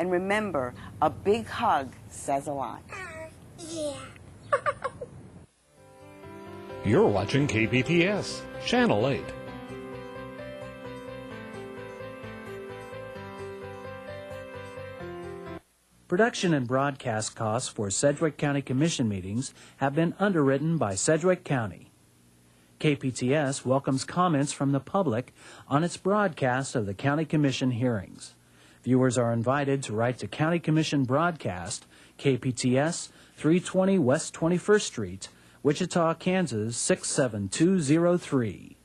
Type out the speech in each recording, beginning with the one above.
And remember, a big hug says a lot. Yeah. You're watching KPTS, Channel 8. Production and broadcast costs for Sedgwick County Commission meetings have been underwritten by Sedgwick County. KPTS welcomes comments from the public on its broadcast of the County Commission hearings. Viewers are invited to write to County Commission Broadcast, KPTS, 320 West 21st Street, Wichita, Kansas, 67203.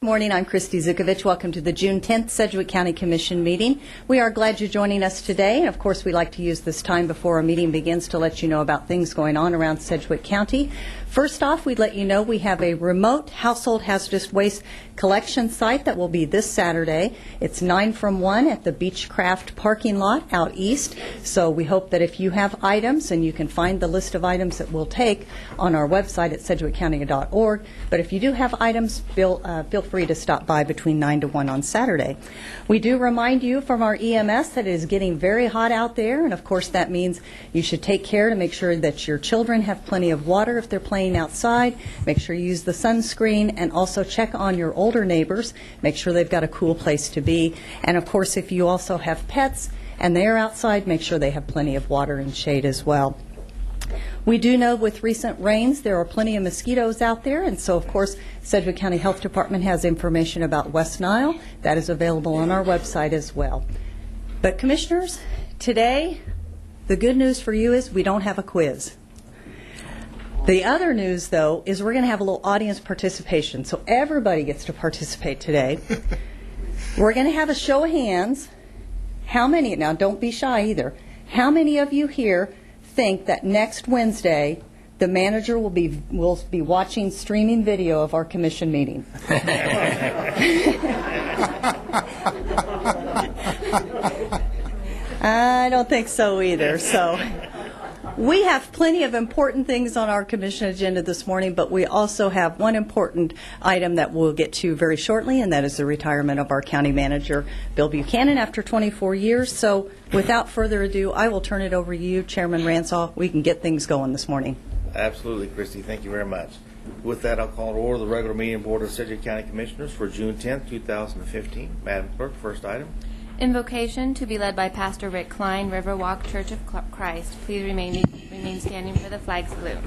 Good morning. I'm Christy Zukovich. Welcome to the June 10th Sedgwick County Commission meeting. We are glad you're joining us today. And of course, we like to use this time before our meeting begins to let you know about things going on around Sedgwick County. First off, we'd let you know we have a remote household hazardous waste collection site that will be this Saturday. It's 9 from 1 at the Beechcraft parking lot out east. So we hope that if you have items, and you can find the list of items that we'll take on our website at sedgwickcounty.org, but if you do have items, feel free to stop by between 9 to 1 on Saturday. We do remind you from our EMS that it is getting very hot out there, and of course that means you should take care to make sure that your children have plenty of water if they're playing outside. Make sure you use the sunscreen, and also check on your older neighbors. Make sure they've got a cool place to be. And of course, if you also have pets and they're outside, make sure they have plenty of water and shade as well. We do know with recent rains there are plenty of mosquitoes out there, and so of course Sedgwick County Health Department has information about West Nile. That is available on our website as well. But Commissioners, today the good news for you is we don't have a quiz. The other news, though, is we're going to have a little audience participation, so everybody gets to participate today. We're going to have a show of hands. How many, now don't be shy either, how many of you here think that next Wednesday the manager will be watching streaming video of our commission meeting? I don't think so either. So we have plenty of important things on our commission agenda this morning, but we also have one important item that we'll get to very shortly, and that is the retirement of our county manager, Bill Buchanan, after 24 years. So without further ado, I will turn it over to you, Chairman Ransaw. We can get things going this morning. Absolutely, Christy. Thank you very much. With that, I'll call to order the regular meeting of Board of Sedgwick County Commissioners for June 10th, 2015. Madam Clerk, first item. Invocation to be led by Pastor Rick Klein, Riverwalk Church of Christ. Please remain standing for the flag salute.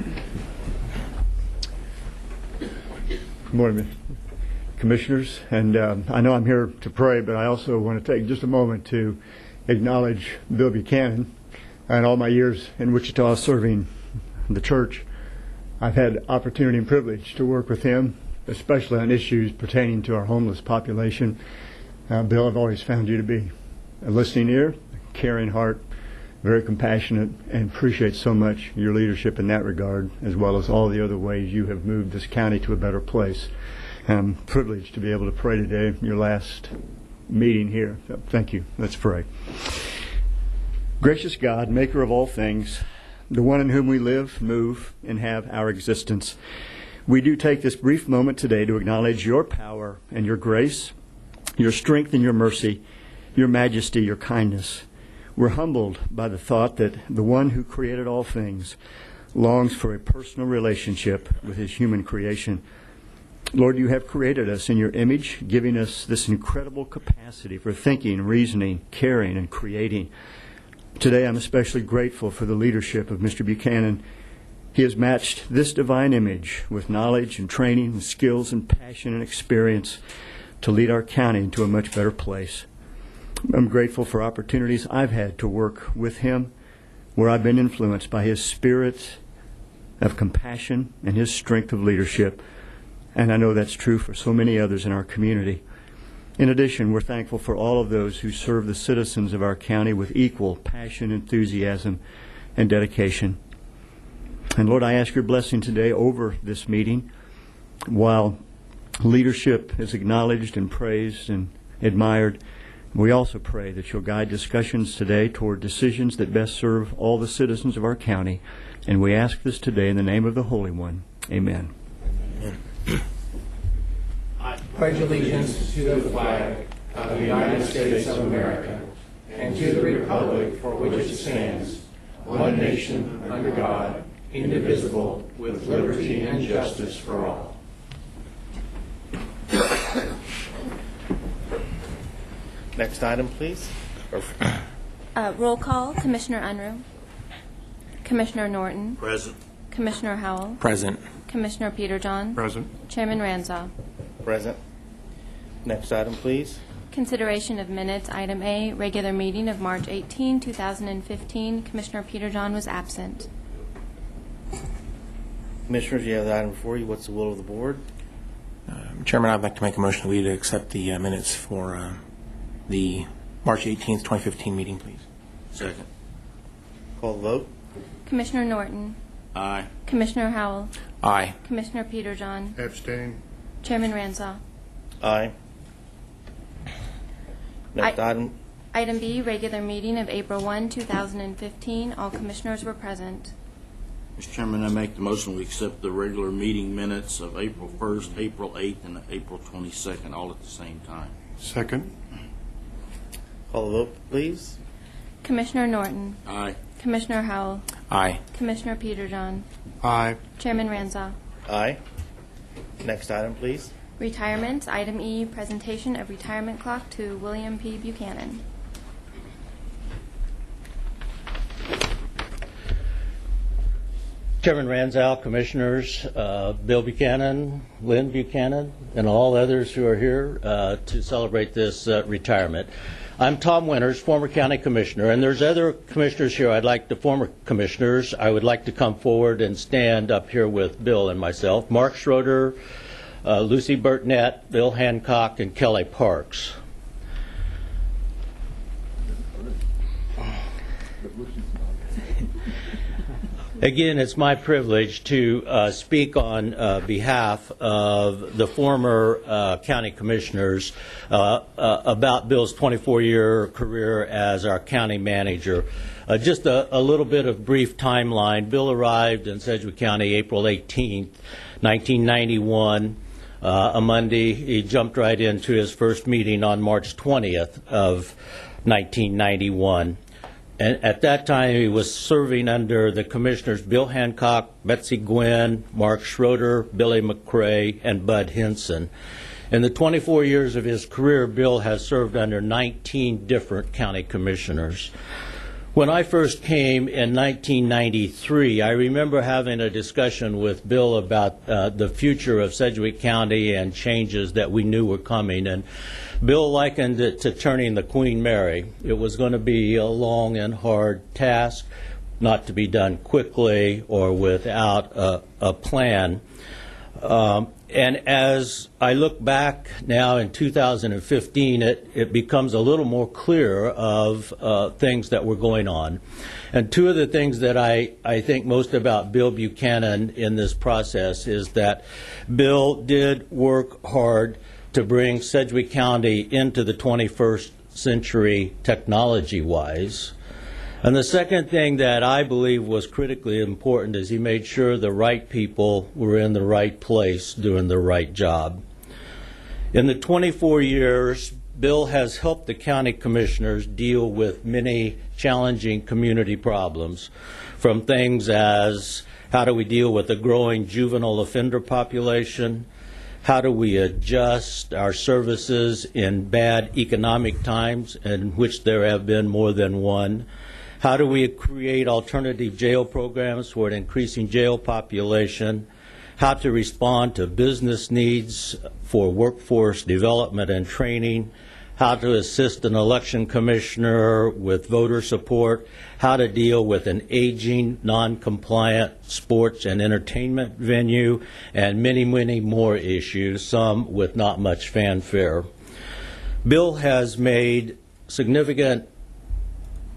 Good morning, Commissioners. And I know I'm here to pray, but I also want to take just a moment to acknowledge Bill Buchanan and all my years in Wichita serving the church. I've had opportunity and privilege to work with him, especially on issues pertaining to our homeless population. Bill, I've always found you to be a listening ear, a caring heart, very compassionate, and appreciate so much your leadership in that regard, as well as all the other ways you have moved this county to a better place. I'm privileged to be able to pray today, your last meeting here. So thank you. Let's pray. Gracious God, maker of all things, the one in whom we live, move, and have our existence, we do take this brief moment today to acknowledge your power and your grace, your strength and your mercy, your majesty, your kindness. We're humbled by the thought that the one who created all things longs for a personal relationship with his human creation. Lord, you have created us in your image, giving us this incredible capacity for thinking, reasoning, caring, and creating. Today, I'm especially grateful for the leadership of Mr. Buchanan. He has matched this divine image with knowledge and training, and skills and passion and experience to lead our county into a much better place. I'm grateful for opportunities I've had to work with him, where I've been influenced by his spirit of compassion and his strength of leadership. And I know that's true for so many others in our community. In addition, we're thankful for all of those who serve the citizens of our county with equal passion, enthusiasm, and dedication. And Lord, I ask your blessing today over this meeting. While leadership is acknowledged and praised and admired, we also pray that you'll guide discussions today toward decisions that best serve all the citizens of our county. And we ask this today in the name of the Holy One. Amen. I pledge allegiance to the flag of the United States of America and to the republic for which it stands, one nation under God, indivisible, with liberty and justice for all. Next item, please. Roll call. Commissioner Unruh. Commissioner Norton. Present. Commissioner Howell. Present. Commissioner Peterjohn. Present. Chairman Ranzau. Present. Next item, please. Consideration of minutes. Item A, regular meeting of March 18, 2015. Commissioner Peterjohn was absent. Commissioners, you have the item before you. What's the will of the board? Chairman, I'd like to make a motion to accept the minutes for the March 18th, 2015 meeting, please. Second. Call the vote. Commissioner Norton. Aye. Commissioner Howell. Aye. Commissioner Peterjohn. Abstain. Chairman Ranzau. Aye. Next item. Item B, regular meeting of April 1, 2015. All commissioners were present. Mr. Chairman, I make the motion we accept the regular meeting minutes of April 1st, April 8th, and April 22nd, all at the same time. Second. Call the vote, please. Commissioner Norton. Aye. Commissioner Howell. Aye. Commissioner Peterjohn. Aye. Chairman Ranzau. Aye. Next item, please. Retirements. Item E, presentation of retirement clock to William P. Buchanan. Chairman Ranzau, Commissioners, Bill Buchanan, Lynn Buchanan, and all others who are here to celebrate this retirement. I'm Tom Winters, former county commissioner, and there's other commissioners here. Former commissioners, I would like to come forward and stand up here with Bill and myself. Mark Schroeder, Lucy Burtnett, Bill Hancock, and Kelly Parks. Again, it's my privilege to speak on behalf of the former county commissioners about Bill's 24-year career as our county manager. Just a little bit of brief timeline. Bill arrived in Sedgwick County April 18th, 1991, a Monday. He jumped right into his first meeting on March 20th of 1991. And at that time, he was serving under the commissioners Bill Hancock, Betsy Gwynn, Mark Schroeder, Billy McCrae, and Bud Henson. In the 24 years of his career, Bill has served under 19 different county commissioners. When I first came in 1993, I remember having a discussion with Bill about the future of Sedgwick County and changes that we knew were coming. And Bill likened it to turning the Queen Mary. It was going to be a long and hard task, not to be done quickly or without a plan. And as I look back now in 2015, it becomes a little more clear of things that were going on. And two of the things that I think most about Bill Buchanan in this process is that Bill did work hard to bring Sedgwick County into the 21st century technology-wise. And the second thing that I believe was critically important is he made sure the right people were in the right place doing the right job. In the 24 years, Bill has helped the county commissioners deal with many challenging community problems, from things as how do we deal with the growing juvenile offender population, how do we adjust our services in bad economic times, in which there have been more than one, how do we create alternative jail programs for an increasing jail population? How to respond to business needs for workforce development and training? How to assist an election commissioner with voter support? How to deal with an aging, non-compliant sports and entertainment venue? And many, many more issues, some with not much fanfare. Bill has made significant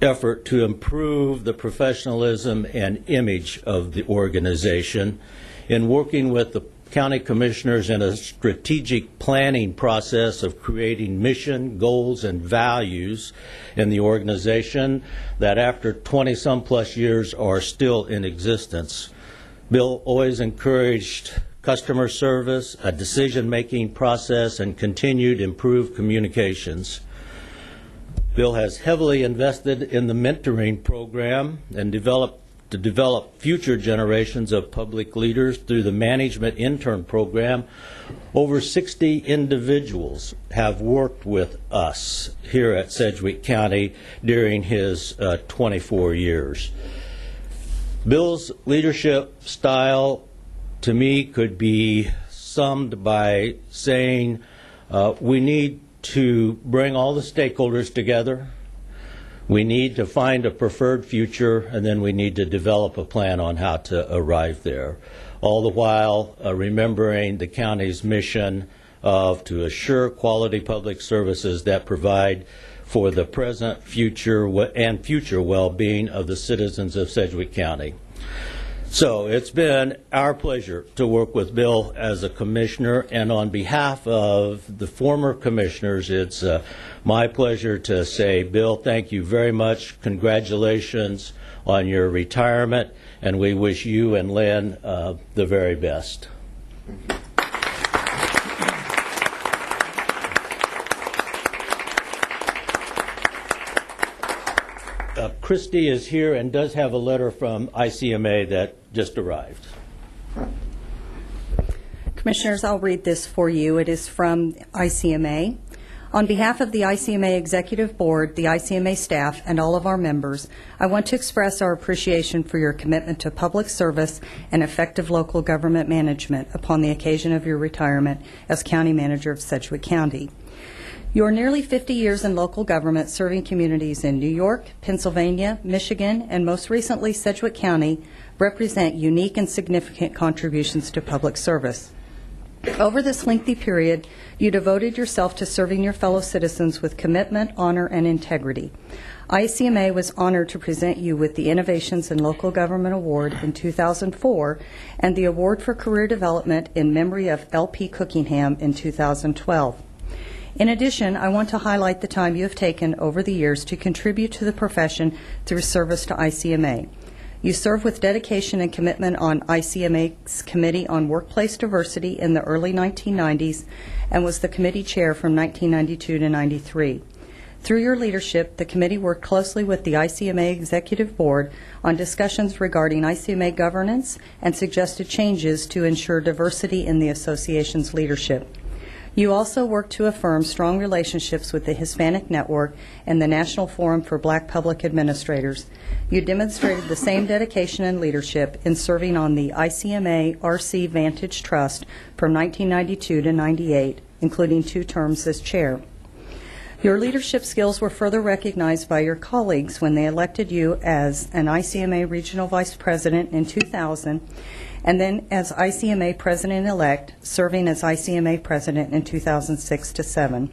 effort to improve the professionalism and image of the organization in working with the county commissioners in a strategic planning process of creating mission, goals, and values in the organization that after 20-some plus years are still in existence. Bill always encouraged customer service, a decision-making process, and continued improved communications. Bill has heavily invested in the mentoring program and to develop future generations of public leaders through the management intern program. Over 60 individuals have worked with us here at Sedgwick County during his 24 years. Bill's leadership style, to me, could be summed by saying we need to bring all the stakeholders together. We need to find a preferred future, and then we need to develop a plan on how to arrive there. All the while remembering the county's mission to assure quality public services that provide for the present, future, and future well-being of the citizens of Sedgwick County. So it's been our pleasure to work with Bill as a commissioner, and on behalf of the former commissioners, it's my pleasure to say, Bill, thank you very much. Congratulations on your retirement, and we wish you and Lynn the very best. Christy is here and does have a letter from ICMA that just arrived. Commissioners, I'll read this for you. It is from ICMA. On behalf of the ICMA Executive Board, the ICMA staff, and all of our members, I want to express our appreciation for your commitment to public service and effective local government management upon the occasion of your retirement as County Manager of Sedgwick County. Your nearly 50 years in local government serving communities in New York, Pennsylvania, Michigan, and most recently Sedgwick County represent unique and significant contributions to public service. Over this lengthy period, you devoted yourself to serving your fellow citizens with commitment, honor, and integrity. ICMA was honored to present you with the Innovations in Local Government Award in 2004 and the Award for Career Development in memory of L.P. Cookingham in 2012. In addition, I want to highlight the time you have taken over the years to contribute to the profession through service to ICMA. You served with dedication and commitment on ICMA's Committee on Workplace Diversity in the early 1990s and was the committee chair from 1992 to 93. Through your leadership, the committee worked closely with the ICMA Executive Board on discussions regarding ICMA governance and suggested changes to ensure diversity in the association's leadership. You also worked to affirm strong relationships with the Hispanic Network and the National Forum for Black Public Administrators. You demonstrated the same dedication and leadership in serving on the ICMA RC Vantage Trust from 1992 to 98, including 2 terms as chair. Your leadership skills were further recognized by your colleagues when they elected you as an ICMA Regional Vice President in 2000, and then as ICMA President-elect, serving as ICMA President in 2006 to 7.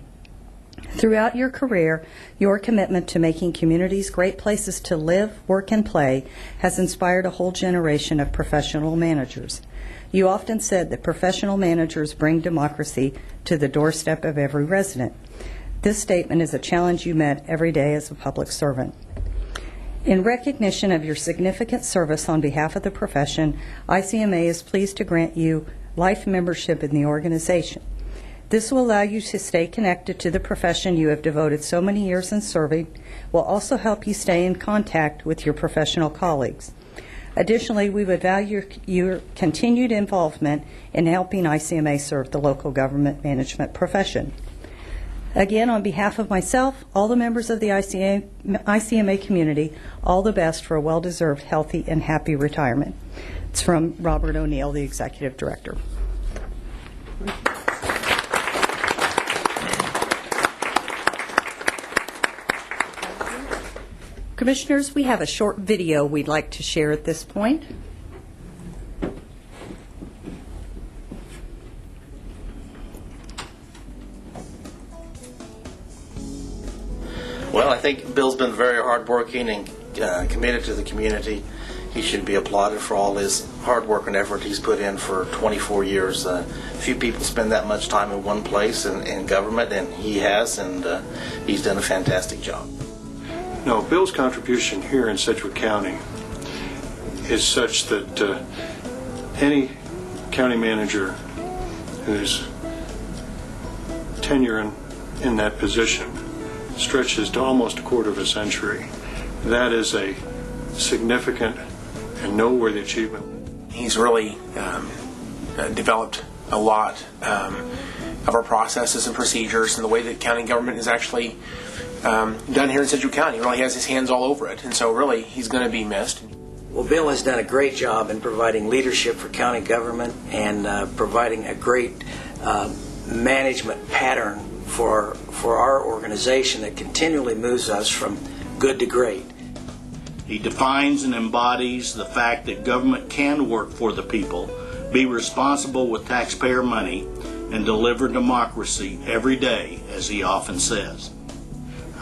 Throughout your career, your commitment to making communities great places to live, work, and play has inspired a whole generation of professional managers. You often said that professional managers bring democracy to the doorstep of every resident. This statement is a challenge you met every day as a public servant. In recognition of your significant service on behalf of the profession, ICMA is pleased to grant you life membership in the organization. This will allow you to stay connected to the profession you have devoted so many years in serving, will also help you stay in contact with your professional colleagues. Additionally, we would value your continued involvement in helping ICMA serve the local government management profession. Again, on behalf of myself, all the members of the ICMA community, all the best for a well-deserved, healthy, and happy retirement. It's from Robert O'Neill, the Executive Director. Commissioners, we have a short video we'd like to share at this point. Well, I think Bill's been very hardworking and committed to the community. He should be applauded for all his hard work and effort he's put in for 24 years. Few people spend that much time in one place in government, and he has, and he's done a fantastic job. No, Bill's contribution here in Sedgwick County is such that any county manager whose tenure in that position stretches to almost a quarter of a century. That is a significant and noteworthy achievement. He's really developed a lot of our processes and procedures and the way that county government is actually done here in Sedgwick County. He really has his hands all over it, and so really he's going to be missed. Well, Bill has done a great job in providing leadership for county government and providing a great management pattern for our organization that continually moves us from good to great. He defines and embodies the fact that government can work for the people, be responsible with taxpayer money, and deliver democracy every day, as he often says.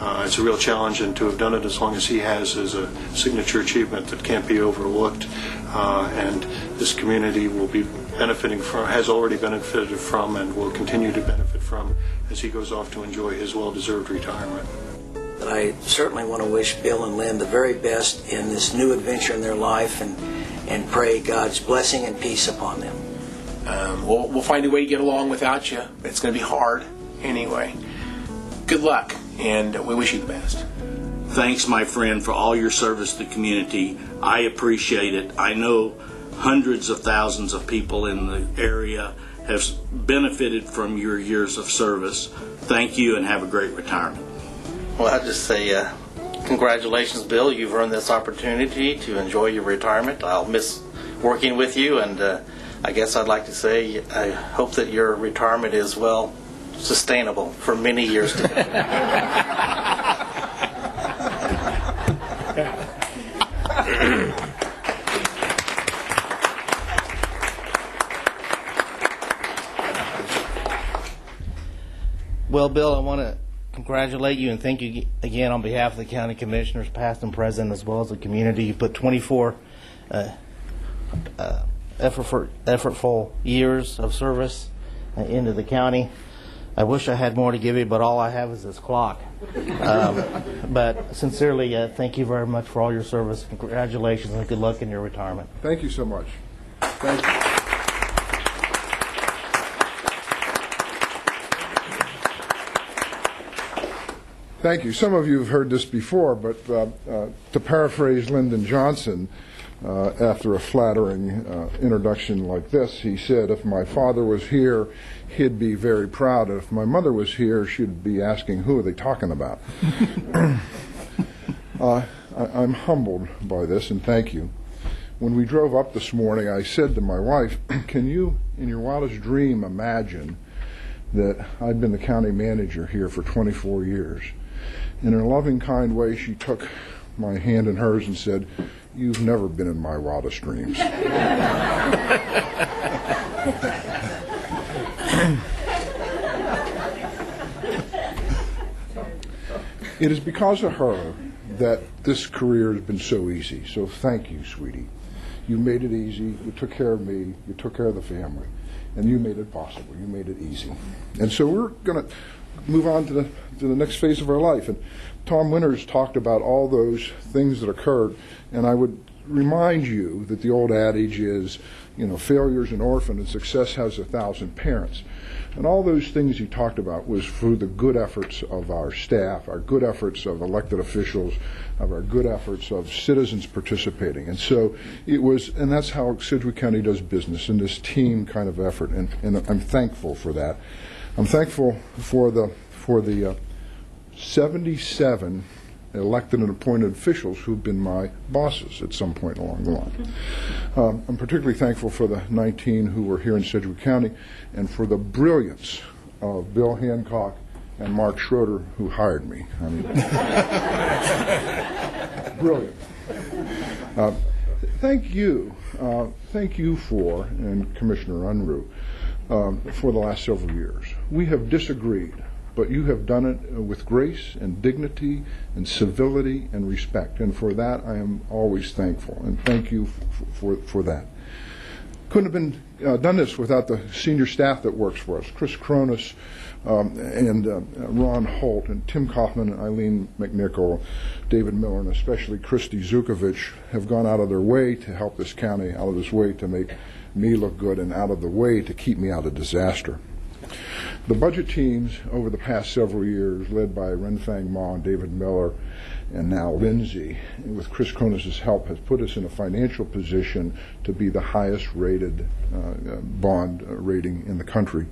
It's a real challenge, and to have done it as long as he has is a signature achievement that can't be overlooked. And this community will be benefiting from, has already benefited from, and will continue to benefit from as he goes off to enjoy his well-deserved retirement. But I certainly want to wish Bill and Lynn the very best in this new adventure in their life, and pray God's blessing and peace upon them. We'll find a way to get along without you. It's going to be hard anyway. Good luck, and we wish you the best. Thanks, my friend, for all your service to the community. I appreciate it. I know hundreds of thousands of people in the area have benefited from your years of service. Thank you, and have a great retirement. Well, I'd just say congratulations, Bill. You've earned this opportunity to enjoy your retirement. I'll miss working with you, and I guess I'd like to say I hope that your retirement is, well, sustainable for many years to come. Well, Bill, I want to congratulate you and thank you again on behalf of the county commissioners, past and present, as well as the community. You put 24 effortful years of service into the county. I wish I had more to give you, but all I have is this clock. But sincerely, thank you very much for all your service. Congratulations and good luck in your retirement. Thank you so much. Thank you. Thank you. Some of you have heard this before, but to paraphrase Lyndon Johnson, after a flattering introduction like this, he said, if my father was here, he'd be very proud. If my mother was here, she'd be asking, who are they talking about? I'm humbled by this, and thank you. When we drove up this morning, I said to my wife, can you, in your wildest dream, imagine that I've been the county manager here for 24 years? In her loving, kind way, she took my hand in hers and said, you've never been in my wildest dreams. It is because of her that this career has been so easy. So thank you, sweetie. You made it easy. You took care of me. You took care of the family. And you made it possible. You made it easy. And so we're going to move on to the next phase of our life. And Tom Winters talked about all those things that occurred. And I would remind you that the old adage is, failure's an orphan and success has 1,000 parents. And all those things he talked about was through the good efforts of our staff, our good efforts of elected officials, of our good efforts of citizens participating. And so it was, and that's how Sedgwick County does business, in this team kind of effort. And I'm thankful for that. I'm thankful for the 77 elected and appointed officials who've been my bosses at some point along the line. I'm particularly thankful for the 19 who were here in Sedgwick County and for the brilliance of Bill Hancock and Mark Schroeder who hired me. I mean, brilliant. Thank you for, and Commissioner Unruh, for the last several years. We have disagreed, but you have done it with grace and dignity and civility and respect. And for that, I am always thankful. And thank you for that. Couldn't have been done this without the senior staff that works for us. Chris Cronus and Ron Holt and Tim Kaufman and Eileen McNichol, David Miller, and especially Christy Zukovich have gone out of their way to help this county, out of this way to make me look good, and out of the way to keep me out of disaster. The budget teams over the past several years, led by Renfang Ma and David Miller, and now Lindsay, with Chris Cronus' help, has put us in a financial position to be the highest rated bond rating in the country.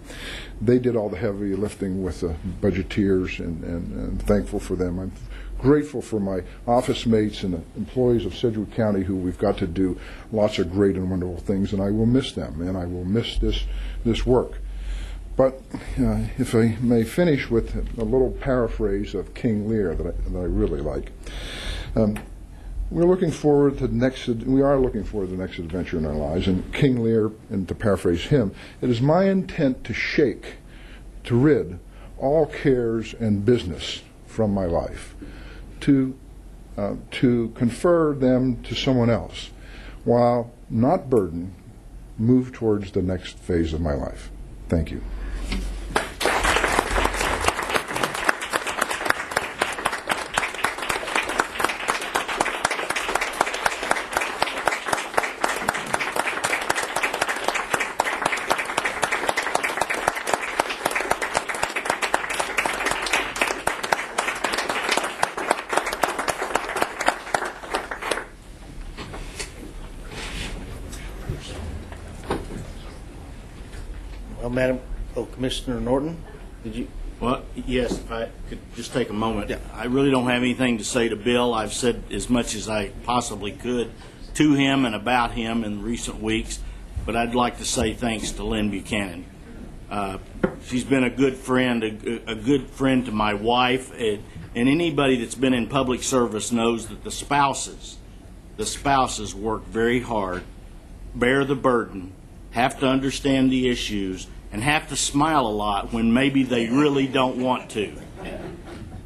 They did all the heavy lifting with the budgeteers, and thankful for them. I'm grateful for my office mates and the employees of Sedgwick County who we've got to do lots of great and wonderful things, and I will miss them, and I will miss this work. But if I may finish with a little paraphrase of King Lear that I really like. We are looking forward to the next adventure in our lives. And King Lear, and to paraphrase him, it is my intent to rid all cares and business from my life, to confer them to someone else, while not burdened, move towards the next phase of my life. Thank you. Commissioner Norton, did you? Well, yes, if I could just take a moment. Yeah. I really don't have anything to say to Bill. I've said as much as I possibly could to him and about him in recent weeks, but I'd like to say thanks to Lynn Buchanan. She's been a good friend, a good friend to my wife, and anybody that's been in public service knows that the spouses work very hard, bear the burden, have to understand the issues, and have to smile a lot when maybe they really don't want to.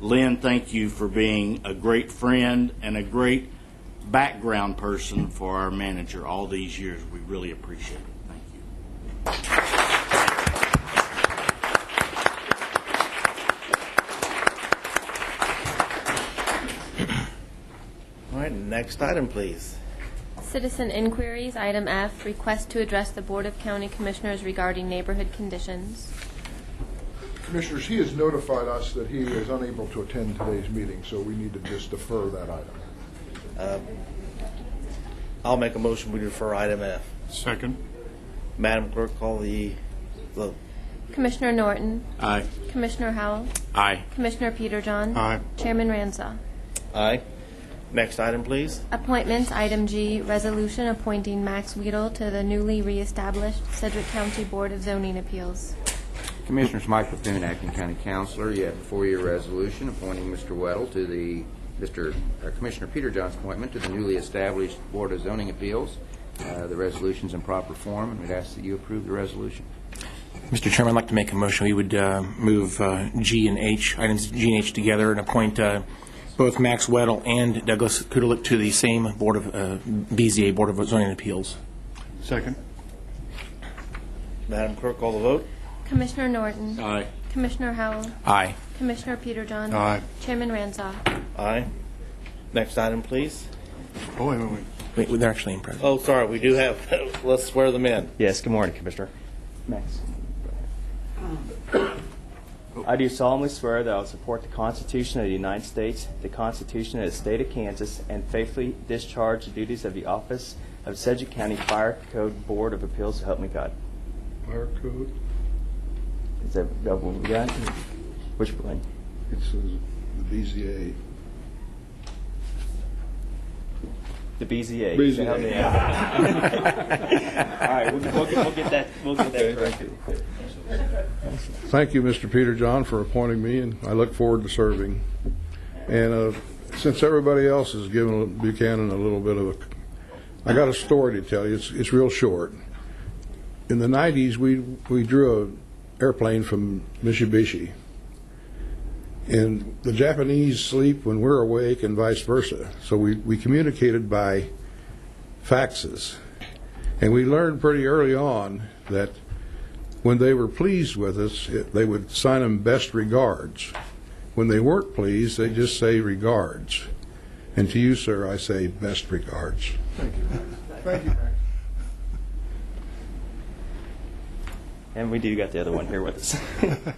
Lynn, thank you for being a great friend and a great background person for our manager all these years. We really appreciate it. Thank you. All right, next item, please. Citizen inquiries, item F, request to address the Board of County Commissioners regarding neighborhood conditions. Commissioners, he has notified us that he is unable to attend today's meeting, so we need to just defer that item. I'll make a motion we defer item F. Second. Madam Clerk, call the vote. Commissioner Norton. Aye. Commissioner Howell. Aye. Commissioner Peterjohn. Aye. Chairman Ranzau. Aye. Next item, please. Appointments, item G, resolution appointing Max Weedle to the newly reestablished Sedgwick County Board of Zoning Appeals. Commissioners, Mike Bethune, Acting County Councilor. You have a 4-year resolution appointing Mr. Weddle to the Commissioner Peter John's appointment to the newly established Board of Zoning Appeals. The resolution's in proper form, and we'd ask that you approve the resolution. Mr. Chairman, I'd like to make a motion. We would move G and H, items G and H together, and appoint both Max Weddle and Douglas Kudelik to the same Board of BZA, Board of Zoning Appeals. Second. Madam Clerk, call the vote. Commissioner Norton. Aye. Commissioner Howell. Aye. Commissioner Peterjohn. Aye. Chairman Ranzau. Aye. Next item, please. Oh, wait. Wait, they're actually in present. Oh, sorry, we do have, let's swear them in. Yes, good morning, Commissioner. Max. I do solemnly swear that I will support the Constitution of the United States, the Constitution of the State of Kansas, and faithfully discharge the duties of the office of Sedgwick County Fire Code Board of Appeals, so help me God. Fire code? Is that what we got? Which one? It says the BZA. The BZA. BZA. So help me out. All right, we'll get that corrected. Thank you, Mr. Peterjohn, for appointing me, and I look forward to serving. And since everybody else has given Buchanan a little bit of I got a story to tell you. It's real short. In the 90s, we drew an airplane from Mitsubishi. And the Japanese sleep when we're awake and vice versa. So we communicated by faxes. And we learned pretty early on that when they were pleased with us, they would sign them best regards. When they weren't pleased, they just say regards. And to you, sir, I say best regards. Thank you. Thank you. And we do got the other one here with us.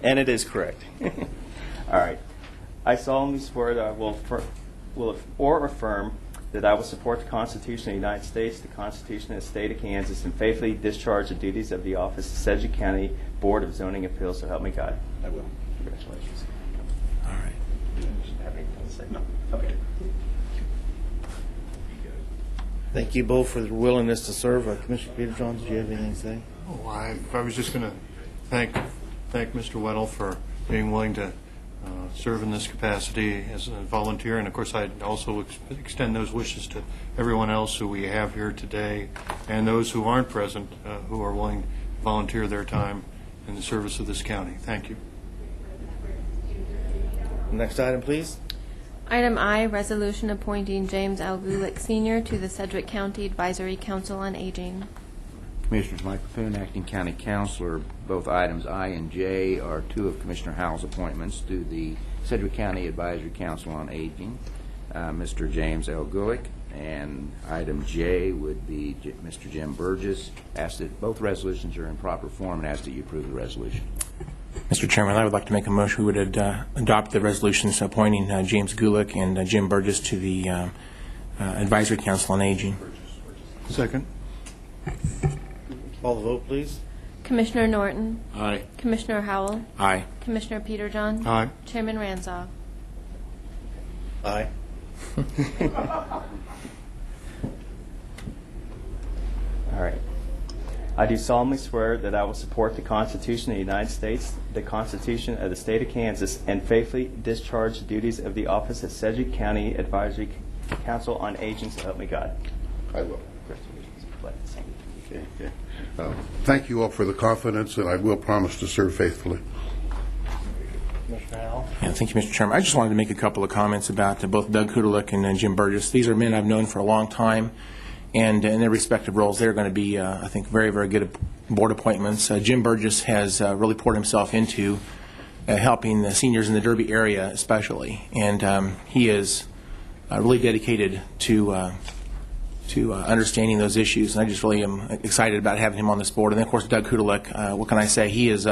And it is correct. All right. I solemnly swear that I will affirm that I will support the Constitution of the United States, the Constitution of the State of Kansas, and faithfully discharge the duties of the office of Sedgwick County Board of Zoning Appeals, so help me God. I will. Congratulations. All right. Have anything to say? No. Okay. Thank you both for the willingness to serve. Commissioner Peterjohn, did you have anything to say? Oh, I was just going to thank Mr. Weddle for being willing to serve in this capacity as a volunteer, and of course I'd also extend those wishes to everyone else who we have here today and those who aren't present who are willing to volunteer their time in the service of this county. Thank you. Next item, please. Item I, resolution appointing James L. Gulick Sr. to the Sedgwick County Advisory Council on Aging. Commissioners, Mike Bethune, Acting County Councilor. Both items I and J are two of Commissioner Howell's appointments to the Sedgwick County Advisory Council on Aging, Mr. James L. Gulick, and item J would be Mr. Jim Burgess. Ask that both resolutions are in proper form and ask that you approve the resolution. Mr. Chairman, I would like to make a motion. We would adopt the resolutions appointing James Gulick and Jim Burgess to the Advisory Council on Aging. Second. Call the vote, please. Commissioner Norton. Aye. Commissioner Howell. Aye. Commissioner Peterjohn. Aye. Chairman Ranzau. Aye. All right. I do solemnly swear that I will support the Constitution of the United States, the Constitution of the State of Kansas, and faithfully discharge the duties of the office of Sedgwick County Advisory Council on Aging, so help me God. I will. Okay. Thank you all for the confidence, and I will promise to serve faithfully. Commissioner Howell. Yeah, thank you, Mr. Chairman. I just wanted to make a couple of comments about both Doug Kudelik and Jim Burgess. These are men I've known for a long time, and in their respective roles, they're going to be, I think, very, very good board appointments. Jim Burgess has really poured himself into helping the seniors in the Derby area especially, and he is really dedicated to understanding those issues, and I just really am excited about having him on this board. And then, of course, Doug Kudelik, what can I say? He is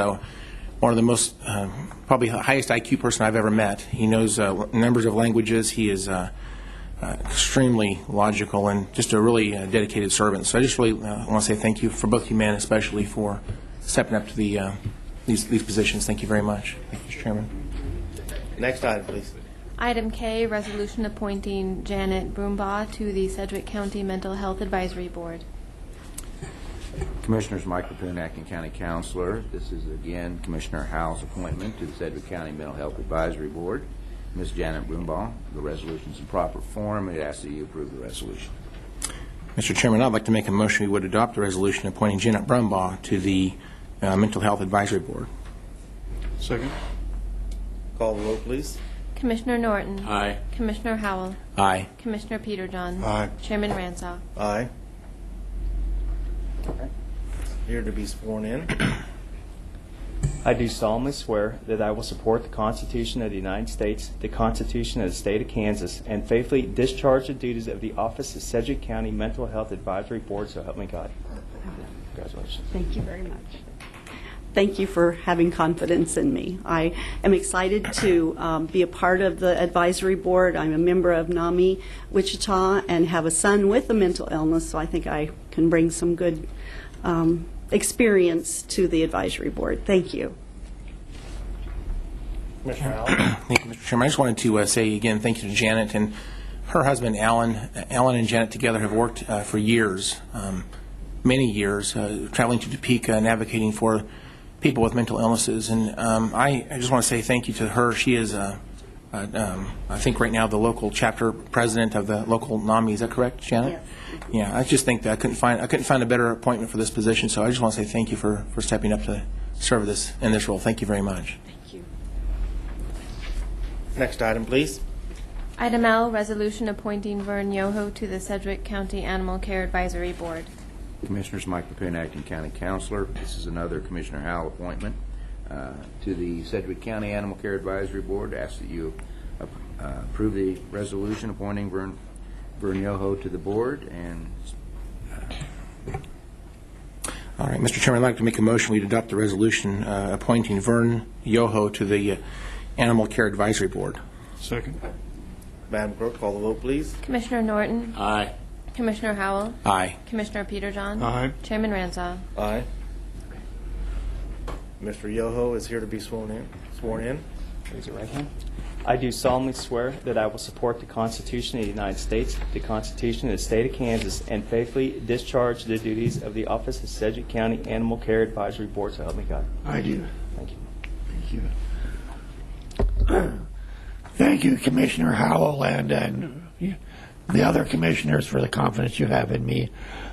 one of the most, probably highest IQ person I've ever met. He knows numbers of languages. He is extremely logical and just a really dedicated servant. So I just really want to say thank you for both you men, especially for stepping up to these positions. Thank you very much. Thank you, Mr. Chairman. Next item, please. Item K, resolution appointing Janet Broombaugh to the Sedgwick County Mental Health Advisory Board. Commissioners, Mike Papoon, Acting County Counselor. This is again Commissioner Howell's appointment to the Sedgwick County Mental Health Advisory Board. Ms. Janet Broombaugh, the resolution is in proper form. I ask that you approve the resolution. Mr. Chairman, I'd like to make a motion we would adopt the resolution appointing Janet Broombaugh to the Mental Health Advisory Board. Second. Call the roll, please. Commissioner Norton. Aye. Commissioner Howell. Aye. Commissioner Peterjohn. Aye. Chairman Ransah. Aye. Here to be sworn in. I do solemnly swear that I will support the Constitution of the United States, the Constitution of the State of Kansas, and faithfully discharge the duties of the office of Sedgwick County Mental Health Advisory Board, so help me God. Congratulations. Thank you very much. Thank you for having confidence in me. I am excited to be a part of the advisory board. I'm a member of NAMI Wichita and have a son with a mental illness, so I think I can bring some good experience to the advisory board. Thank you. Commissioner Howell. Thank you, Mr. Chairman. I just wanted to say again thank you to Janet and her husband, Alan. Alan and Janet together have worked for years, many years, traveling to Topeka and advocating for people with mental illnesses. And I just want to say thank you to her. She is, I think right now, the local chapter president of the local NAMI. Is that correct, Janet? Yes. Yeah, I just think that I couldn't find a better appointment for this position. So I just want to say thank you for stepping up to serve in this role. Thank you very much. Thank you. Next item, please. Item L, resolution appointing Vern Yoho to the Sedgwick County Animal Care Advisory Board. Commissioners, Mike Papoon, Acting County Counselor. This is another Commissioner Howell appointment to the Sedgwick County Animal Care Advisory Board. I ask that you approve the resolution appointing Vern Yoho to the board. And All right, Mr. Chairman, I'd like to make a motion we adopt the resolution appointing Vern Yoho to the Animal Care Advisory Board. Second. Madam Clerk, call the vote, please. Commissioner Norton. Aye. Commissioner Howell. Aye. Commissioner Peterjohn. Aye. Chairman Ransah. Aye. Mr. Yoho is here to be sworn in. Raise your right hand. I do solemnly swear that I will support the Constitution of the United States, the Constitution of the State of Kansas, and faithfully discharge the duties of the office of Sedgwick County Animal Care Advisory Board, so help me God. I do. Thank you. Thank you. Thank you, Commissioner Howell, and the other commissioners for the confidence you have in me.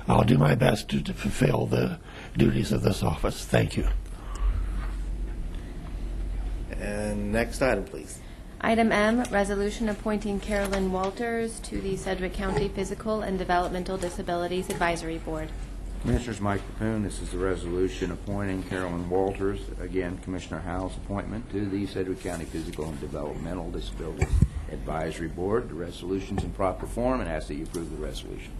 I'll do my best to fulfill the duties of this office. Thank you. And next item, please. Item M, resolution appointing Carolyn Walters to the Sedgwick County Physical and Developmental Disabilities Advisory Board. Commissioners, Mike Papoon, this is the resolution appointing Carolyn Walters, again Commissioner Howell's appointment to the Sedgwick County Physical and Developmental Disabilities Advisory Board. The resolution's in proper form, and ask that you approve the resolution.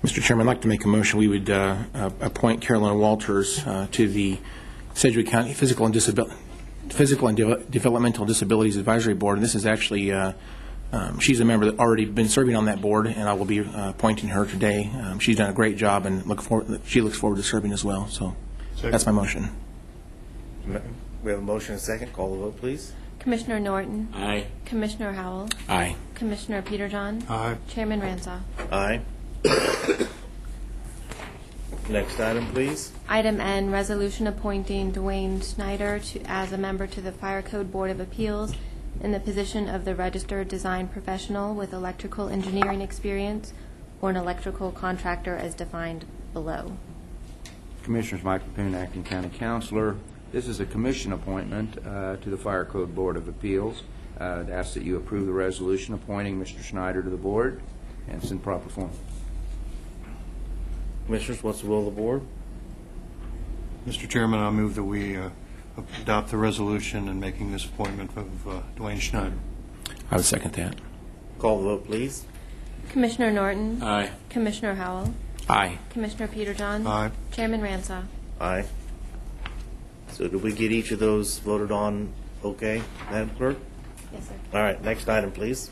Mr. Chairman, I'd like to make a motion we would appoint Carolyn Walters to the Sedgwick County Physical and Developmental Disabilities Advisory Board. And this is actually, she's a member that's already been serving on that board, and I will be appointing her today. She's done a great job, and she looks forward to serving as well. So that's my motion. We have a motion and a second. Call the vote, please. Commissioner Norton. Aye. Commissioner Howell. Aye. Commissioner Peterjohn. Aye. Chairman Ransah. Aye. Next item, please. Item N, resolution appointing Dwayne Schneider as a member to the Fire Code Board of Appeals in the position of the registered design professional with electrical engineering experience or an electrical contractor as defined below. Commissioners, Mike Papoon, Acting County Counselor. This is a commission appointment to the Fire Code Board of Appeals. I'd ask that you approve the resolution appointing Mr. Schneider to the board, and it's in proper form. Commissioners, what's the will of the board? Mr. Chairman, I move that we adopt the resolution in making this appointment of Dwayne Schneider. I would second that. Call the vote, please. Commissioner Norton. Aye. Commissioner Howell. Aye. Commissioner Peterjohn. Aye. Chairman Ransah. Aye. So did we get each of those voted on okay, Madam Clerk? Yes, sir. All right, next item, please.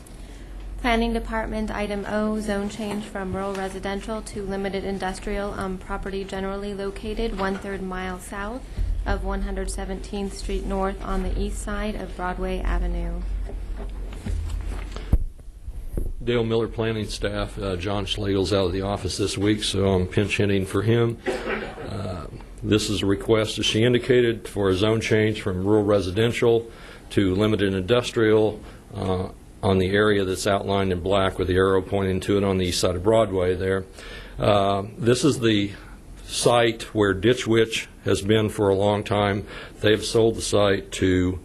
Planning Department, item O, zone change from rural residential to limited industrial on property generally located 1/3 mile south of 117th Street North on the east side of Broadway Avenue. Dale Miller, planning staff. John Schlegel's out of the office this week, so I'm pinch hitting for him. This is a request, as she indicated, for a zone change from rural residential to limited industrial on the area that's outlined in black with the arrow pointing to it on the east side of Broadway there. This is the site where Ditch Witch has been for a long time. They've sold the site to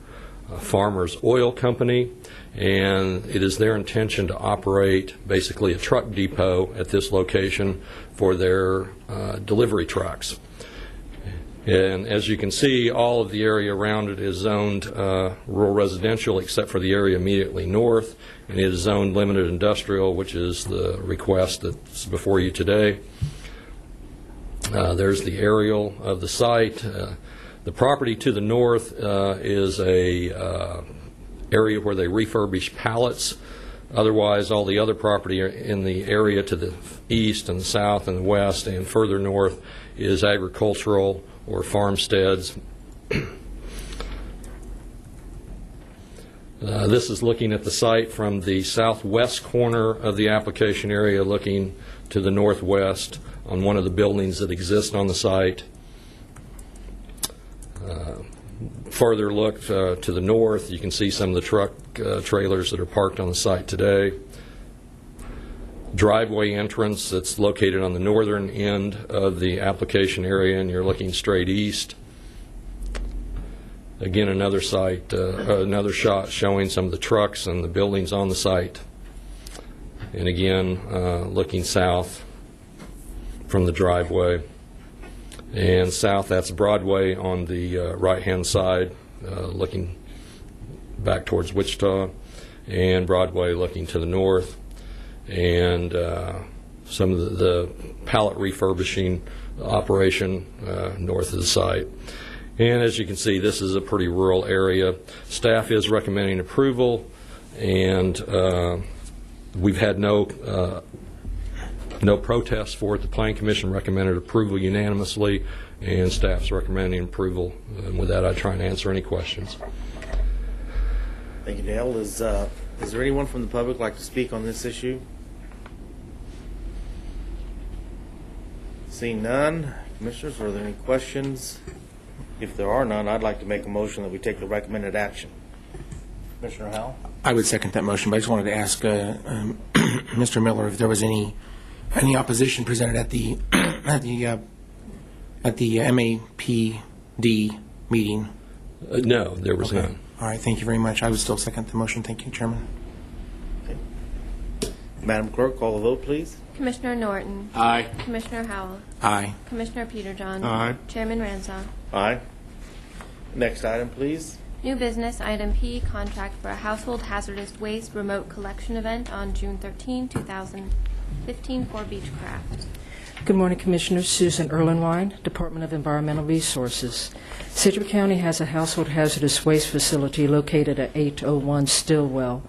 Farmers Oil Company, and it is their intention to operate basically a truck depot at this location for their delivery trucks. And as you can see, all of the area around it is zoned rural residential except for the area immediately north, and it is zoned limited industrial, which is the request that's before you today. There's the aerial of the site. The property to the north is a area where they refurbish pallets. Otherwise, all the other property in the area to the east and the south and the west and further north is agricultural or farmsteads. This is looking at the site from the southwest corner of the application area, looking to the northwest on one of the buildings that exist on the site. Further look to the north, you can see some of the truck trailers that are parked on the site today. Driveway entrance that's located on the northern end of the application area, and you're looking straight east. Again, another site, another shot showing some of the trucks and the buildings on the site. And again, looking south from the driveway. And south, that's Broadway on the right-hand side, looking back towards Wichita, and Broadway looking to the north. And some of the pallet refurbishing operation north of the site. And as you can see, this is a pretty rural area. Staff is recommending approval, and we've had no protests for it. The Planning Commission recommended approval unanimously, and staff's recommending approval. And with that, I try and answer any questions. Thank you, Dale. Is there anyone from the public like to speak on this issue? Seeing none, Commissioners, are there any questions? If there are none, I'd like to make a motion that we take the recommended action. Commissioner Howell? I would second that motion, but I just wanted to ask Mr. Miller if there was any opposition presented at the MAPD meeting. No, there was none. All right, thank you very much. I would still second the motion. Thank you, Chairman. Okay. Madam Clerk, call the vote, please. Commissioner Norton. Aye. Commissioner Howell. Aye. Commissioner Peterjohn. Aye. Chairman Ranzau. Aye. Next item, please. New business, item P, contract for a household hazardous waste remote collection event on June 13, 2015 for Beechcraft. Good morning, Commissioners. Susan Erlenwine, Department of Environmental Resources. Sedgwick County has a household hazardous waste facility located at 801 Stillwell.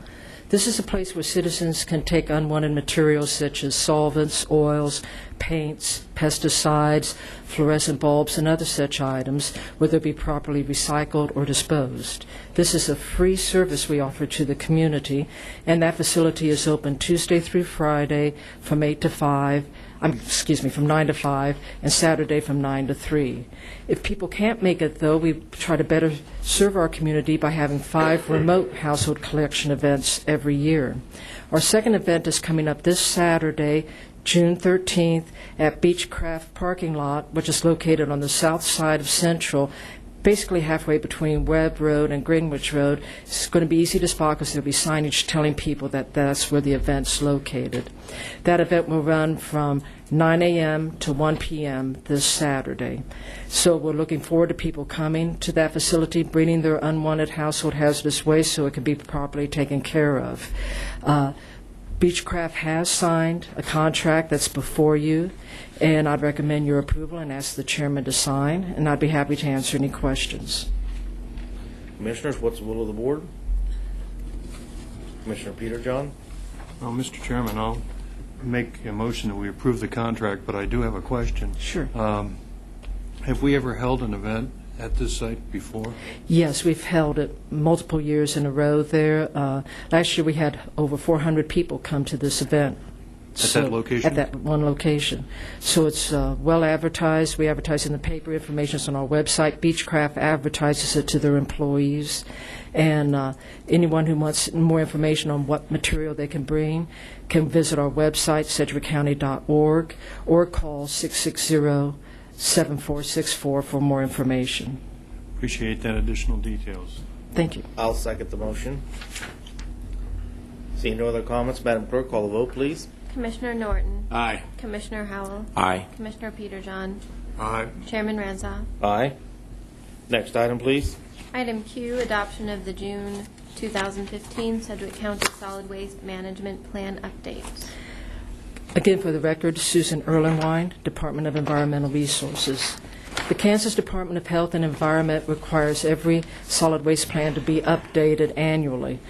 This is a place where citizens can take unwanted materials such as solvents, oils, paints, pesticides, fluorescent bulbs, and other such items, whether it be properly recycled or disposed. This is a free service we offer to the community, and that facility is open Tuesday through Friday from 9 to 5, and Saturday from 9 to 3. If people can't make it, though, we try to better serve our community by having 5 remote household collection events every year. Our second event is coming up this Saturday, June 13th, at Beechcraft parking lot, which is located on the south side of Central, basically halfway between Webb Road and Greenwich Road. It's going to be easy to spot because there will be signage telling people that that's where the event's located. That event will run from 9 a.m. to 1 p.m. this Saturday. So we're looking forward to people coming to that facility, bringing their unwanted household hazardous waste so it can be properly taken care of. Beechcraft has signed a contract that's before you, and I'd recommend your approval and ask the chairman to sign, and I'd be happy to answer any questions. Commissioners, what's the will of the board? Commissioner Peter John? Well, Mr. Chairman, I'll make a motion that we approve the contract, but I do have a question. Sure. Have we ever held an event at this site before? Yes, we've held it multiple years in a row there. Last year we had over 400 people come to this event. At that location? At that one location. So it's well advertised. We advertise in the paper. Information is on our website. Beechcraft advertises it to their employees. And anyone who wants more information on what material they can bring can visit our website, sedgwickcounty.org, or call 660-7464 for more information. Appreciate that additional details. Thank you. I'll second the motion. Seeing no other comments, Madam Clerk, call the vote, please. Commissioner Norton. Aye. Commissioner Howell. Aye. Commissioner Peterjohn. Aye. Chairman Ranzau. Aye. Next item, please. Item Q, adoption of the June 2015 Sedgwick County Solid Waste Management Plan updates. Again, for the record, Susan Erlenwine, Department of Environmental Resources. The Kansas Department of Health and Environment requires every solid waste plan to be updated annually.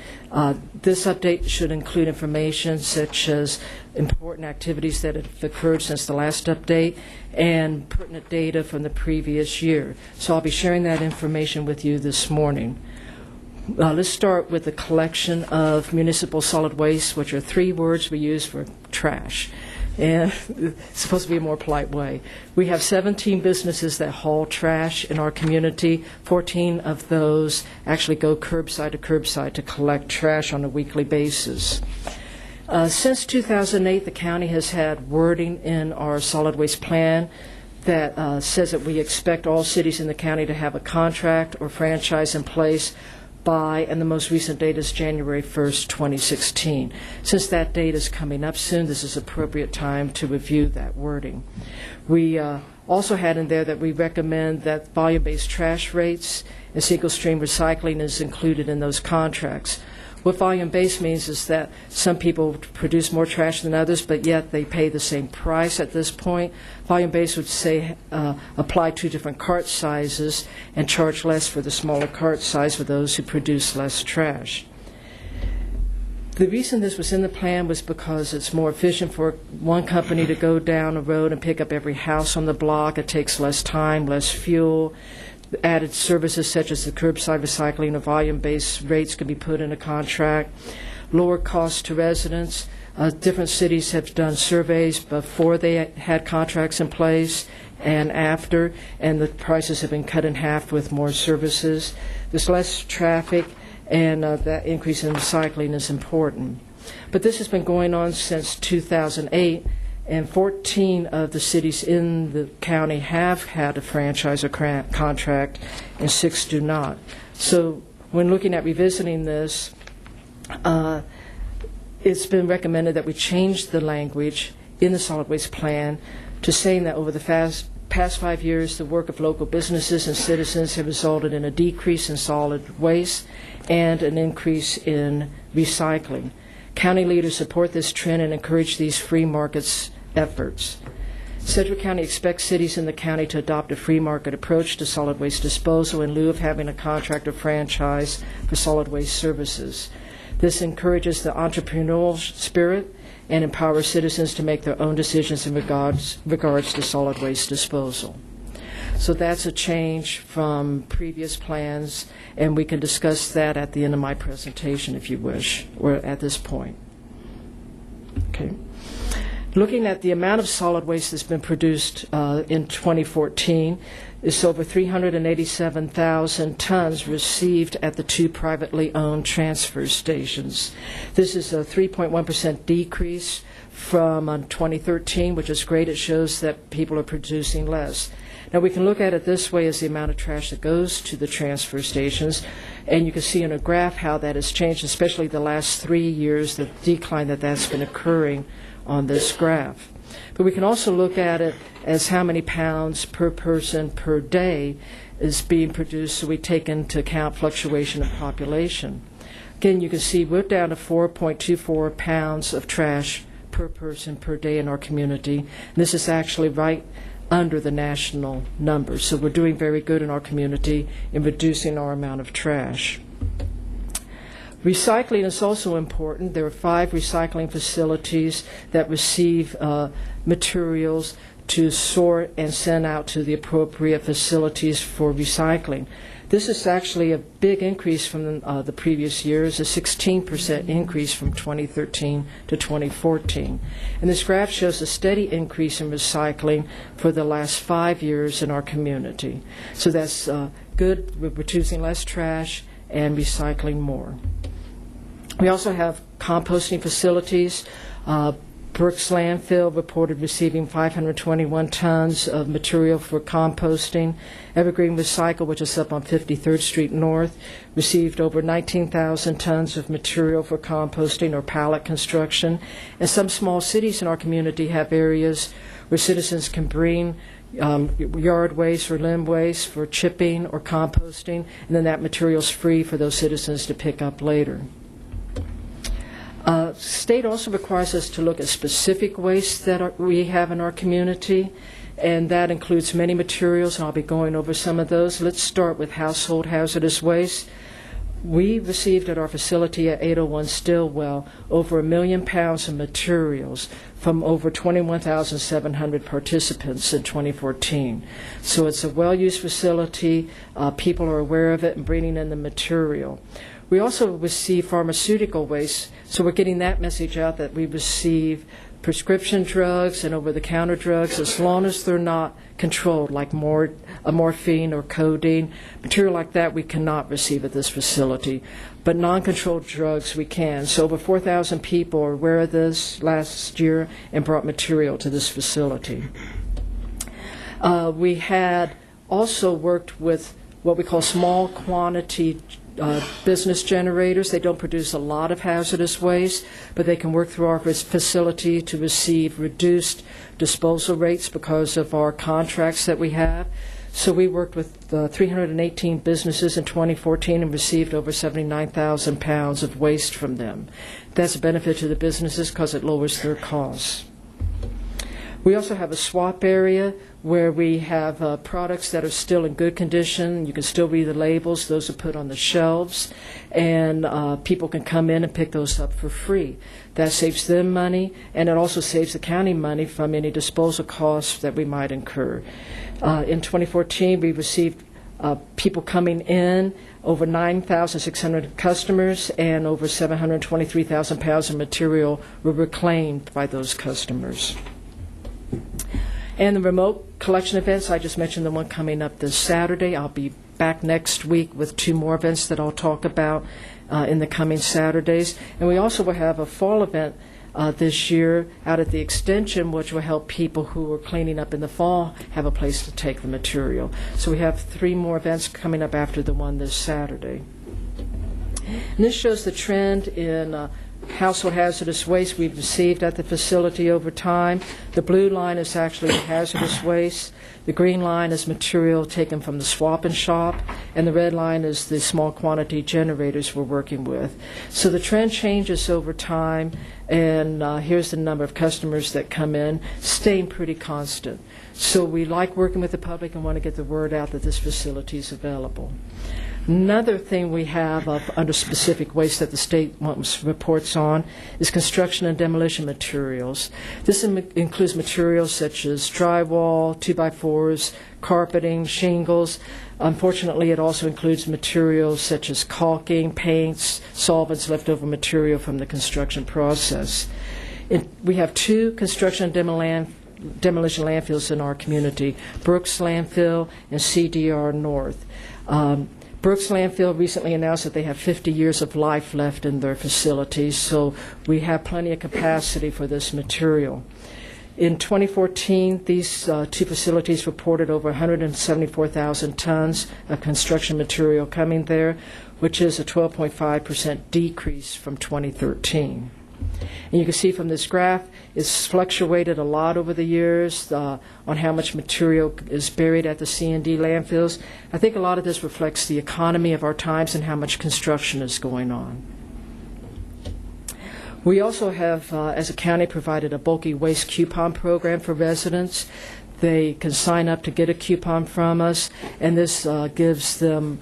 This update should include information such as important activities that have occurred since the last update and pertinent data from the previous year. So I'll be sharing that information with you this morning. Let's start with the collection of municipal solid waste, which are 3 words we use for trash. And it's supposed to be a more polite way. We have 17 businesses that haul trash in our community. 14 of those actually go curbside to curbside to collect trash on a weekly basis. Since 2008, the county has had wording in our solid waste plan that says that we expect all cities in the county to have a contract or franchise in place by, and the most recent date is January 1st, 2016. Since that date is coming up soon, this is appropriate time to review that wording. We also had in there that we recommend that volume-based trash rates and single-stream recycling is included in those contracts. What volume-based means is that some people produce more trash than others, but yet they pay the same price at this point. Volume-based would say apply 2 different cart sizes and charge less for the smaller cart size for those who produce less trash. The reason this was in the plan was because it's more efficient for one company to go down a road and pick up every house on the block. It takes less time, less fuel. Added services such as the curbside recycling and volume-based rates can be put in a contract. Lower costs to residents. Different cities have done surveys before they had contracts in place and after, and the prices have been cut in half with more services. There's less traffic, and that increase in recycling is important. But this has been going on since 2008. And 14 of the cities in the county have had a franchise or contract, and 6 do not. So when looking at revisiting this, it's been recommended that we change the language in the solid waste plan to saying that over the past 5 years, the work of local businesses and citizens have resulted in a decrease in solid waste and an increase in recycling. County leaders support this trend and encourage these free markets efforts. Sedgwick County expects cities in the county to adopt a free market approach to solid waste disposal in lieu of having a contract or franchise for solid waste services. This encourages the entrepreneurial spirit and empowers citizens to make their own decisions in regards to solid waste disposal. So that's a change from previous plans, and we can discuss that at the end of my presentation if you wish, or at this point. Okay. Looking at the amount of solid waste that's been produced in 2014, is over 387,000 tons received at the 2 privately owned transfer stations. This is a 3.1% decrease from 2013, which is great. It shows that people are producing less. Now, we can look at it this way as the amount of trash that goes to the transfer stations, and you can see in a graph how that has changed, especially the last 3 years, the decline that's been occurring on this graph. But we can also look at it as how many pounds per person per day is being produced, so we take into account fluctuation of population. Again, you can see we're down to 4.24 pounds of trash per person per day in our community. And this is actually right under the national numbers. So we're doing very good in our community in reducing our amount of trash. Recycling is also important. There are 5 recycling facilities that receive materials to sort and send out to the appropriate facilities for recycling. This is actually a big increase from the previous years, a 16% increase from 2013 to 2014. And this graph shows a steady increase in recycling for the last 5 years in our community. So that's good. We're producing less trash and recycling more. We also have composting facilities. Brooks Landfill reported receiving 521 tons of material for composting. Evergreen Recycle, which is up on 53rd Street North, received over 19,000 tons of material for composting or pallet construction. And some small cities in our community have areas where citizens can bring yard waste or limb waste for chipping or composting, and then that material is free for those citizens to pick up later. State also requires us to look at specific waste that we have in our community, and that includes many materials, and I'll be going over some of those. Let's start with household hazardous waste. We received at our facility at 801 Stillwell over 1 million pounds of materials from over 21,700 participants in 2014. So it's a well-used facility. People are aware of it and bringing in the material. We also receive pharmaceutical waste, so we're getting that message out that we receive prescription drugs and over-the-counter drugs as long as they're not controlled, like morphine or codeine. Material like that we cannot receive at this facility, but non-controlled drugs we can. So over 4,000 people are aware of this last year and brought material to this facility. We had also worked with what we call small quantity business generators. They don't produce a lot of hazardous waste, but they can work through our facility to receive reduced disposal rates because of our contracts that we have. So we worked with 318 businesses in 2014 and received over 79,000 pounds of waste from them. That's a benefit to the businesses because it lowers their costs. We also have a swap area where we have products that are still in good condition. You can still read the labels. Those are put on the shelves, and people can come in and pick those up for free. That saves them money, and it also saves the county money from any disposal costs that we might incur. In 2014, we received people coming in, over 9,600 customers, and over 723,000 pounds of material were reclaimed by those customers. And the remote collection events, I just mentioned the one coming up this Saturday. I'll be back next week with 2 more events that I'll talk about in the coming Saturdays. And we also will have a fall event this year out at the Extension, which will help people who are cleaning up in the fall have a place to take the material. So we have 3 more events coming up after the one this Saturday. And this shows the trend in household hazardous waste we've received at the facility over time. The blue line is actually hazardous waste. The green line is material taken from the swap and shop, and the red line is the small quantity generators we're working with. So the trend changes over time, and here's the number of customers that come in, staying pretty constant. So we like working with the public and want to get the word out that this facility is available. Another thing we have under specific waste that the state wants reports on is construction and demolition materials. This includes materials such as drywall, 2x4s, carpeting, shingles. Unfortunately, it also includes materials such as caulking, paints, solvents, leftover material from the construction process. We have 2 construction and demolition landfills in our community, Brooks Landfill and CDR North. Brooks Landfill recently announced that they have 50 years of life left in their facilities, so we have plenty of capacity for this material. In 2014, these 2 facilities reported over 174,000 tons of construction material coming there, which is a 12.5% decrease from 2013. And you can see from this graph, it's fluctuated a lot over the years on how much material is buried at the C&D landfills. I think a lot of this reflects the economy of our times and how much construction is going on. We also have, as a county, provided a bulky waste coupon program for residents. They can sign up to get a coupon from us, and this gives them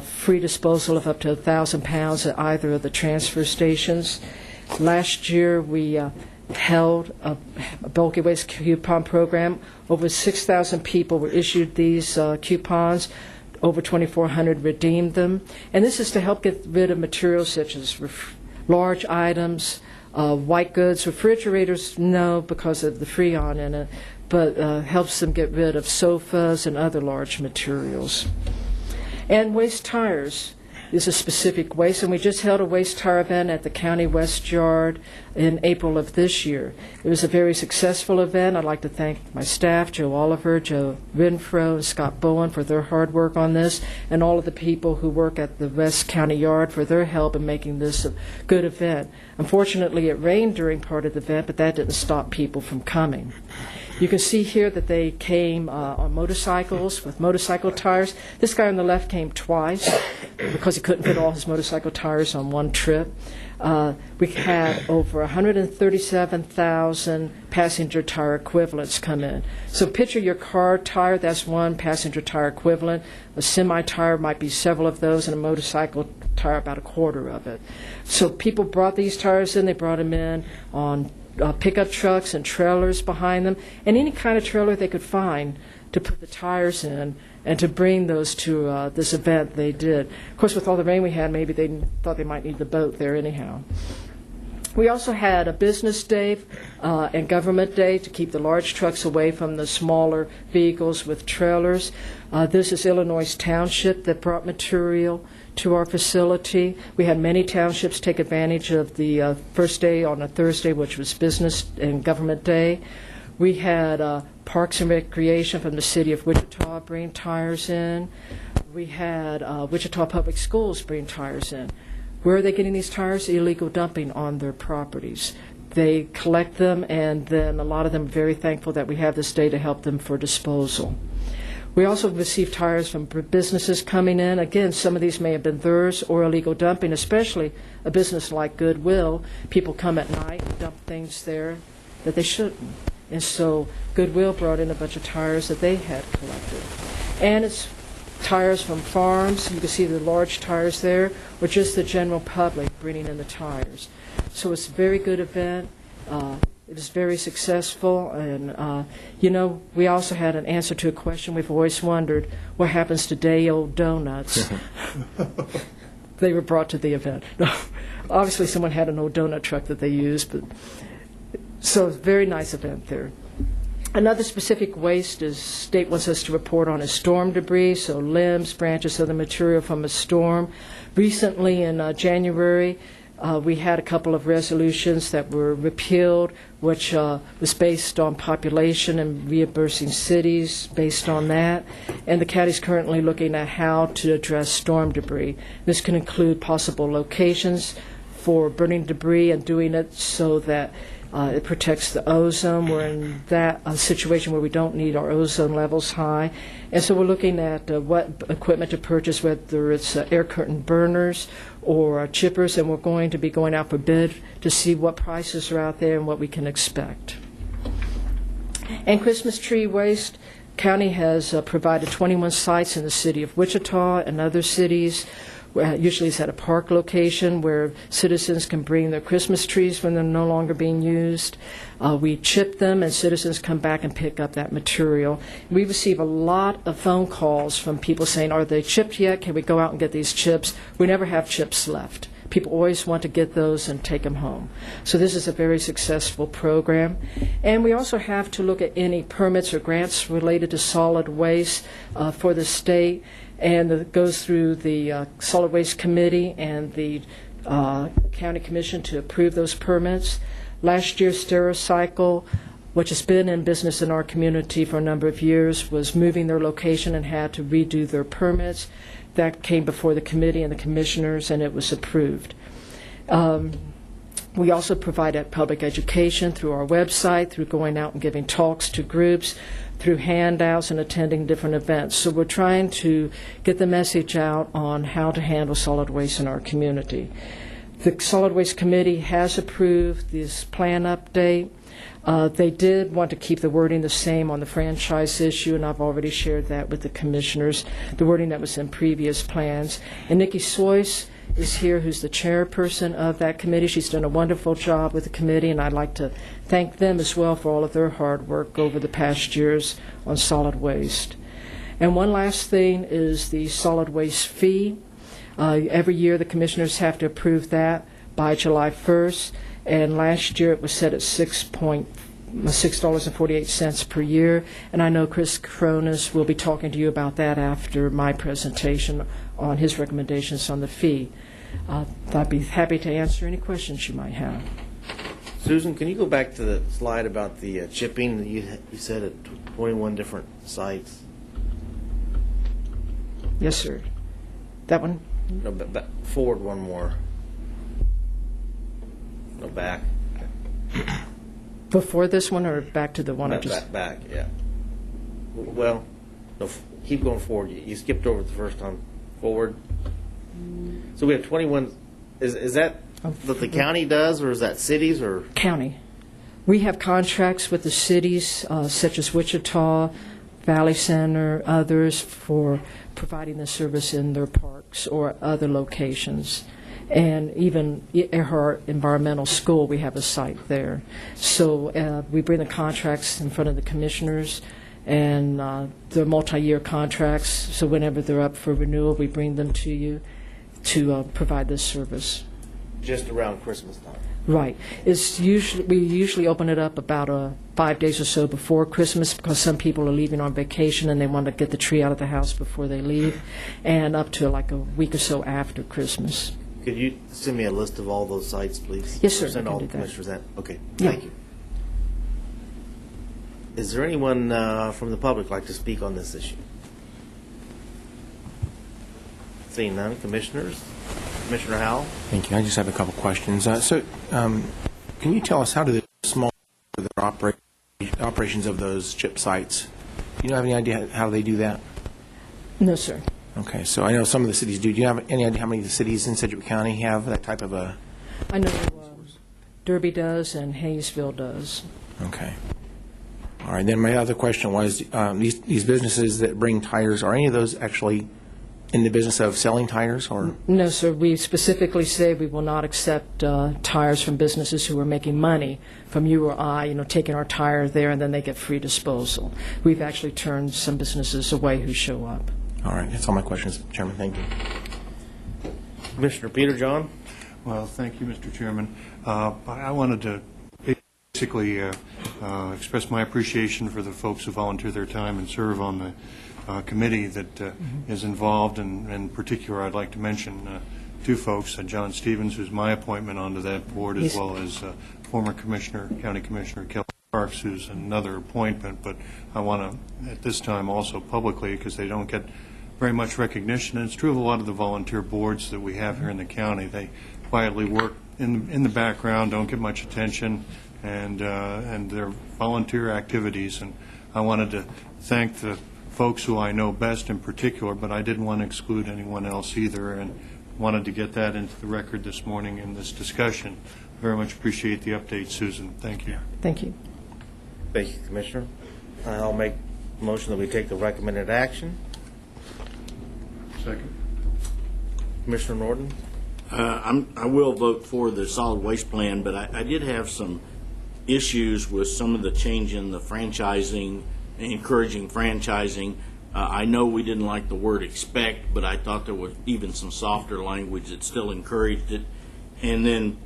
free disposal of up to 1,000 pounds at either of the transfer stations. Last year, we held a bulky waste coupon program. Over 6,000 people were issued these coupons. Over 2,400 redeemed them. And this is to help get rid of materials such as large items, white goods. Refrigerators, no, because of the Freon in it, but helps them get rid of sofas and other large materials. And waste tires is a specific waste, and we just held a waste tire event at the County West Yard in April of this year. It was a very successful event. I'd like to thank my staff, Joe Oliver, Joe Renfro, and Scott Bowen for their hard work on this, and all of the people who work at the West County Yard for their help in making this a good event. Unfortunately, it rained during part of the event, but that didn't stop people from coming. You can see here that they came on motorcycles with motorcycle tires. This guy on the left came twice because he couldn't fit all his motorcycle tires on one trip. We had over 137,000 passenger tire equivalents come in. So picture your car tire, that's one passenger tire equivalent. A semi-tire might be several of those, and a motorcycle tire about a quarter of it. So people brought these tires in, they brought them in on pickup trucks and trailers behind them, and any kind of trailer they could find to put the tires in and to bring those to this event they did. Of course, with all the rain we had, maybe they thought they might need the boat there anyhow. We also had a business day and government day to keep the large trucks away from the smaller vehicles with trailers. This is Illinois Township that brought material to our facility. We had many townships take advantage of the first day on a Thursday, which was Business and Government Day. We had Parks and Recreation from the City of Wichita bring tires in. We had Wichita Public Schools bring tires in. Where are they getting these tires? Illegal dumping on their properties. They collect them, and then a lot of them are very thankful that we have this day to help them for disposal. We also received tires from businesses coming in. Again, some of these may have been theirs or illegal dumping, especially a business like Goodwill. People come at night and dump things there that they shouldn't. And so Goodwill brought in a bunch of tires that they had collected. And it's tires from farms. You can see the large tires there, or just the general public bringing in the tires. So it's a very good event. It was very successful, and we also had an answer to a question we've always wondered: what happens to day-old donuts? They were brought to the event. No, obviously, someone had an old donut truck that they used, but so it's a very nice event there. Another specific waste is state wants us to report on is storm debris, so limbs, branches, other material from a storm. Recently, in January, we had a couple of resolutions that were repealed, which was based on population and reimbursing cities based on that. And the county is currently looking at how to address storm debris. This can include possible locations for burning debris and doing it so that it protects the ozone. We're in that situation where we don't need our ozone levels high. And so we're looking at what equipment to purchase, whether it's air curtain burners or chippers, and we're going to be going out for bid to see what prices are out there and what we can expect. And Christmas tree waste, county has provided 21 sites in the city of Wichita and other cities. Usually it's at a park location where citizens can bring their Christmas trees when they're no longer being used. We chip them, and citizens come back and pick up that material. We receive a lot of phone calls from people saying, are they chipped yet? Can we go out and get these chips? We never have chips left. People always want to get those and take them home. So this is a very successful program. And we also have to look at any permits or grants related to solid waste for the state. And it goes through the Solid Waste Committee and the County Commission to approve those permits. Last year, Stericycle, which has been in business in our community for a number of years, was moving their location and had to redo their permits. That came before the committee and the commissioners, and it was approved. We also provide public education through our website, through going out and giving talks to groups, through handouts and attending different events. So we're trying to get the message out on how to handle solid waste in our community. The Solid Waste Committee has approved this plan update. They did want to keep the wording the same on the franchise issue, and I've already shared that with the commissioners, the wording that was in previous plans. And Nikki Soyce is here, who's the chairperson of that committee. She's done a wonderful job with the committee, and I'd like to thank them as well for all of their hard work over the past years on solid waste. And one last thing is the solid waste fee. Every year the commissioners have to approve that by July 1st, and last year it was set at $6.48 per year, and I know Chris Cronus will be talking to you about that after my presentation on his recommendations on the fee. I'd be happy to answer any questions you might have. Susan, can you go back to the slide about the chipping that you said at 21 different sites? Yes, sir. That one? No, forward one more. No, back. Before this one, or back to the one I just... Back, yeah. Well, no, keep going forward. You skipped over the first time. Forward. So we have 21. Is that what the county does, or is that cities, or? County. We have contracts with the cities, such as Wichita, Valley Center, others, for providing the service in their parks or other locations. And even Earhart Environmental School, we have a site there. So we bring the contracts in front of the commissioners, and they're multi-year contracts, so whenever they're up for renewal, we bring them to you to provide this service. Just around Christmas time. Right. We usually open it up about 5 days or so before Christmas, because some people are leaving on vacation and they want to get the tree out of the house before they leave, and up to like a week or so after Christmas. Could you send me a list of all those sites, please? Yes, sir. Send I can all do the that. commissioners that. Okay. Yeah. Thank you. Is there anyone from the public like to speak on this issue? Seeing none, commissioners. Commissioner Howell. Thank you. I just have a couple questions. Can you tell us how do the small operations of those chip sites? Do you have any idea how they do that? No, sir. Okay, so I know some of the cities do. Do you have any idea how many of the cities in Sedgwick County have that type of a? I know Derby does and Hayesville does. Okay. All right. Then my other question was these businesses that bring tires. Are any of those actually in the business of selling tires, or? No, sir. We specifically say we will not accept tires from businesses who are making money from you or I, taking our tire there and then they get free disposal. We've actually turned some businesses away who show up. All right. That's all my questions, Chairman. Thank you. Commissioner Peter John. Well, thank you, Mr. Chairman. I wanted to basically express my appreciation for the folks who volunteer their time and serve on the committee that is involved, and in particular I'd like to mention two folks, John Stevens, who's my appointment onto that board, as well as former County Commissioner Kelly Parks, who's another appointment. But I want to, at this time, also publicly, because they don't get very much recognition, and it's true of a lot of the volunteer boards that we have here in the county. They quietly work in the background, don't get much attention, and their volunteer activities. And I wanted to thank the folks who I know best in particular, but I didn't want to exclude anyone else either, and wanted to get that into the record this morning in this discussion. Very much appreciate the update, Susan. Thank you. Thank you. Thank you, Commissioner. I'll make a motion that we take the recommended action. Second. Commissioner Norton. I will vote for the solid waste plan, but I did have some issues with some of the change in the franchising, encouraging franchising. I know we didn't like the word expect, but I thought there was even some softer language that still encouraged it. And then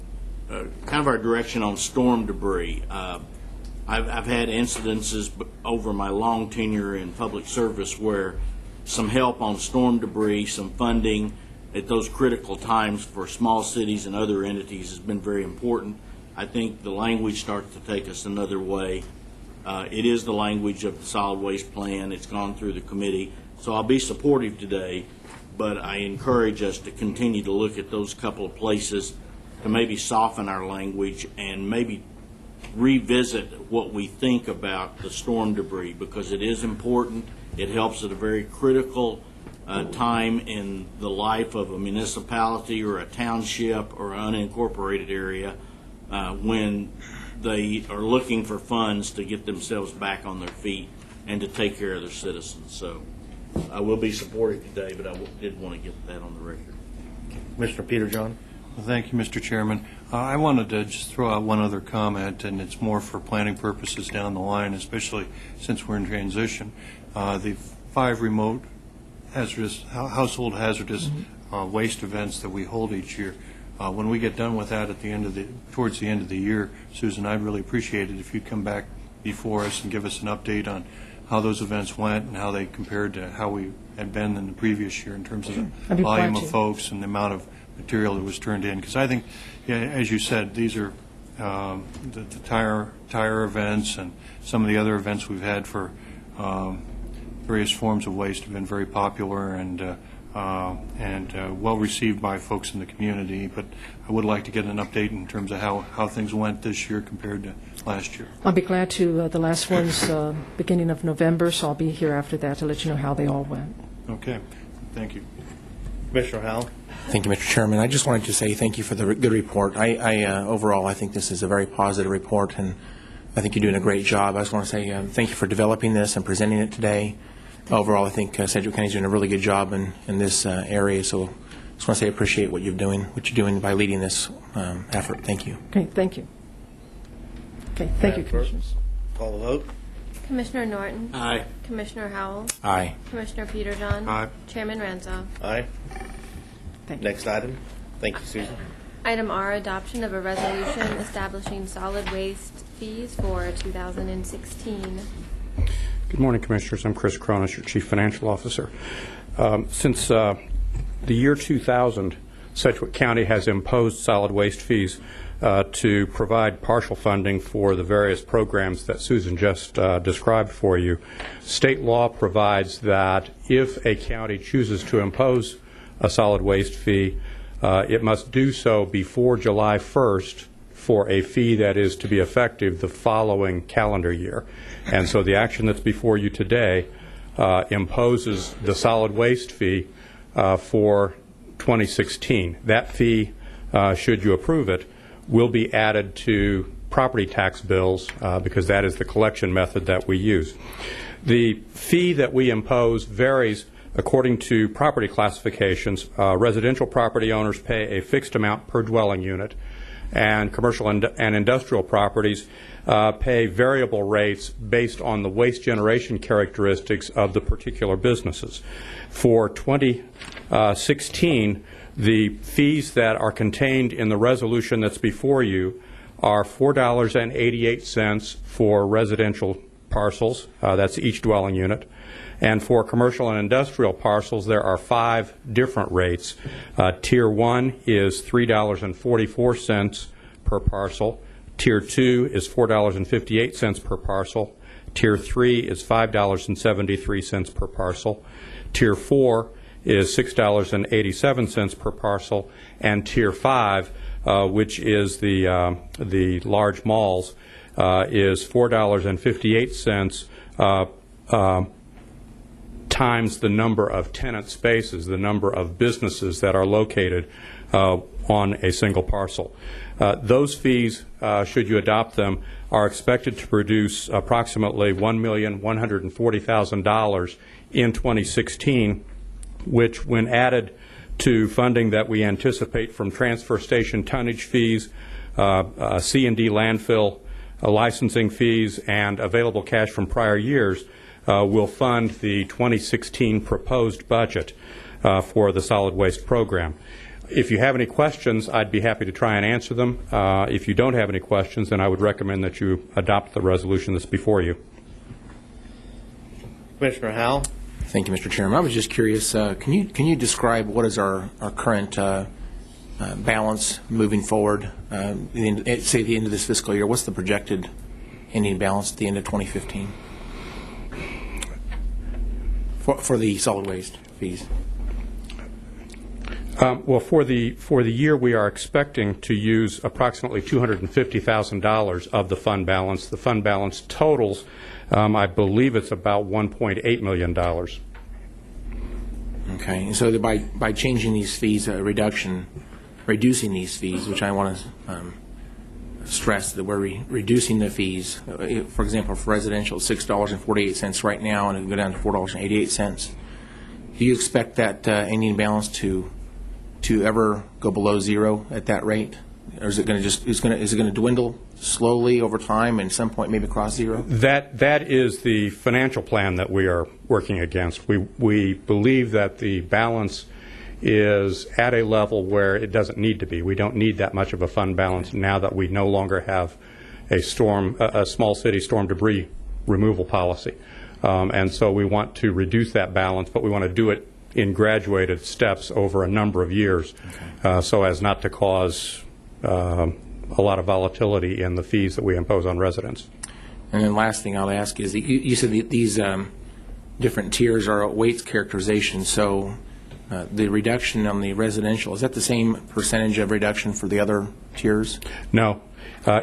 kind of our direction on storm debris. I've had incidences over my long tenure in public service where some help on storm debris, some funding at those critical times for small cities and other entities has been very important. I think the language starts to take us another way. It is the language of the solid waste plan. It's gone through the committee. So I'll be supportive today, but I encourage us to continue to look at those couple of places to maybe soften our language and maybe revisit what we think about the storm debris, because it is important. It helps at a very critical time in the life of a municipality or a township or unincorporated area when they are looking for funds to get themselves back on their feet and to take care of their citizens. So I will be supporting today, but I did want to get that on the record. Commissioner Peter John. Well, thank you, Mr. Chairman. I wanted to just throw out one other comment, and it's more for planning purposes down the line, especially since we're in transition. The 5 remote household hazardous waste events that we hold each year. When we get done with that towards the end of the year, Susan, I'd really appreciate it if you'd come back before us and give us an update on how those events went and how they compared to how we had been in the previous year in terms of the volume of folks and the amount of material that was turned in. Because I think, as you said, these are the tire events and some of the other events we've had for various forms of waste have been very popular and well received by folks in the community. But I would like to get an update in terms of how things went this year compared to last year. I'll be glad to. The last one's beginning of November, so I'll be here after that to let you know how they all went. Okay. Thank you. Commissioner Howell. Thank you, Mr. Chairman. I just wanted to say thank you for the good report. Overall, I think this is a very positive report, and I think you're doing a great job. I just want to say thank you for developing this and presenting it today. Overall, I think Sedgwick County is doing a really good job in this area, so I just want to say I appreciate what you're doing by leading this effort. Thank you. Okay, thank you. Okay, thank you, Commissioners. Call the vote. Commissioner Norton. Aye. Commissioner Howell. Aye. Commissioner Peterjohn. Aye. Chairman Ranzo. Aye. Thank you. Next item. Thank you, Susan. Item R, adoption of a resolution establishing solid waste fees for 2016. Good morning, Commissioners. I'm Chris Cronus, your Chief Financial Officer. Since the year 2000, Sedgwick County has imposed solid waste fees to provide partial funding for the various programs that Susan just described for you. State law provides that if a county chooses to impose a solid waste fee, it must do so before July 1st for a fee that is to be effective the following calendar year. And so the action that's before you today imposes the solid waste fee for 2016. That fee, should you approve it, will be added to property tax bills because that is the collection method that we use. The fee that we impose varies according to property classifications. Residential property owners pay a fixed amount per dwelling unit, and commercial and industrial properties pay variable rates based on the waste generation characteristics of the particular businesses. For 2016, the fees that are contained in the resolution that's before you are $4.88 for residential parcels, that's each dwelling unit. And for commercial and industrial parcels, there are 5 different rates. Tier 1 is $3.44 per parcel. Tier 2 is $4.58 per parcel. Tier 3 is $5.73 per parcel. Tier 4 is $6.87 per parcel. And Tier 5, which is the large malls, is $4.58 times the number of tenant spaces, the number of businesses that are located on a single parcel. Those fees, should you adopt them, are expected to produce approximately $1,140,000 in 2016, which, when added to funding that we anticipate from transfer station tonnage fees, C&D landfill licensing fees, and available cash from prior years, will fund the 2016 proposed budget for the solid waste program. If you have any questions, I'd be happy to try and answer them. If you don't have any questions, then I would recommend that you adopt the resolution that's before you. Commissioner Howell. Thank you, Mr. Chairman. I was just curious, can you describe what is our current balance moving forward, say the end of this fiscal year? What's the projected ending balance at the end of 2015 for the solid waste fees? Well, for the year, we are expecting to use approximately $250,000 of the fund balance. The fund balance totals, I believe it's about $1.8 million. Okay. Okay, and so by changing these fees, reducing these fees, which I want to stress that we're reducing the fees. For example, for residential, $6.48 right now, and it will go down to $4.88. Do you expect that ending balance to ever go below zero at that rate, or is it going to dwindle slowly over time, and at some point maybe cross zero? That is the financial plan that we are working against. We believe that the balance is at a level where it doesn't need to be. We don't need that much of a fund balance now that we no longer have a small city storm debris removal policy. And so we want to reduce that balance, but we want to do it in graduated steps over a number of years, so as not to cause a lot of volatility in the fees that we impose on residents. And then last thing I'll ask is, you said these different tiers are weights characterization, so the reduction on the residential, is that the same percentage of reduction for the other tiers? No.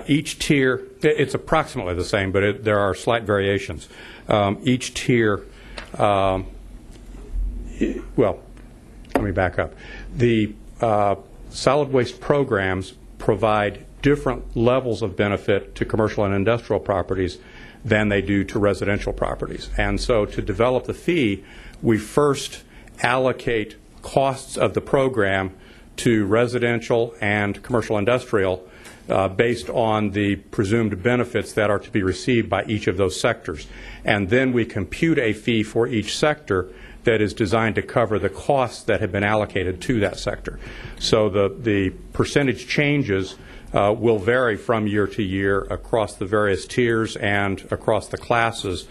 Each tier, it's approximately the same, but there are slight variations. Each tier, well, let me back up. The solid waste programs provide different levels of benefit to commercial and industrial properties than they do to residential properties. And so to develop the fee, we first allocate costs of the program to residential and commercial industrial based on the presumed benefits that are to be received by each of those sectors. And then we compute a fee for each sector that is designed to cover the costs that have been allocated to that sector. So the percentage changes will vary from year to year across the various tiers and across the classes,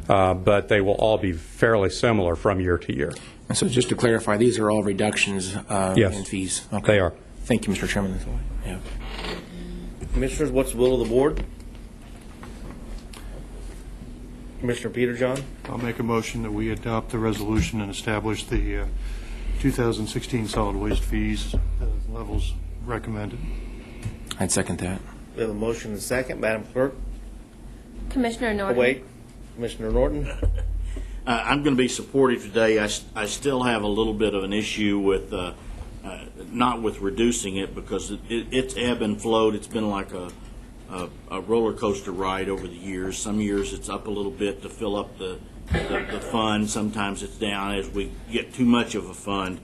but they will all be fairly similar from year to year. And so just to clarify, these are all reductions Yes, in fees? they are. Thank you, Mr. Chairman. That's all I have. Commissioners, what's the will of the board? Commissioner Peterjohn? I'll make a motion that we adopt the resolution and establish the 2016 solid waste fees levels recommended. I'd second that. We have a motion and a second. Madam Clerk? Commissioner Oh, Norton. wait. Commissioner Norton? I'm going to be supportive today. I still have a little bit of an issue with not with reducing it, because it's ebb and flowed. It's been like a roller coaster ride over the years. Some years it's up a little bit to fill up the fund. Sometimes it's down as we get too much of a fund.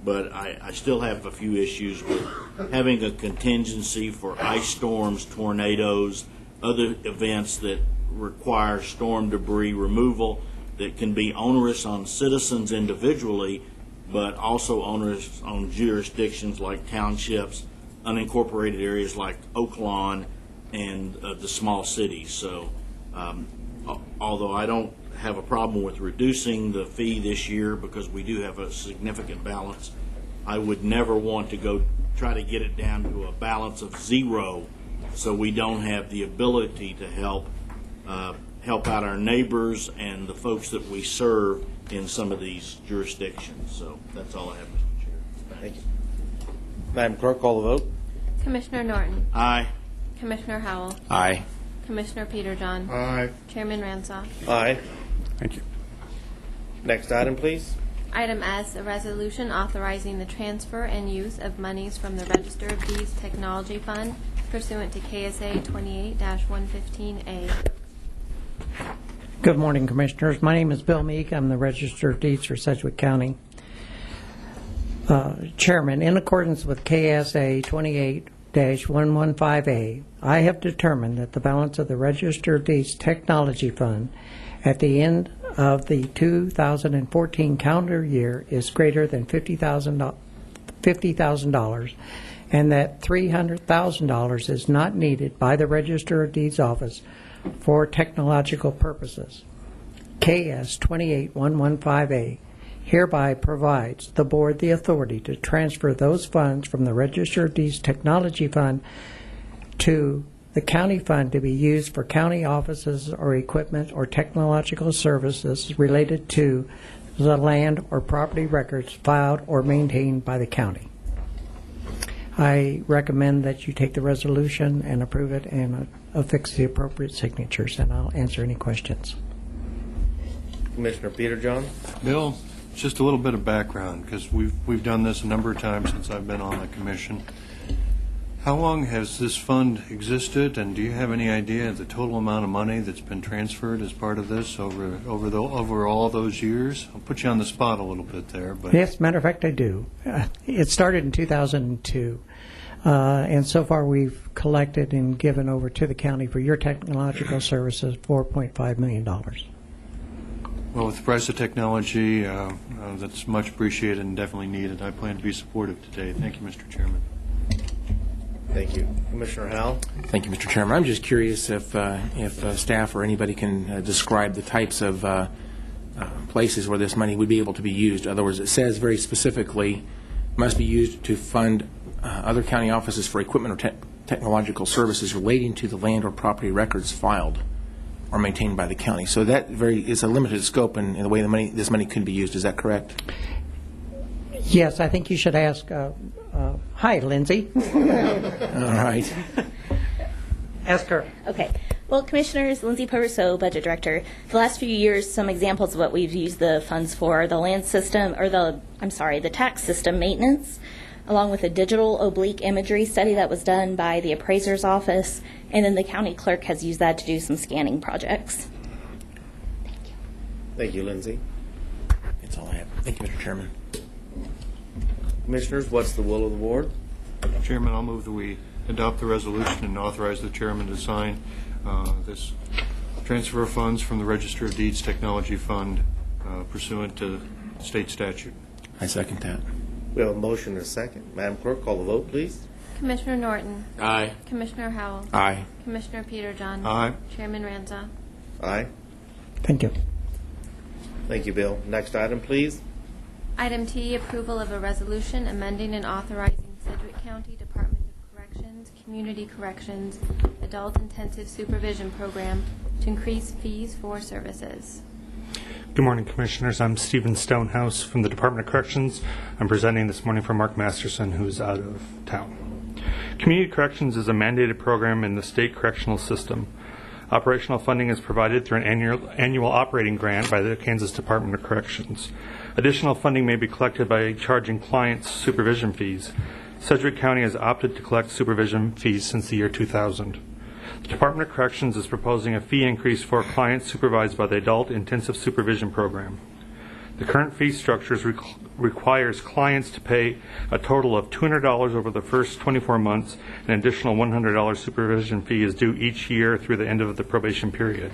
But I still have a few issues with having a contingency for ice storms, tornadoes, other events that require storm debris removal that can be onerous on citizens individually, but also onerous on jurisdictions like townships, unincorporated areas like Oaklawn, and the small cities. So although I don't have a problem with reducing the fee this year because we do have a significant balance, I would never want to try to get it down to a balance of zero, so we don't have the ability to help out our neighbors and the folks that we serve in some of these jurisdictions. So that's all I have, Mr. Chair. Thank you. Madam Clerk, call the vote. Commissioner Norton. Aye. Commissioner Howell. Aye. Commissioner Peterjohn. Aye. Chairman Ransah. Aye. Thank you. Next item, please. Item S, a resolution authorizing the transfer and use of monies from the Register of Deeds Technology Fund pursuant to KSA 28-115A. Good morning, Commissioners. My name is Bill Meek. I'm the Register of Deeds for Sedgwick County. Chairman, in accordance with KSA 28-115A, I have determined that the balance of the Register of Deeds Technology Fund at the end of the 2014 calendar year is greater than $50,000, and that $300,000 is not needed by the Register of Deeds office for technological purposes. KS 28-115A hereby provides the Board the authority to transfer those funds from the Register of Deeds Technology Fund to the county fund to be used for county offices or equipment or technological services related to the land or property records filed or maintained by the county. I recommend that you take the resolution and approve it and affix the appropriate signatures, and I'll answer any questions. Commissioner Peterjohn. Bill, just a little bit of background, because we've done this a number of times since I've been on the commission. How long has this fund existed, and do you have any idea of the total amount of money that's been transferred as part of this over all those years? I'll put you on the spot a little bit there. But Yes, matter of fact, I do. It started in 2002, and so far we've collected and given over to the county for your technological services $4.5 million. Well, with the price of technology, that's much appreciated and definitely needed. I plan to be supportive today. Thank you, Mr. Chairman. Thank you. Commissioner Howell? Thank you, Mr. Chairman. I'm just curious if staff or anybody can describe the types of places where this money would be able to be used. In other words, it says very specifically must be used to fund other county offices for equipment or technological services relating to the land or property records filed or maintained by the county. So that is a limited scope in the way this money could be used. Is that correct? Yes, I think you should ask. Hi, Lindsay. All right. Ask her. Okay. Well, Commissioners, Lindsay Perso, Budget Director. For the last few years, some examples of what we've used the funds for: the land system, or the tax system maintenance, along with a digital oblique imagery study that was done by the appraiser's office, and then the county clerk has used that to do some scanning projects. Thank you, Lindsay. That's all I have. Thank you, Mr. Chairman. Commissioners, what's the will of the board? Chairman, I'll move that we adopt the resolution and authorize the chairman to sign this transfer of funds from the Register of Deeds Technology Fund pursuant to state statute. I second that. We have a motion and a second. Madam Clerk, call the vote, please. Commissioner Norton. Aye. Commissioner Howell. Aye. Commissioner Peterjohn. Aye. Chairman Ranza. Aye. Thank you. Thank you, Bill. Next item, please. Item T, approval of a resolution amending and authorizing Sedgwick County Department of Corrections, Community Corrections, Adult Intensive Supervision Program to increase fees for services. Good morning, Commissioners. I'm Stephen Stonehouse from the Department of Corrections. I'm presenting this morning for Mark Masterson, who's out of town. Community Corrections is a mandated program in the state correctional system. Operational funding is provided through an annual operating grant by the Kansas Department of Corrections. Additional funding may be collected by charging clients supervision fees. Sedgwick County has opted to collect supervision fees since the year 2000. The Department of Corrections is proposing a fee increase for clients supervised by the Adult Intensive Supervision Program. The current fee structure requires clients to pay a total of $200 over the first 24 months. An additional $100 supervision fee is due each year through the end of the probation period.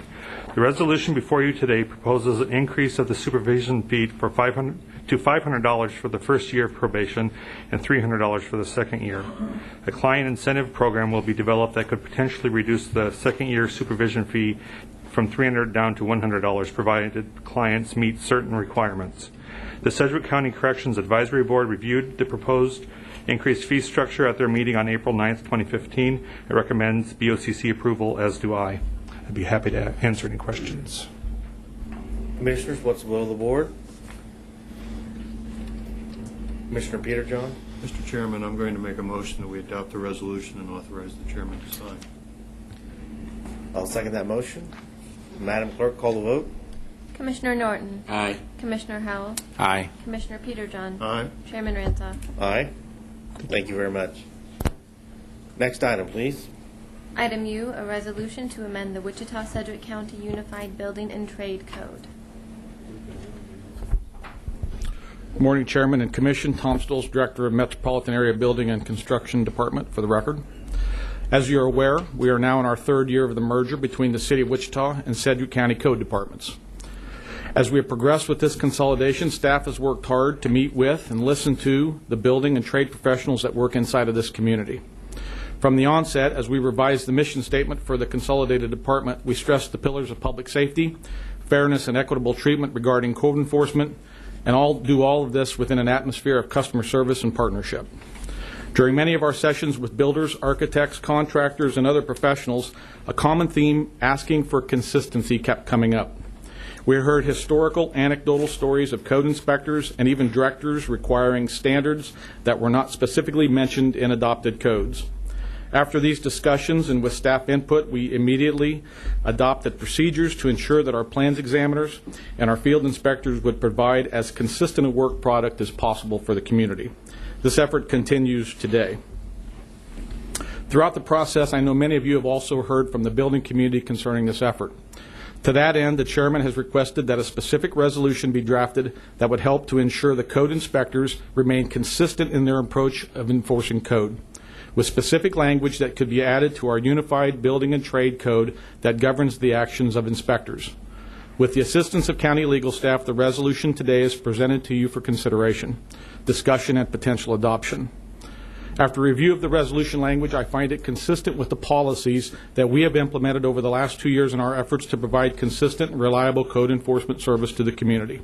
The resolution before you today proposes an increase of the supervision fee to $500 for the first year of probation and $300 for the second year. A client incentive program will be developed that could potentially reduce the second year supervision fee from $300 down to $100, provided clients meet certain requirements. The Sedgwick County Corrections Advisory Board reviewed the proposed increased fee structure at their meeting on April 9th, 2015. It recommends BOCC approval, as do I. I'd be happy to answer any questions. Commissioners, what's the will of the board? Commissioner Peterjohn? Mr. Chairman, I'm going to make a motion that we adopt the resolution and authorize the chairman to sign. I'll second that motion. Madam Clerk, call the vote. Commissioner Norton. Aye. Commissioner Howell. Aye. Commissioner Peterjohn. Aye. Chairman Ranza. Aye. Thank you very much. Next item, please. Item U, a resolution to amend the Wichita-Sedgwick County Unified Building and Trade Code. Good morning, Chairman and Commission. Tom Stolz, Director of Metropolitan Area Building and Construction Department, for the record. As you are aware, we are now in our third year of the merger between the City of Wichita and Sedgwick County Code Departments. As we have progressed with this consolidation, staff has worked hard to meet with and listen to the building and trade professionals that work inside of this community. From the onset, as we revised the mission statement for the consolidated department, we stressed the pillars of public safety, fairness and equitable treatment regarding code enforcement, and do all of this within an atmosphere of customer service and partnership. During many of our sessions with builders, architects, contractors, and other professionals, a common theme asking for consistency kept coming up. We heard historical, anecdotal stories of code inspectors and even directors requiring standards that were not specifically mentioned in adopted codes. After these discussions and with staff input, we immediately adopted procedures to ensure that our plans examiners and our field inspectors would provide as consistent a work product as possible for the community. This effort continues today. Throughout the process, I know many of you have also heard from the building community concerning this effort. To that end, the chairman has requested that a specific resolution be drafted that would help to ensure the code inspectors remain consistent in their approach of enforcing code, with specific language that could be added to our unified building and trade code that governs the actions of inspectors. With the assistance of county legal staff, the resolution today is presented to you for consideration, discussion, and potential adoption. After review of the resolution language, I find it consistent with the policies that we have implemented over the last 2 years in our efforts to provide consistent and reliable code enforcement service to the community.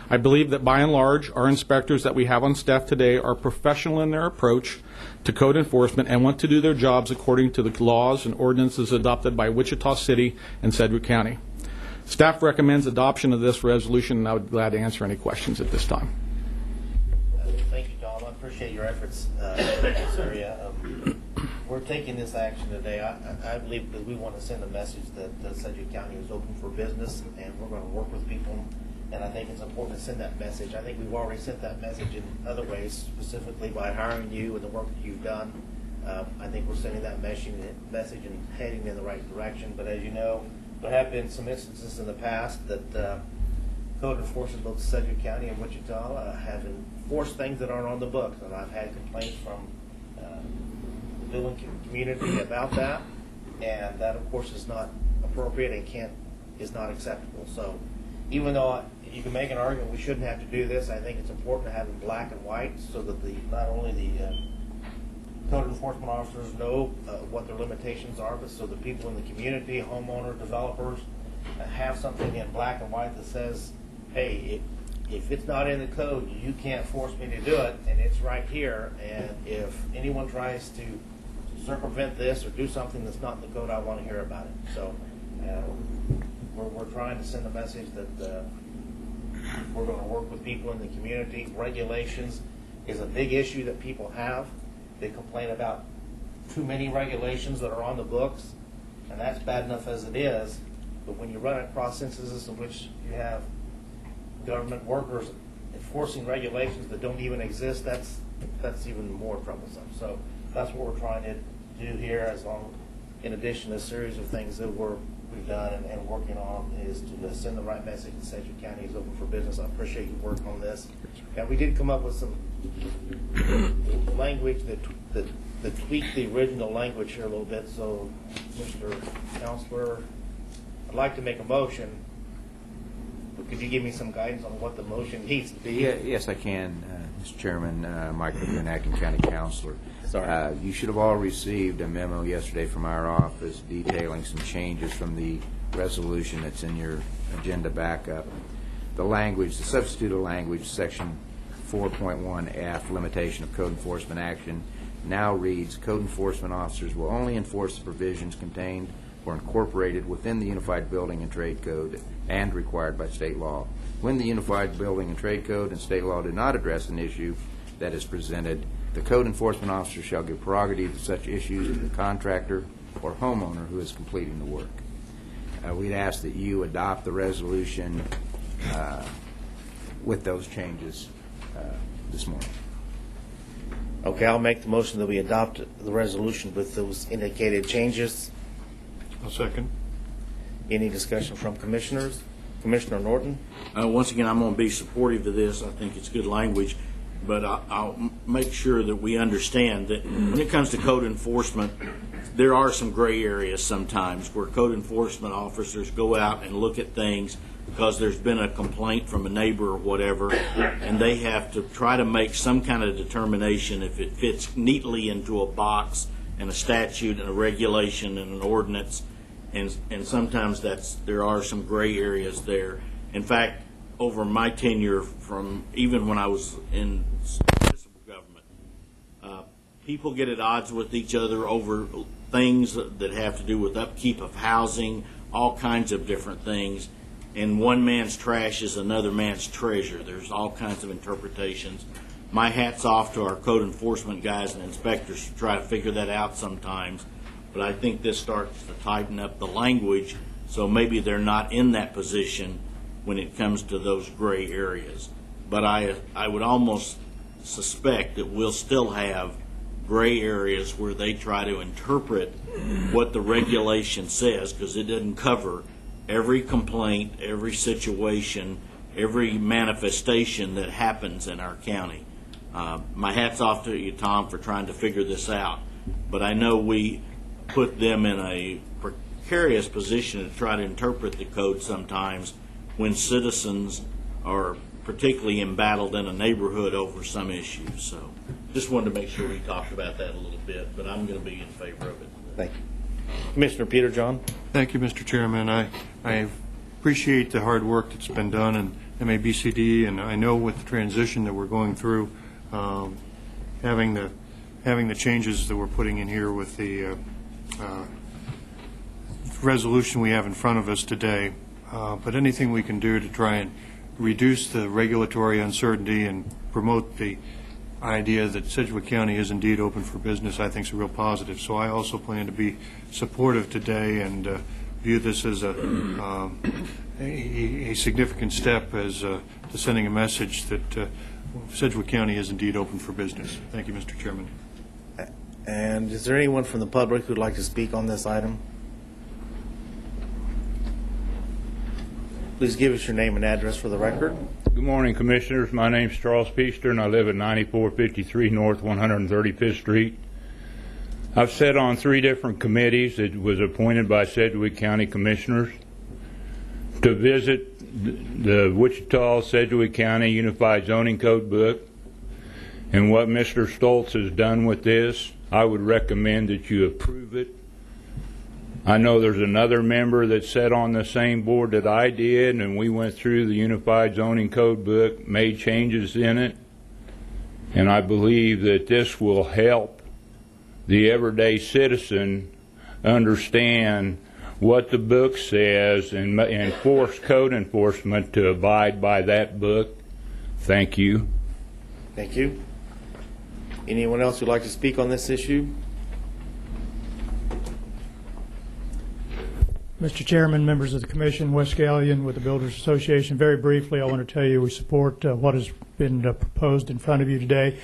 I believe that by and large, our inspectors that we have on staff today are professional in their approach to code enforcement and want to do their jobs according to the laws and ordinances adopted by Wichita City and Sedgwick County. Staff recommends adoption of this resolution, and I would be glad to answer any questions at this time. Thank you, Tom. I appreciate your efforts in this area. We're taking this action today, I believe, because we want to send a message that Sedgwick County is open for business, and we're going to work with people, and I think it's important to send that message. I think we've already sent that message in other ways, specifically by hiring you and the work that you've done. I think we're sending that message and heading in the right direction, but as you know, there have been some instances in the past that code enforcement, both Sedgwick County and Wichita, have enforced things that aren't on the books, and I've had complaints from the building community about that, and that, of course, is not appropriate and is not acceptable. So, even though you can make an argument we shouldn't have to do this, I think it's important to have it in black and white so that not only the code enforcement officers know what their limitations are, but so the people in the community, homeowners, developers, have something in black and white that says, hey, if it's not in the code, you can't force me to do it, and it's right here, and if anyone tries to circumvent this or do something that's not in the code, I want to hear about it. So we're trying to send a message that we're going to work with people in the community. Regulations is a big issue that people have. They complain about too many regulations that are on the books, and that's bad enough as it is. But when you run across instances in which you have government workers enforcing regulations that don't even exist, that's even more troublesome. So that's what we're trying to do here, in addition to a series of things that we've done and working on, is to send the right message that Sedgwick County is open for business. I appreciate you working on this. And we did come up with some language that tweaked the original language here a little bit. So, Mr. Counselor, I'd like to make a motion. Could you give me some guidance on what the motion needs to be? Yes, I can, Mr. Chairman. Mike McPoon, Acting County Counselor. Sorry. You should have all received a memo yesterday from our office detailing some changes from the resolution that's in your agenda backup. The language, the substituted language, section 4.1F, limitation of code enforcement action, now reads, code enforcement officers will only enforce the provisions contained or incorporated within the Unified Building and Trade Code and required by state law. When the Unified Building and Trade Code and state law do not address an issue that is presented, the code enforcement officer shall give prerogative to such issues to the contractor or homeowner who is completing the work. We'd ask that you adopt the resolution with those changes this morning. Okay, I'll make the motion that we adopt the resolution with those indicated changes. I'll second. Any discussion from commissioners? Commissioner Norton? Once again, I'm going to be supportive of this. I think it's good language, but I'll make sure that we understand that when it comes to code enforcement, there are some gray areas sometimes where code enforcement officers go out and look at things because there's been a complaint from a neighbor or whatever, and they have to try to make some kind of determination if it fits neatly into a box and a statute and a regulation and an ordinance, and sometimes there are some gray areas there. In fact, over my tenure, from even when I was in municipal government, people get at odds with each other over things that have to do with upkeep of housing, all kinds of different things. And one man's trash is another man's treasure. There's all kinds of interpretations. my hat's off to our code enforcement guys and inspectors to try to figure that out sometimes. But I think this starts to tighten up the language, so maybe they're not in that position when it comes to those gray areas. But I would almost suspect that we'll still have gray areas where they try to interpret what the regulation says, because it doesn't cover every complaint, every situation, every manifestation that happens in our county. My hat's off to you, Tom, for trying to figure this out. But I know we put them in a precarious position to try to interpret the code sometimes when citizens are particularly embattled in a neighborhood over some issues. So just wanted to make sure we talked about that a little bit, but I'm going to be in favor of it. Thank you. Commissioner Peter John. Thank you, Mr. Chairman. I appreciate the hard work that's been done in MABCD, and I know with the transition that we're going through, having the changes that we're putting in here with the resolution we have in front of us today, but anything we can do to try and reduce the regulatory uncertainty and promote the idea that Sedgwick County is indeed open for business, I think is a real positive. So I also plan to be supportive today and view this as a significant step as to sending a message that Sedgwick County is indeed open for business. Thank you, Mr. Chairman. And is there anyone from the public who'd like to speak on this item? Please give us your name and address for the record. Good morning, Commissioners. My name's Charles Peaster, and I live at 9453 North 135th Street. I've sat on 3 different committees that was appointed by Sedgwick County Commissioners to visit the Wichita Sedgwick County Unified Zoning Code book. And what Mr. Stoltz has done with this, I would recommend that you approve it. I know there's another member that sat on the same board that I did, and we went through the Unified Zoning Code book, made changes in it, and I believe that this will help the everyday citizen understand what the book says and force code enforcement to abide by that book. Thank you. Thank you. Anyone else who'd like to speak on this issue? Mr. Chairman, members of the Commission, Wes Gallion with the Builders Association. Very briefly, I want to tell you we support what has been proposed in front of you today.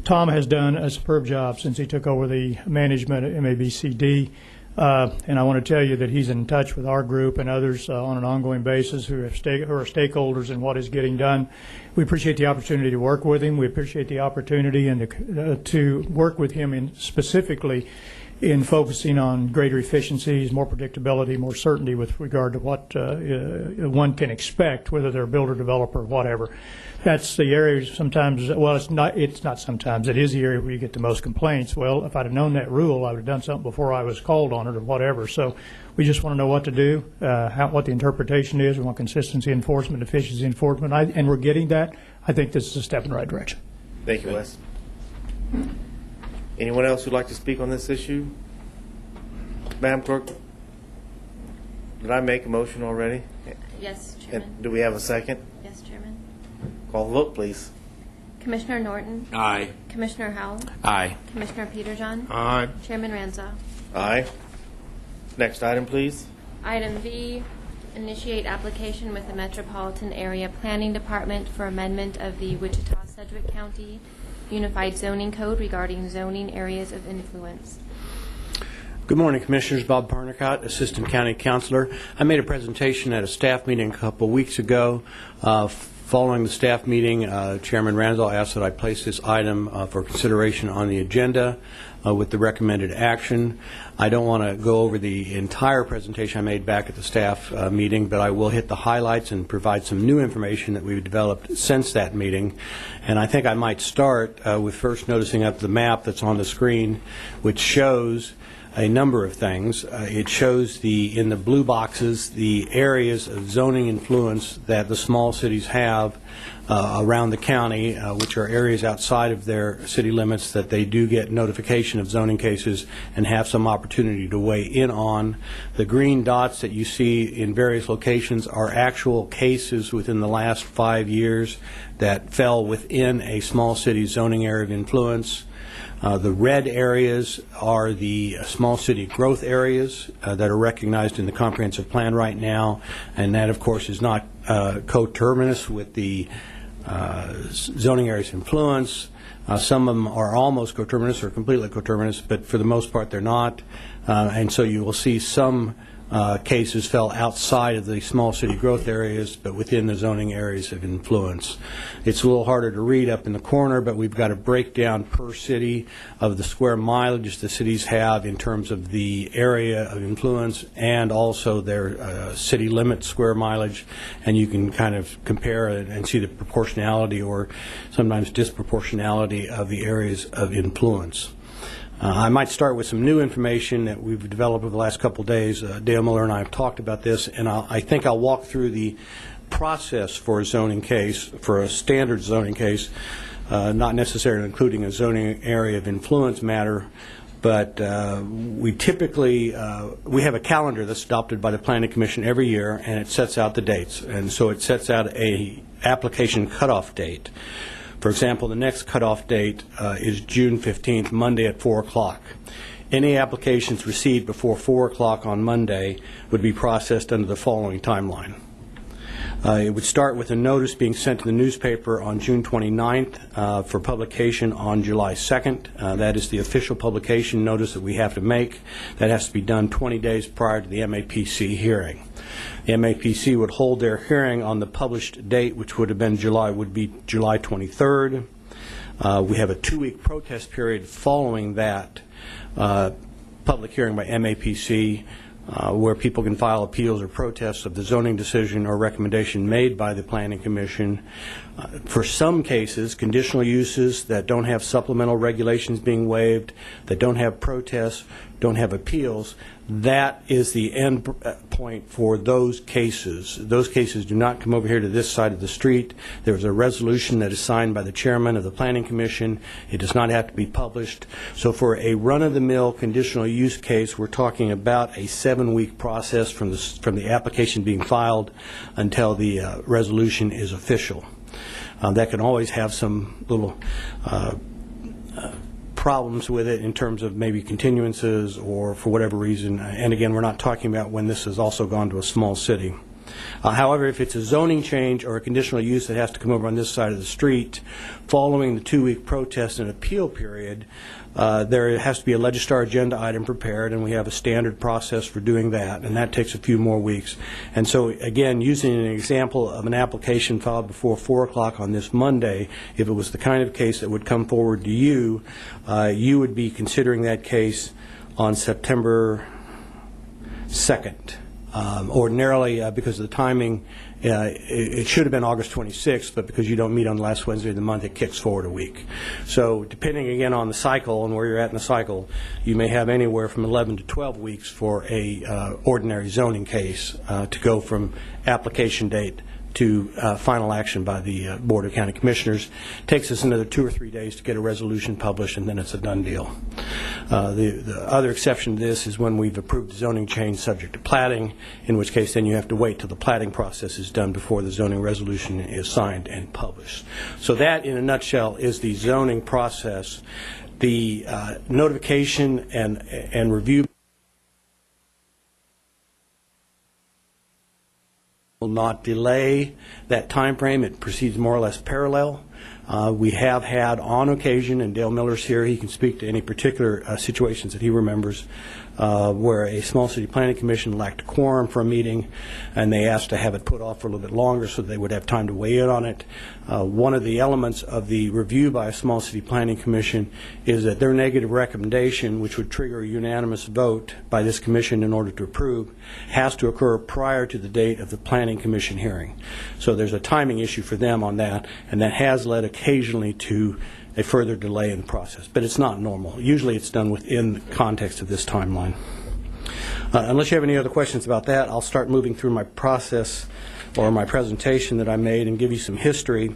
Tom has done a superb job since he took over the management at MABCD, and I want to tell you that he's in touch with our group and others on an ongoing basis who are stakeholders in what is getting done. We appreciate the opportunity to work with him. We appreciate the opportunity and to work with him specifically in focusing on greater efficiencies, more predictability, more certainty with regard to what one can expect, whether they're a builder, developer, whatever. That's the area sometimes, well, it's not sometimes, it is the area where you get the most complaints. Well, if I'd have known that rule, I would have done something before I was called on it or whatever. So we just want to know what to do, what the interpretation is. We want consistency enforcement, efficiency enforcement, and we're getting that. I think this is a step in the right direction. Thank you, Wes. Anyone else who'd like to speak on this issue? Madam Clerk, did I make a motion already? Yes, Chairman. And do we have a second? Yes, Chairman. Call the vote, please. Commissioner Norton? Aye. Commissioner Howell? Aye. Commissioner Peterjohn? Aye. Chairman Ranzau? Aye. Next item, please. Item V, initiate application with the Metropolitan Area Planning Department for amendment of the Wichita-Sedgwick County Unified Zoning Code regarding zoning areas of influence. Good morning, Commissioners. Bob Parnicott, Assistant County Counselor. I made a presentation at a staff meeting a couple weeks ago. Following the staff meeting, Chairman Ranzau asked that I place this item for consideration on the agenda with the recommended action. I don't want to go over the entire presentation I made back at the staff meeting, but I will hit the highlights and provide some new information that we've developed since that meeting. And I think I might start with first noticing up the map that's on the screen, which shows a number of things. It shows in the blue boxes the areas of zoning influence that the small cities have around the county, which are areas outside of their city limits that they do get notification of zoning cases and have some opportunity to weigh in on. The green dots that you see in various locations are actual cases within the last 5 years that fell within a small city zoning area of influence. The red areas are the small city growth areas that are recognized in the comprehensive plan right now, and that, of course, is not coterminous with the zoning areas of influence. Some of them are almost coterminous or completely coterminous, but for the most part they're not. And so you will see some cases fell outside of the small city growth areas, but within the zoning areas of influence. It's a little harder to read up in the corner, but we've got a breakdown per city of the square mileage the cities have in terms of the area of influence and also their city limit square mileage, and you can kind of compare it and see the proportionality or sometimes disproportionality of the areas of influence. I might start with some new information that we've developed over the last couple of days. Dale Miller and I have talked about this, and I think I'll walk through the process for a zoning case, for a standard zoning case, not necessarily including a zoning area of influence matter, but we typically, we have a calendar that's adopted by the Planning Commission every year, and it sets out the dates. And so it sets out a application cutoff date. For example, the next cutoff date is June 15th, Monday at 4 o'clock. Any applications received before 4 o'clock on Monday would be processed under the following timeline. It would start with a notice being sent to the newspaper on June 29th for publication on July 2nd. That is the official publication notice that we have to make. That has to be done 20 days prior to the MAPC hearing. The MAPC would hold their hearing on the published date, which would be July 23rd. We have a 2-week protest period following that public hearing by MAPC, where people can file appeals or protests of the zoning decision or recommendation made by the Planning Commission. For some cases, conditional uses that don't have supplemental regulations being waived, that don't have protests, don't have appeals, that is the end point for those cases. Those cases do not come over here to this side of the street. There's a resolution that is signed by the chairman of the Planning Commission. It does not have to be published. So for a run-of-the-mill conditional use case, we're talking about a 7-week process from the application being filed until the resolution is official. That can always have some little problems with it in terms of maybe continuances or for whatever reason. And again, we're not talking about when this has also gone to a small city. However, if it's a zoning change or a conditional use that has to come over on this side of the street, following the 2-week protest and appeal period, there has to be a Legistar agenda item prepared, and we have a standard process for doing that, and that takes a few more weeks. And so, again, using an example of an application filed before 4 o'clock on this Monday, if it was the kind of case that would come forward to you, you would be considering that case on September 2nd. Ordinarily, because of the timing, it should have been August 26th, but because you don't meet on the last Wednesday of the month, it kicks forward a week. So depending, again, on the cycle and where you're at in the cycle, you may have anywhere from 11 to 12 weeks for a ordinary zoning case to go from application date to final action by the Board of County Commissioners. It takes us another 2 or 3 days to get a resolution published, and then it's a done deal. The other exception to this is when we've approved the zoning change subject to platting, in which case then you have to wait till the platting process is done before the zoning resolution is signed and published. So that, in a nutshell, is the zoning process. The notification and review will not delay that time frame. It proceeds more or less parallel. We have had on occasion, and Dale Miller's here, he can speak to any particular situations that he remembers, where a small city planning commission lacked a quorum for a meeting, and they asked to have it put off for a little bit longer so they would have time to weigh in on it. One of the elements of the review by a small city planning commission is that their negative recommendation, which would trigger a unanimous vote by this commission in order to approve, has to occur prior to the date of the planning commission hearing. So there's a timing issue for them on that, and that has led occasionally to a further delay in the process. But it's not normal. Usually it's done within the context of this timeline. Unless you have any other questions about that, I'll start moving through my process or my presentation that I made and give you some history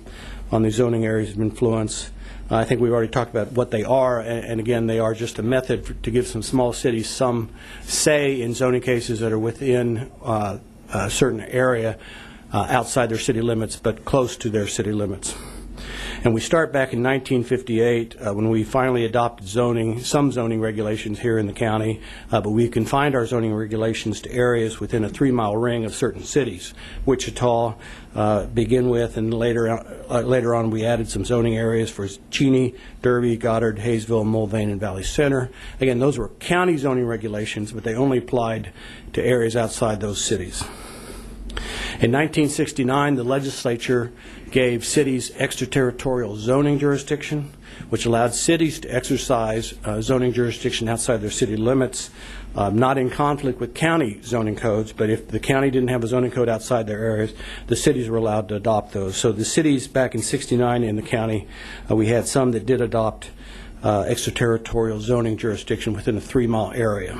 on the zoning areas of influence. I think we've already talked about what they are, and again, they are just a method to give some small cities some say in zoning cases that are within a certain area outside their city limits, but close to their city limits. And we start back in 1958 when we finally adopted some zoning regulations here in the county, but we confined our zoning regulations to areas within a 3-mile ring of certain cities. Wichita begin with, and later on we added some zoning areas for Cheney, Derby, Goddard, Hayesville, Mulvane, and Valley Center. Again, those were county zoning regulations, but they only applied to areas outside those cities. In 1969, the legislature gave cities extraterritorial zoning jurisdiction, which allowed cities to exercise zoning jurisdiction outside their city limits, not in conflict with county zoning codes, but if the county didn't have a zoning code outside their areas, the cities were allowed to adopt those. So the cities back in 69 in the county, we had some that did adopt extraterritorial zoning jurisdiction within a 3-mile area.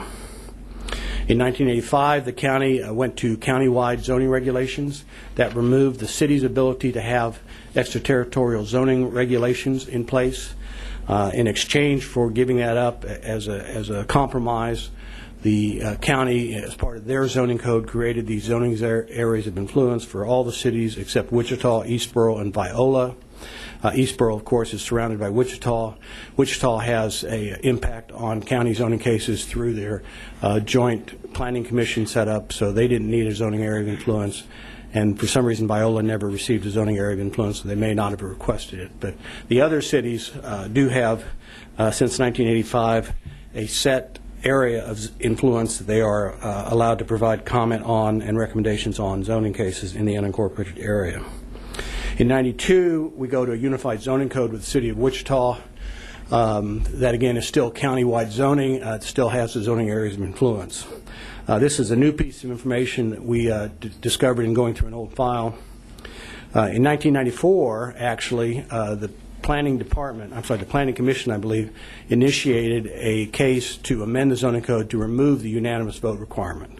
In 1985, the county went to countywide zoning regulations that removed the city's ability to have extraterritorial zoning regulations in place. In exchange for giving that up as a compromise, the county, as part of their zoning code, created these zoning areas of influence for all the cities except Wichita, Eastboro, and Viola. Eastboro, of course, is surrounded by Wichita. Wichita has an impact on county zoning cases through their joint planning commission set up, so they didn't need a zoning area of influence. And for some reason, Viola never received a zoning area of influence, so they may not have requested it. But the other cities do have, since 1985, a set area of influence that they are allowed to provide comment on and recommendations on zoning cases in the unincorporated area. In 92, we go to a unified zoning code with the city of Wichita. That, again, is still countywide zoning. It still has the zoning areas of influence. This is a new piece of information that we discovered in going through an old file. In 1994, actually, the Planning Commission, I believe, initiated a case to amend the zoning code to remove the unanimous vote requirement.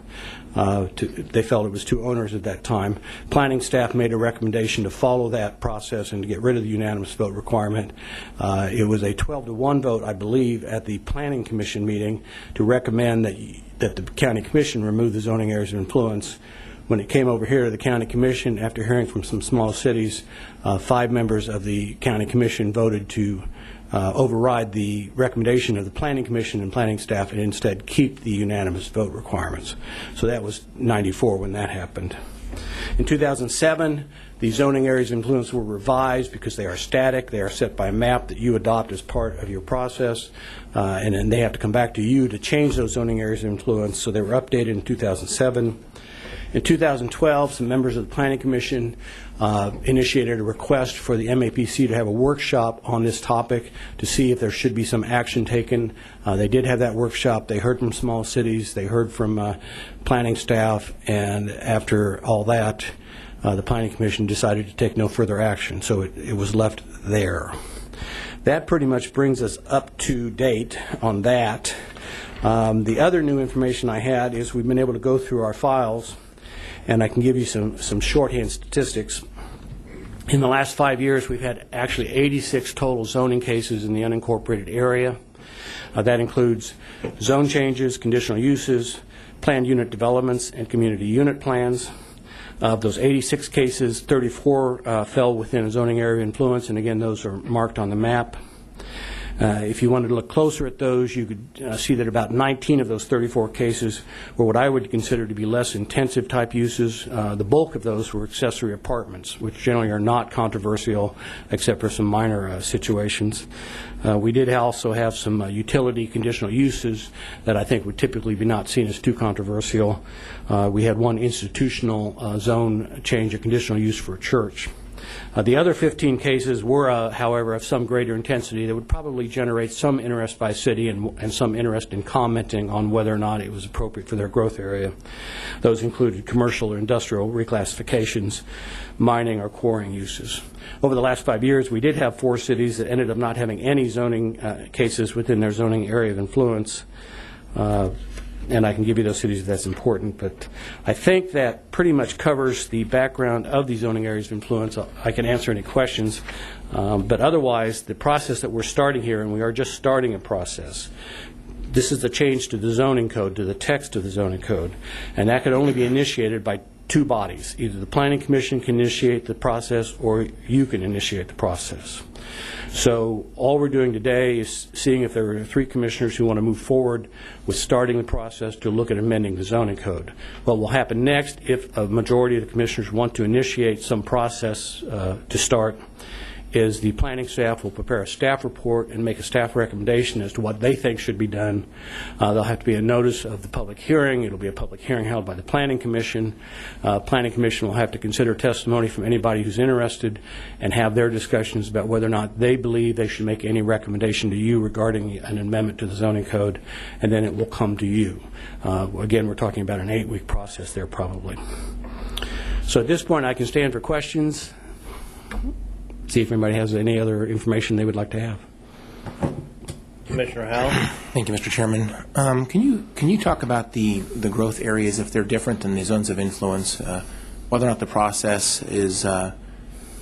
They felt it was too onerous at that time. Planning staff made a recommendation to follow that process and to get rid of the unanimous vote requirement. It was a 12-to-1 vote, I believe, at the Planning Commission meeting to recommend that the County Commission remove the zoning areas of influence. When it came over here to the County Commission, after hearing from some small cities, 5 members of the County Commission voted to override the recommendation of the Planning Commission and planning staff and instead keep the unanimous vote requirements. So that was 94 when that happened. In 2007, the zoning areas of influence were revised because they are static. They are set by a map that you adopt as part of your process, and then they have to come back to you to change those zoning areas of influence. So they were updated in 2007. In 2012, some members of the Planning Commission initiated a request for the MAPC to have a workshop on this topic to see if there should be some action taken. They did have that workshop. They heard from small cities. They heard from planning staff. And after all that, the Planning Commission decided to take no further action. So it was left there. That pretty much brings us up to date on that. The other new information I had is we've been able to go through our files, and I can give you some shorthand statistics. In the last 5 years, we've had actually 86 total zoning cases in the unincorporated area. That includes zone changes, conditional uses, planned unit developments, and community unit plans. Of those 86 cases, 34 fell within a zoning area of influence, and again, those are marked on the map. If you wanted to look closer at those, you could see that about 19 of those 34 cases were what I would consider to be less intensive type uses. The bulk of those were accessory apartments, which generally are not controversial except for some minor situations. We did also have some utility conditional uses that I think would typically be not seen as too controversial. We had one institutional zone change, a conditional use for a church. The other 15 cases were, however, of some greater intensity that would probably generate some interest by city and some interest in commenting on whether or not it was appropriate for their growth area. Those included commercial or industrial reclassifications, mining or quarrying uses. Over the last 5 years, we did have 4 cities that ended up not having any zoning cases within their zoning area of influence. And I can give you those cities if that's important, but I think that pretty much covers the background of the zoning areas of influence. I can answer any questions, but otherwise, the process that we're starting here, and we are just starting a process, this is the change to the zoning code, to the text of the zoning code, and that could only be initiated by 2 bodies. Either the Planning Commission can initiate the process or you can initiate the process. So all we're doing today is seeing if there are 3 commissioners who want to move forward with starting the process to look at amending the zoning code. What will happen next, if a majority of the commissioners want to initiate some process to start, is the planning staff will prepare a staff report and make a staff recommendation as to what they think should be done. There'll have to be a notice of the public hearing. It'll be a public hearing held by the Planning Commission. Planning Commission will have to consider testimony from anybody who's interested and have their discussions about whether or not they believe they should make any recommendation to you regarding an amendment to the zoning code, and then it will come to you. Again, we're talking about an 8-week process there probably. So at this point, I can stand for questions. See if anybody has any other information they would like to have. Commissioner Howell? Thank you, Mr. Chairman. Can you talk about the growth areas, if they're different than the zones of influence, whether or not the process is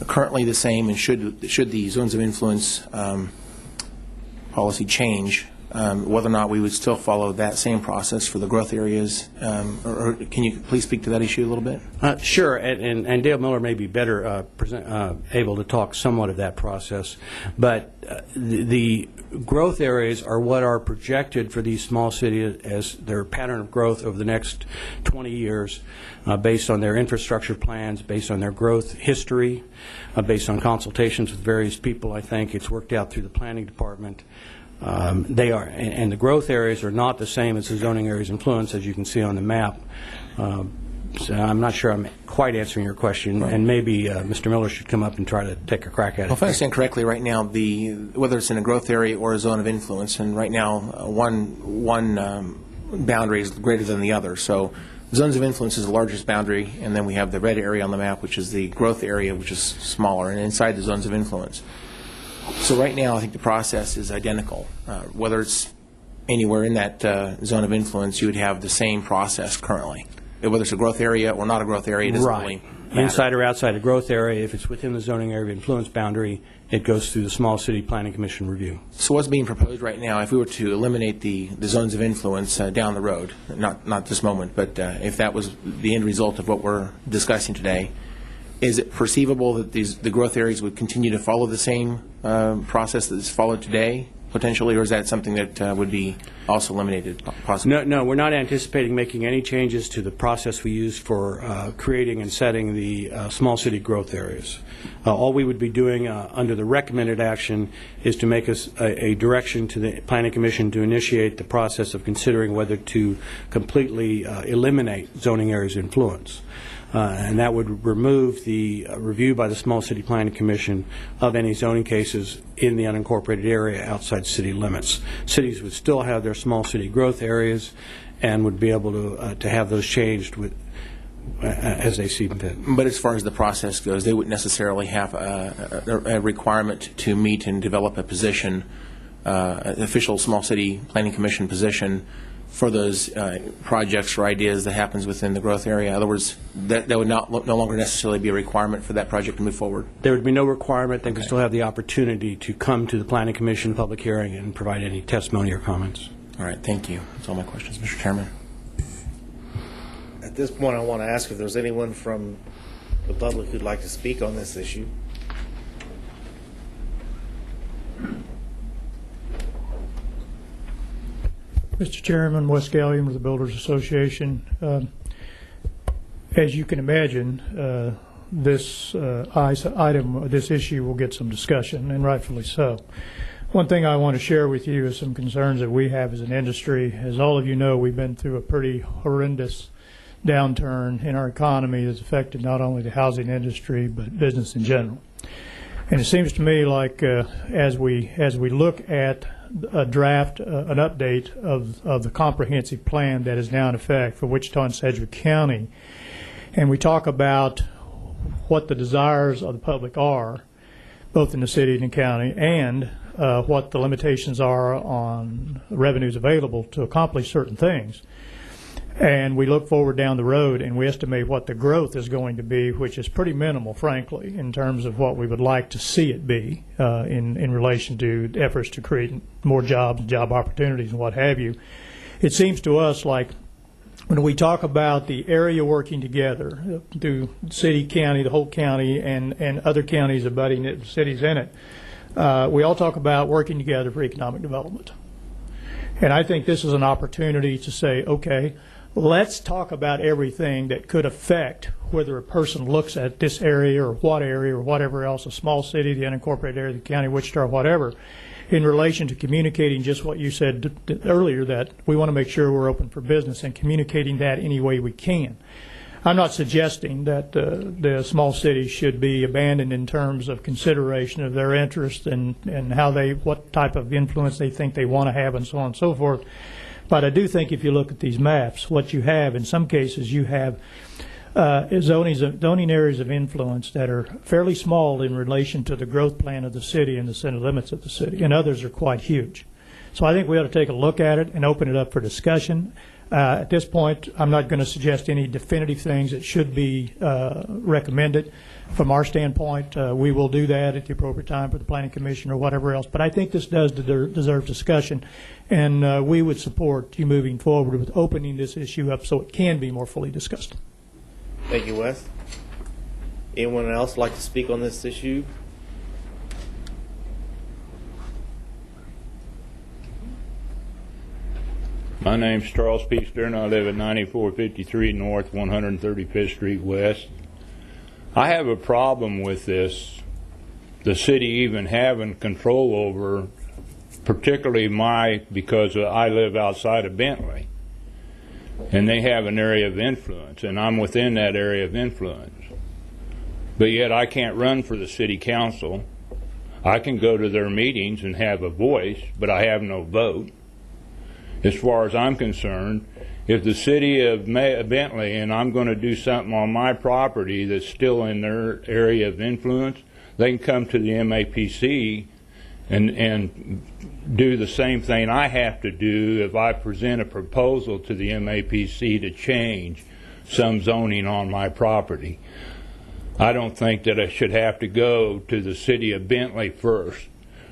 currently the same, and should the zones of influence policy change, whether or not we would still follow that same process for the growth areas? Or can you please speak to that issue a little bit? Sure, and Dale Miller may be better able to talk somewhat of that process. But the growth areas are what are projected for these small cities as their pattern of growth over the next 20 years based on their infrastructure plans, based on their growth history, based on consultations with various people. I think it's worked out through the planning department. They are, and the growth areas are not the same as the zoning areas influence, as you can see on the map. So I'm not sure I'm quite answering your question, right. And maybe Mr. Miller should come up and try to take a crack at it. Well, if I understand correctly, right now, whether it's in a growth area or a zone of influence, and right now one boundary is greater than the other. So zones of influence is the largest boundary, and then we have the red area on the map, which is the growth area, which is smaller, and inside the zones of influence. So right now, I think the process is identical. Whether it's anywhere in that zone of influence, you would have the same process currently. Whether it's a growth area or not a growth area, it doesn't really matter. Inside or outside a growth area, if it's within the zoning area of influence boundary, it goes through the Small City Planning Commission review. So what's being proposed right now, if we were to eliminate the zones of influence down the road, not this moment, but if that was the end result of what we're discussing today, is it perceivable that the growth areas would continue to follow the same process that is followed today, potentially, or is that something that would be also eliminated, possibly? No, we're not anticipating making any changes to the process we use for creating and setting the small city growth areas. All we would be doing under the recommended action is to make a direction to the Planning Commission to initiate the process of considering whether to completely eliminate zoning areas of influence. And that would remove the review by the Small City Planning Commission of any zoning cases in the unincorporated area outside city limits. Cities would still have their small city growth areas and would be able to have those changed as they see fit. But as far as the process goes, they wouldn't necessarily have a requirement to meet and develop a position, an official Small City Planning Commission position for those projects or ideas that happens within the growth area. In other words, that would no longer necessarily be a requirement for that project to move forward. There would be no requirement. They could still have the opportunity to come to the Planning Commission public hearing and provide any testimony or comments. All right, thank you. That's all my questions, Mr. Chairman. At this point, I want to ask if there's anyone from the public who'd like to speak on this issue. Mr. Chairman, Wes Gallion with the Builders Association. As you can imagine, this item, this issue will get some discussion, and rightfully so. One thing I want to share with you is some concerns that we have as an industry. As all of you know, we've been through a pretty horrendous downturn in our economy that's affected not only the housing industry but business in general. And it seems to me like as we look at a draft, an update of the comprehensive plan that is now in effect for Wichita and Sedgwick County. And we talk about what the desires of the public are, both in the city and the county, and what the limitations are on revenues available to accomplish certain things. And we look forward down the road and we estimate what the growth is going to be, which is pretty minimal, frankly, in terms of what we would like to see it be in relation to efforts to create more jobs, job opportunities, and what have you. It seems to us like when we talk about the area working together, the city, county, the whole county, and other counties abutting cities in it, we all talk about working together for economic development. And I think this is an opportunity to say, okay, let's talk about everything that could affect whether a person looks at this area or whatever else, a small city, the unincorporated area, the county, Wichita, or whatever, in relation to communicating just what you said earlier, that we want to make sure we're open for business and communicating that any way we can. I'm not suggesting that the small cities should be abandoned in terms of consideration of their interest and what type of influence they think they want to have and so on and so forth. But I do think if you look at these maps, what you have, in some cases, you have zoning areas of influence that are fairly small in relation to the growth plan of the city and the center limits of the city, and others are quite huge. So I think we ought to take a look at it and open it up for discussion. At this point, I'm not going to suggest any definitive things that should be recommended. From our standpoint, we will do that at the appropriate time for the Planning Commission or whatever else. But I think this does deserve discussion, and we would support you moving forward with opening this issue up so it can be more fully discussed. Thank you, Wes. Anyone else like to speak on this issue? My name's Charles P. Stern. I live at 9453 North, 135th Street West. I have a problem with this, the city even having control over, particularly because I live outside of Bentley, and they have an area of influence, and I'm within that area of influence. But yet I can't run for the city council. I can go to their meetings and have a voice, but I have no vote. As far as I'm concerned, if the city of Bentley, and I'm going to do something on my property that's still in their area of influence, they can come to the MAPC and do the same thing I have to do if I present a proposal to the MAPC to change some zoning on my property. I don't think that I should have to go to the city of Bentley first.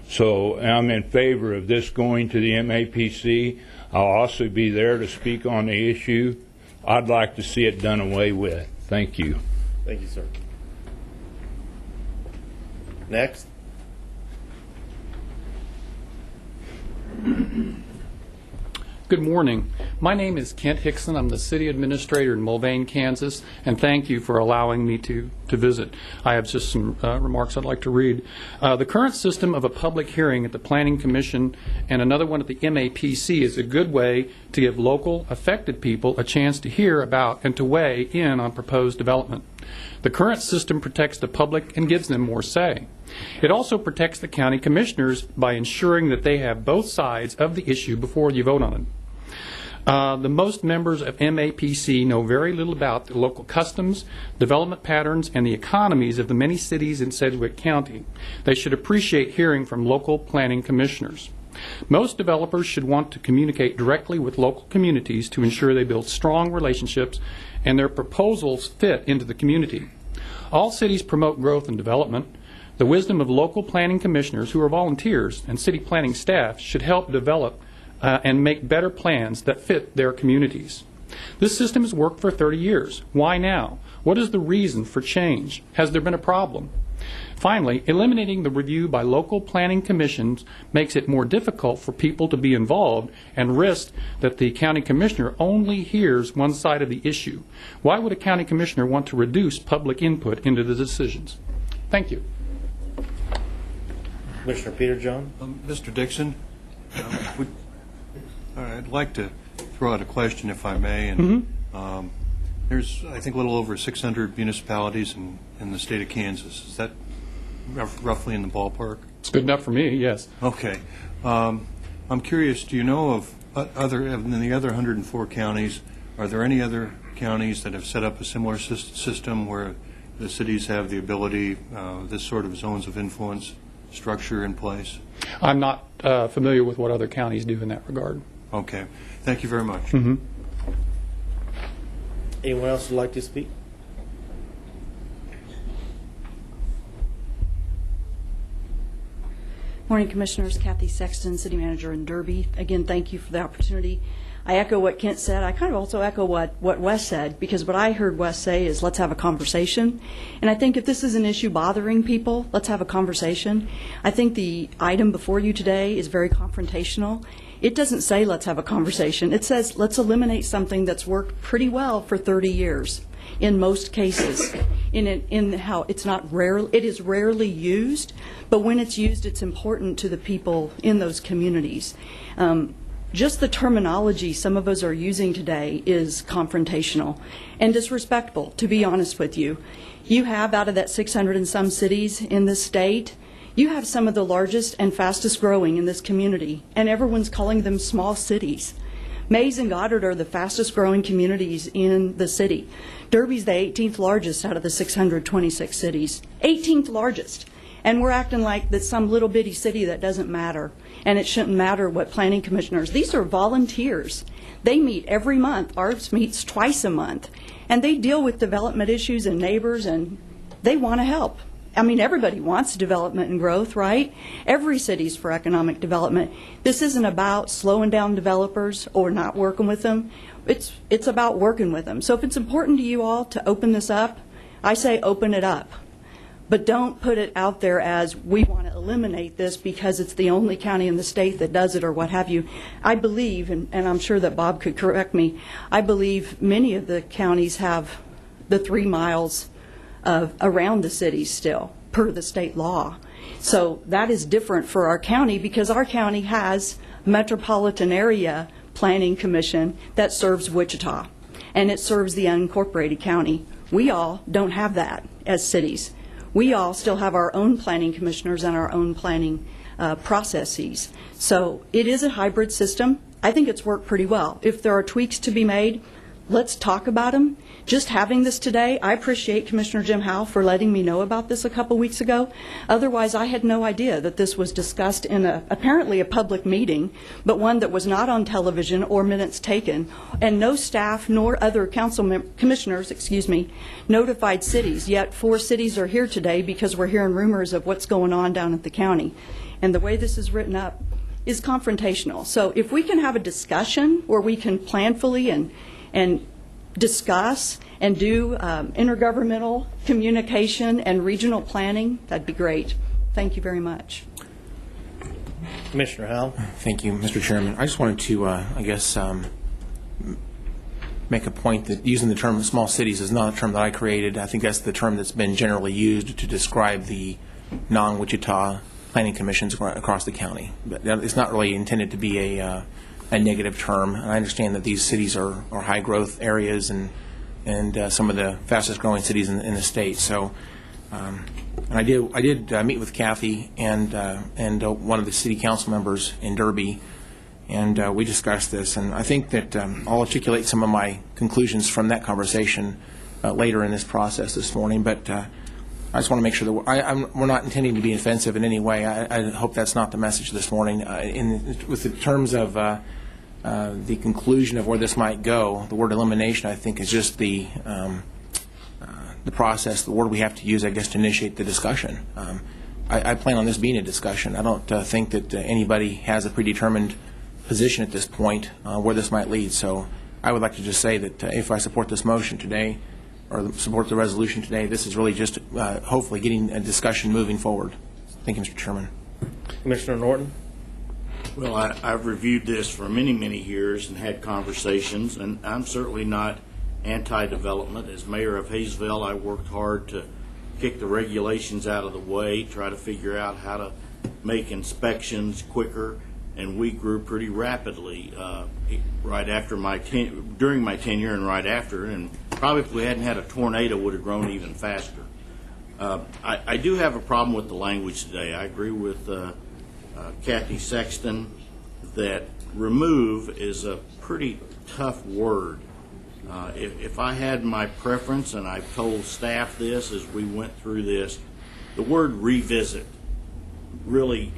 So I'm in favor of this going to the MAPC. I'll also be there to speak on the issue. I'd like to see it done away with. Thank you. Thank you, sir. Next. Good morning. My name is Kent Hickson. I'm the city administrator in Mulvane, Kansas, and thank you for allowing me to visit. I have just some remarks I'd like to read. The current system of a public hearing at the Planning Commission and another one at the MAPC is a good way to give local affected people a chance to hear about and to weigh in on proposed development. The current system protects the public and gives them more say. It also protects the county commissioners by ensuring that they have both sides of the issue before you vote on it. The most members of MAPC know very little about the local customs, development patterns, and the economies of the many cities in Sedgwick County. They should appreciate hearing from local planning commissioners. Most developers should want to communicate directly with local communities to ensure they build strong relationships and their proposals fit into the community. All cities promote growth and development. The wisdom of local planning commissioners, who are volunteers, and city planning staff should help develop and make better plans that fit their communities. This system has worked for 30 years. Why now? What is the reason for change? Has there been a problem? Finally, eliminating the review by local planning commissions makes it more difficult for people to be involved and risk that the county commissioner only hears one side of the issue. Why would a county commissioner want to reduce public input into the decisions? Thank you. Commissioner Peter John. Mr. Dixon, I'd like to throw out a question, if I may. And there's, I think, a little over 600 municipalities in the state of Kansas. Is that roughly in the ballpark? It's good enough for me, yes. Okay. I'm curious, do you know of in the other 104 counties, are there any other counties that have set up a similar system where the cities have the ability, this sort of zones of influence structure in place? I'm not familiar with what other counties do in that regard. Okay. Thank you very much. Mm-hmm. Anyone else would like to speak? Morning, Commissioners. Kathy Sexton, City Manager in Derby. Again, thank you for the opportunity. I echo what Kent said. I kind of also echo what Wes said, because what I heard Wes say is let's have a conversation. And I think if this is an issue bothering people, let's have a conversation. I think the item before you today is very confrontational. It doesn't say let's have a conversation. It says let's eliminate something that's worked pretty well for 30 years in most cases. In how it's not rare, it is rarely used, but when it's used, it's important to the people in those communities. Just the terminology some of us are using today is confrontational and disrespectful, to be honest with you. You have, out of that 600 and some cities in this state, you have some of the largest and fastest growing in this community, and everyone's calling them small cities. Mays and Goddard are the fastest growing communities in the city. Derby's the 18th largest out of the 626 cities. 18th largest. And we're acting like that's some little bitty city that doesn't matter. And it shouldn't matter what planning commissioners. These are volunteers. They meet every month. Ours meets twice a month. And they deal with development issues and neighbors, and they want to help. I mean, everybody wants development and growth, right? Every city's for economic development. This isn't about slowing down developers or not working with them. It's about working with them. So if it's important to you all to open this up, I say open it up. But don't put it out there as we want to eliminate this because it's the only county in the state that does it or what have you. I believe, and I'm sure that Bob could correct me, I believe many of the counties have the 3 miles around the city still, per the state law. So that is different for our county because our county has a metropolitan area planning commission that serves Wichita, and it serves the unincorporated county. We all don't have that as cities. We all still have our own planning commissioners and our own planning processes. So it is a hybrid system. I think it's worked pretty well. If there are tweaks to be made, let's talk about them. Just having this today, I appreciate Commissioner Jim Howell for letting me know about this a couple weeks ago. Otherwise, I had no idea that this was discussed in apparently a public meeting, but one that was not on television or minutes taken, and no staff nor other commissioners notified cities. Yet 4 cities are here today because we're hearing rumors of what's going on down at the county. And the way this is written up is confrontational. So if we can have a discussion where we can planfully and discuss and do intergovernmental communication and regional planning, that'd be great. Thank you very much. Commissioner Howell. Thank you, Mr. Chairman. I just wanted to, make a point that using the term small cities is not a term that I created. I think that's the term that's been generally used to describe the non-Wichita planning commissions across the county. But it's not really intended to be a negative term. And I understand that these cities are high growth areas and some of the fastest growing cities in the state. So, and I did meet with Kathy and one of the city council members in Derby, and we discussed this. And I think that I'll articulate some of my conclusions from that conversation later in this process this morning. But I just want to make sure that we're not intending to be offensive in any way. I hope that's not the message this morning. With the terms of the conclusion of where this might go, the word elimination, I think, is just the process, the word we have to use, I guess, to initiate the discussion. I plan on this being a discussion. I don't think that anybody has a predetermined position at this point where this might lead. So I would like to just say that if I support this motion today, or support the resolution today, this is really just hopefully getting a discussion moving forward. Thank you, Mr. Chairman. Commissioner Norton. Well, I've reviewed this for many, many years and had conversations, and I'm certainly not anti-development. As mayor of Hayesville, I worked hard to kick the regulations out of the way, try to figure out how to make inspections quicker, and we grew pretty rapidly right after during my tenure and right after, and probably if we hadn't had a tornado, would have grown even faster. I do have a problem with the language today. I agree with Kathy Sexton that remove is a pretty tough word. If I had my preference, and I've told staff this as we went through this, the word revisit really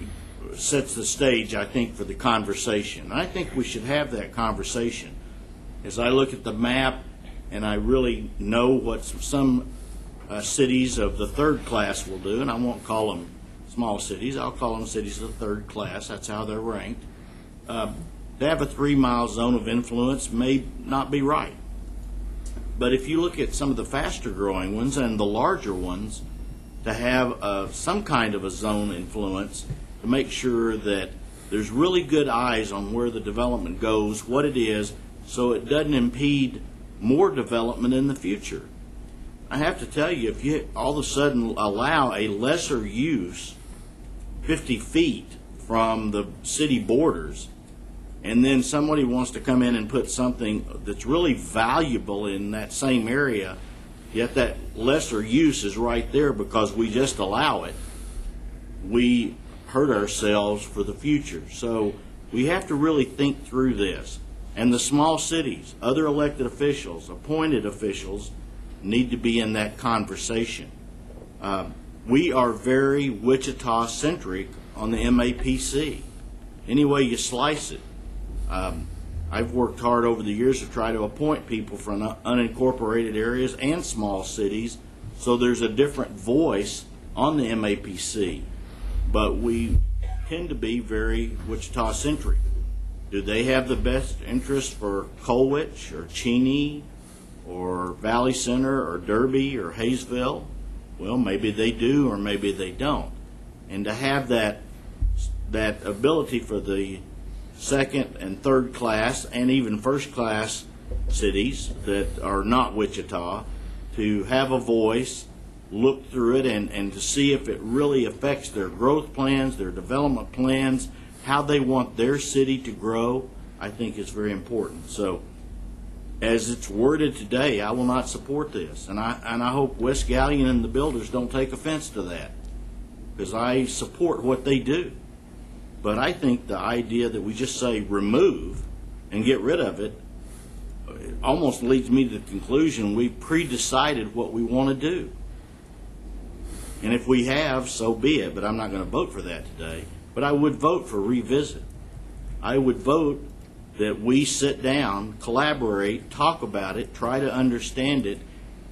sets the stage, I think, for the conversation. I think we should have that conversation. As I look at the map, and I really know what some cities of the third class will do, and I won't call them small cities, I'll call them cities of the third class, that's how they're ranked. To have a 3-mile zone of influence may not be right. But if you look at some of the faster growing ones and the larger ones, to have some kind of a zone influence to make sure that there's really good eyes on where the development goes, what it is, so it doesn't impede more development in the future. I have to tell you, if you all of a sudden allow a lesser use 50 feet from the city borders, and then somebody wants to come in and put something that's really valuable in that same area, yet that lesser use is right there because we just allow it, we hurt ourselves for the future. So we have to really think through this. And the small cities, other elected officials, appointed officials, need to be in that conversation. We are very Wichita-centric on the MAPC, any way you slice it. I've worked hard over the years to try to appoint people from unincorporated areas and small cities, so there's a different voice on the MAPC. But we tend to be very Wichita-centric. Do they have the best interest for Colwich or Cheney or Valley Center or Derby or Hayesville? Well, maybe they do or maybe they don't. And to have that ability for the second and third class and even first class cities that are not Wichita to have a voice, look through it, and to see if it really affects their growth plans, their development plans, how they want their city to grow, I think is very important. So as it's worded today, I will not support this. And I hope West Gallion and the builders don't take offense to that, because I support what they do. But I think the idea that we just say remove and get rid of it almost leads me to the conclusion we've pre-decided what we want to do. And if we have, so be it, but I'm not going to vote for that today. But I would vote for revisit. I would vote that we sit down, collaborate, talk about it, try to understand it,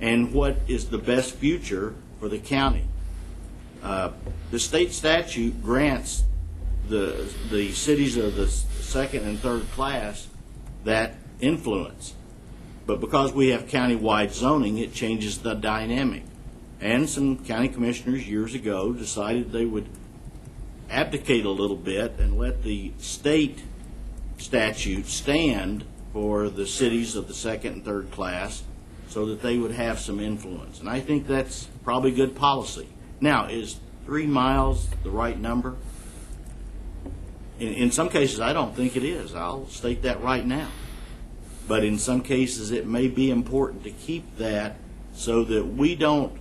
and what is the best future for the county. The state statute grants the cities of the second and third class that influence. But because we have county-wide zoning, it changes the dynamic. And some county commissioners years ago decided they would abdicate a little bit and let the state statute stand for the cities of the second and third class so that they would have some influence. And I think that's probably good policy. Now, is 3 miles the right number? In some cases, I don't think it is. I'll state that right now. But in some cases, it may be important to keep that so that we don't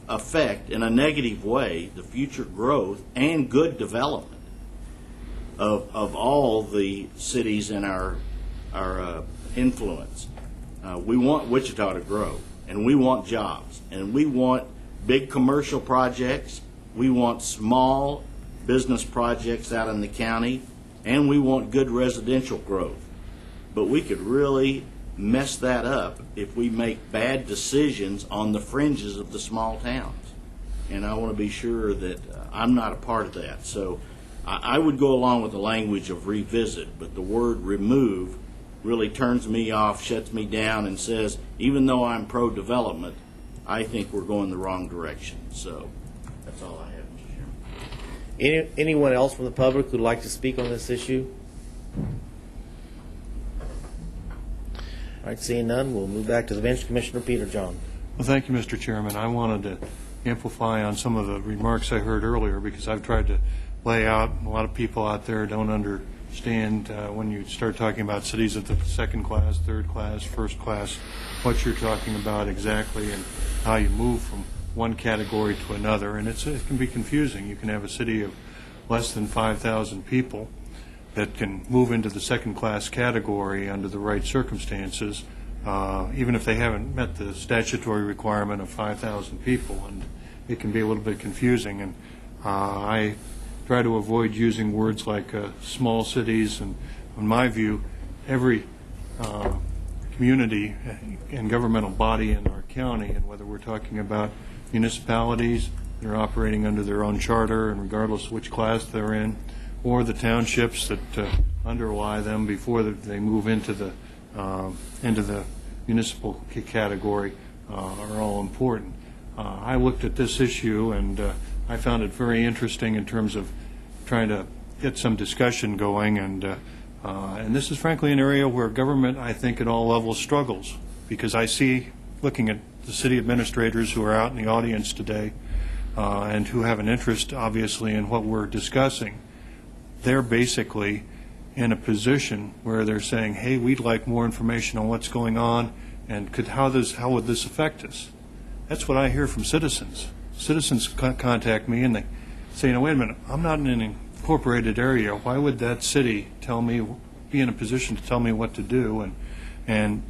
affect in a negative way the future growth and good development of all the cities in our influence. We want Wichita to grow, and we want jobs, and we want big commercial projects, we want small business projects out in the county, and we want good residential growth. But we could really mess that up if we make bad decisions on the fringes of the small towns. And I want to be sure that I'm not a part of that. So I would go along with the language of revisit, but the word remove really turns me off, shuts me down, and says, even though I'm pro-development, I think we're going the wrong direction. So that's all I have, Mr. Chairman. Anyone else from the public who'd like to speak on this issue? All right, seeing none, we'll move back to the bench. Commissioner Peter John. Well, thank you, Mr. Chairman. I wanted to amplify on some of the remarks I heard earlier because I've tried to lay out, a lot of people out there don't understand when you start talking about cities of the second class, third class, first class, what you're talking about exactly and how you move from one category to another. And it can be confusing. You can have a city of less than 5,000 people that can move into the second-class category under the right circumstances, even if they haven't met the statutory requirement of 5,000 people. And it can be a little bit confusing. And I try to avoid using words like small cities. And in my view, every community and governmental body in our county, and whether we're talking about municipalities that are operating under their own charter and regardless of which class they're in, or the townships that underlie them before they move into the municipal category, are all important. I looked at this issue and I found it very interesting in terms of trying to get some discussion going, and this is frankly an area where government, I think, at all levels struggles, because I see, looking at the city administrators who are out in the audience today and who have an interest, obviously, in what we're discussing, they're basically in a position where they're saying, hey, we'd like more information on what's going on, and how would this affect us? That's what I hear from citizens. Citizens contact me and they say, wait a minute, I'm not in an incorporated area. Why would that city be in a position to tell me what to do? And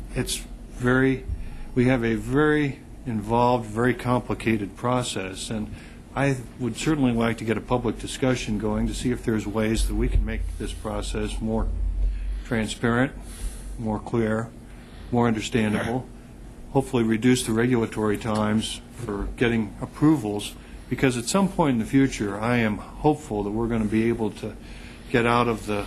we have a very involved, very complicated process, and I would certainly like to get a public discussion going to see if there's ways that we can make this process more transparent, more clear, more understandable, hopefully reduce the regulatory times for getting approvals, because at some point in the future I am hopeful that we're going to be able to get out of the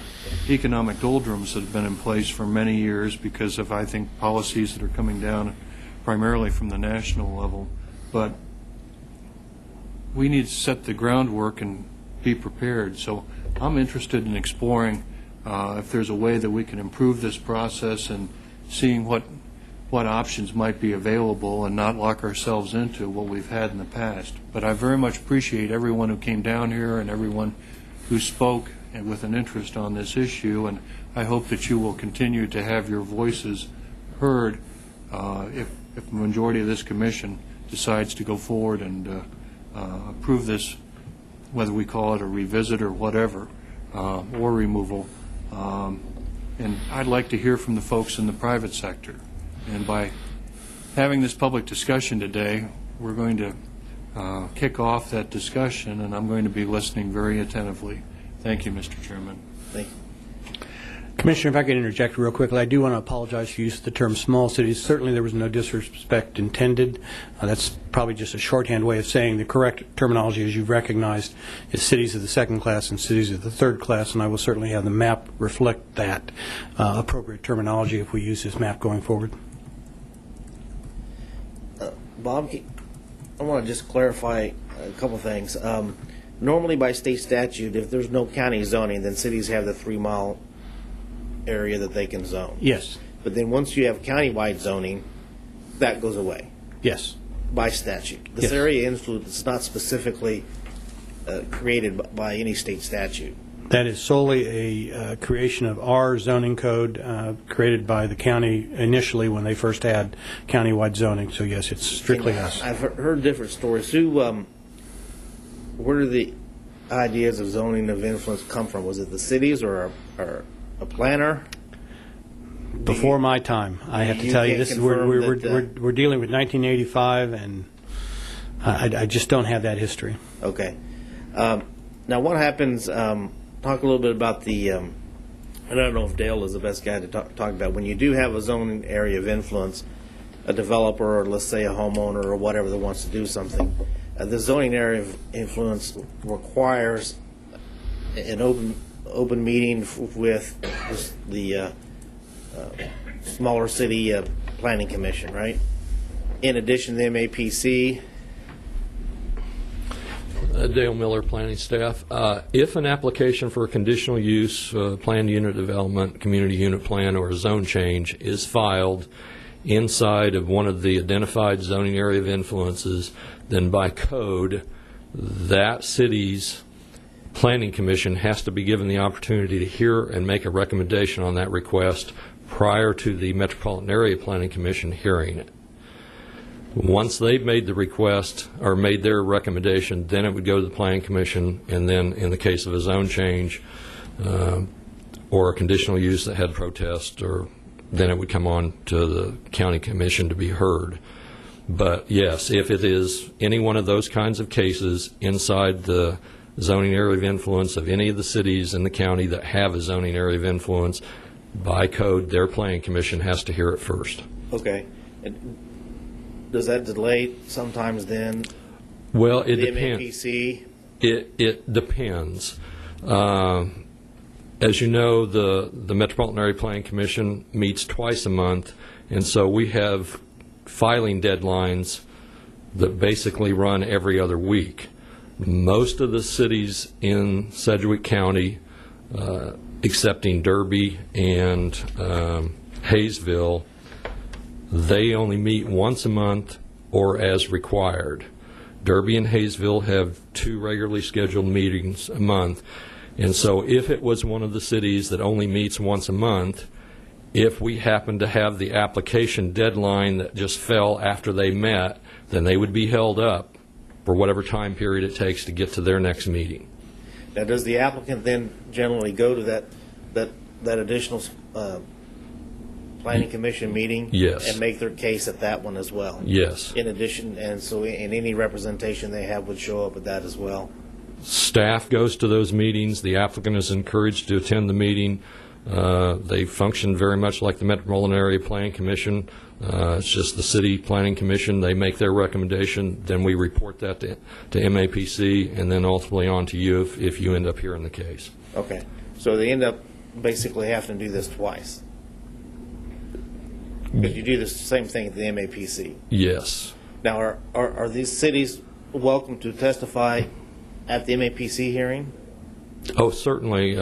economic doldrums that have been in place for many years because of, I think, policies that are coming down primarily from the national level. But we need to set the groundwork and be prepared. So I'm interested in exploring if there's a way that we can improve this process and seeing what options might be available and not lock ourselves into what we've had in the past. But I very much appreciate everyone who came down here and everyone who spoke with an interest on this issue, and I hope that you will continue to have your voices heard if the majority of this commission decides to go forward and approve this, whether we call it a revisit or whatever, or removal. And I'd like to hear from the folks in the private sector. And by having this public discussion today, we're going to kick off that discussion, and I'm going to be listening very attentively. Thank you, Mr. Chairman. Thank you. Commissioner, if I could interject real quickly, I do want to apologize for use of the term small cities. Certainly there was no disrespect intended. That's probably just a shorthand way of saying the correct terminology, as you've recognized, is cities of the second class and cities of the third class, and I will certainly have the map reflect that appropriate terminology if we use this map going forward. Bob, I want to just clarify a couple things. Normally by state statute, if there's no county zoning, then cities have the 3-mile area that they can zone. Yes. But then once you have countywide zoning, that goes away. Yes. By statute. This Yes. area influence is not specifically created by any state statute. That is solely a creation of our zoning code created by the county initially when they first had countywide zoning. So yes, it's strictly us. I've heard different stories. Sue, where do the ideas of zoning of influence come from? Was it the cities or a planner? Before my time, I have to You tell you, can't this is we're confirm we're dealing with 1985, and I just don't have that history. Okay. Now, what happens? Talk a little bit about the. I don't know if Dale is the best guy to talk about when you do have a zoning area of influence, a developer or let's say a homeowner or whatever that wants to do something. The zoning area of influence requires an open meeting with the smaller city planning commission, right? In addition to the MAPC. Dale Miller, planning staff. If an application for a conditional use, planned unit development, community unit plan, or a zone change is filed inside of one of the identified zoning area of influences, then by code, that city's planning commission has to be given the opportunity to hear and make a recommendation on that request prior to the Metropolitan Area Planning Commission hearing it. Once they've made the request or made their recommendation, then it would go to the Planning Commission, and then in the case of a zone change, or a conditional use that had protest, or then it would come on to the county commission to be heard. But yes, if it is any one of those kinds of cases inside the zoning area of influence of any of the cities in the county that have a zoning area of influence, by code, their planning commission has to hear it first. Okay. And does that delay sometimes then? Well, it the depends. MAPC? It depends. As you know, the Metropolitan Area Planning Commission meets twice a month, and so we have filing deadlines that basically run every other week. Most of the cities in Sedgwick County, excepting Derby and Hayesville, they only meet once a month or as required. Derby and Hayesville have 2 regularly scheduled meetings a month. And so if it was one of the cities that only meets once a month, if we happen to have the application deadline that just fell after they met, then they would be held up for whatever time period it takes to get to their next meeting. Now, does the applicant then generally go to that additional planning commission meeting? Yes. And make their case at that one as well? Yes. In addition, and so in any representation they have would show up at that as well? Staff goes to those meetings. The applicant is encouraged to attend the meeting. They function very much like the Metropolitan Area Planning Commission. It's just the City Planning Commission. They make their recommendation, then we report that to MAPC, and then ultimately on to you if you end up hearing the case. Okay. So they end up basically having to do this twice? Because you do the same thing at the MAPC? Yes. Now, are these cities welcome to testify at the MAPC hearing? Oh, certainly.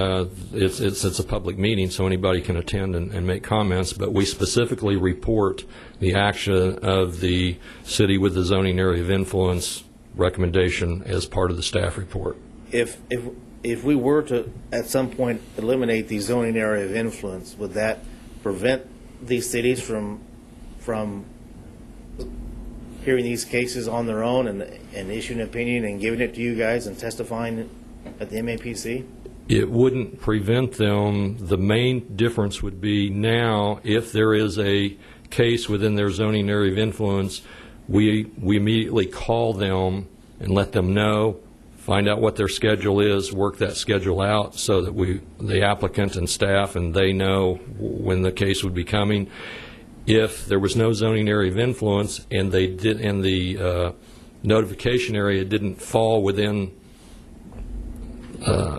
It's a public meeting, so anybody can attend and make comments, but we specifically report the action of the city with the zoning area of influence recommendation as part of the staff report. If we were to, at some point, eliminate the zoning area of influence, would that prevent these cities from hearing these cases on their own and issuing an opinion and giving it to you guys and testifying at the MAPC? It wouldn't prevent them. The main difference would be now, if there is a case within their zoning area of influence, we immediately call them and let them know, find out what their schedule is, work that schedule out so that the applicant and staff and they know when the case would be coming. If there was no zoning area of influence and they did, and the notification area didn't fall within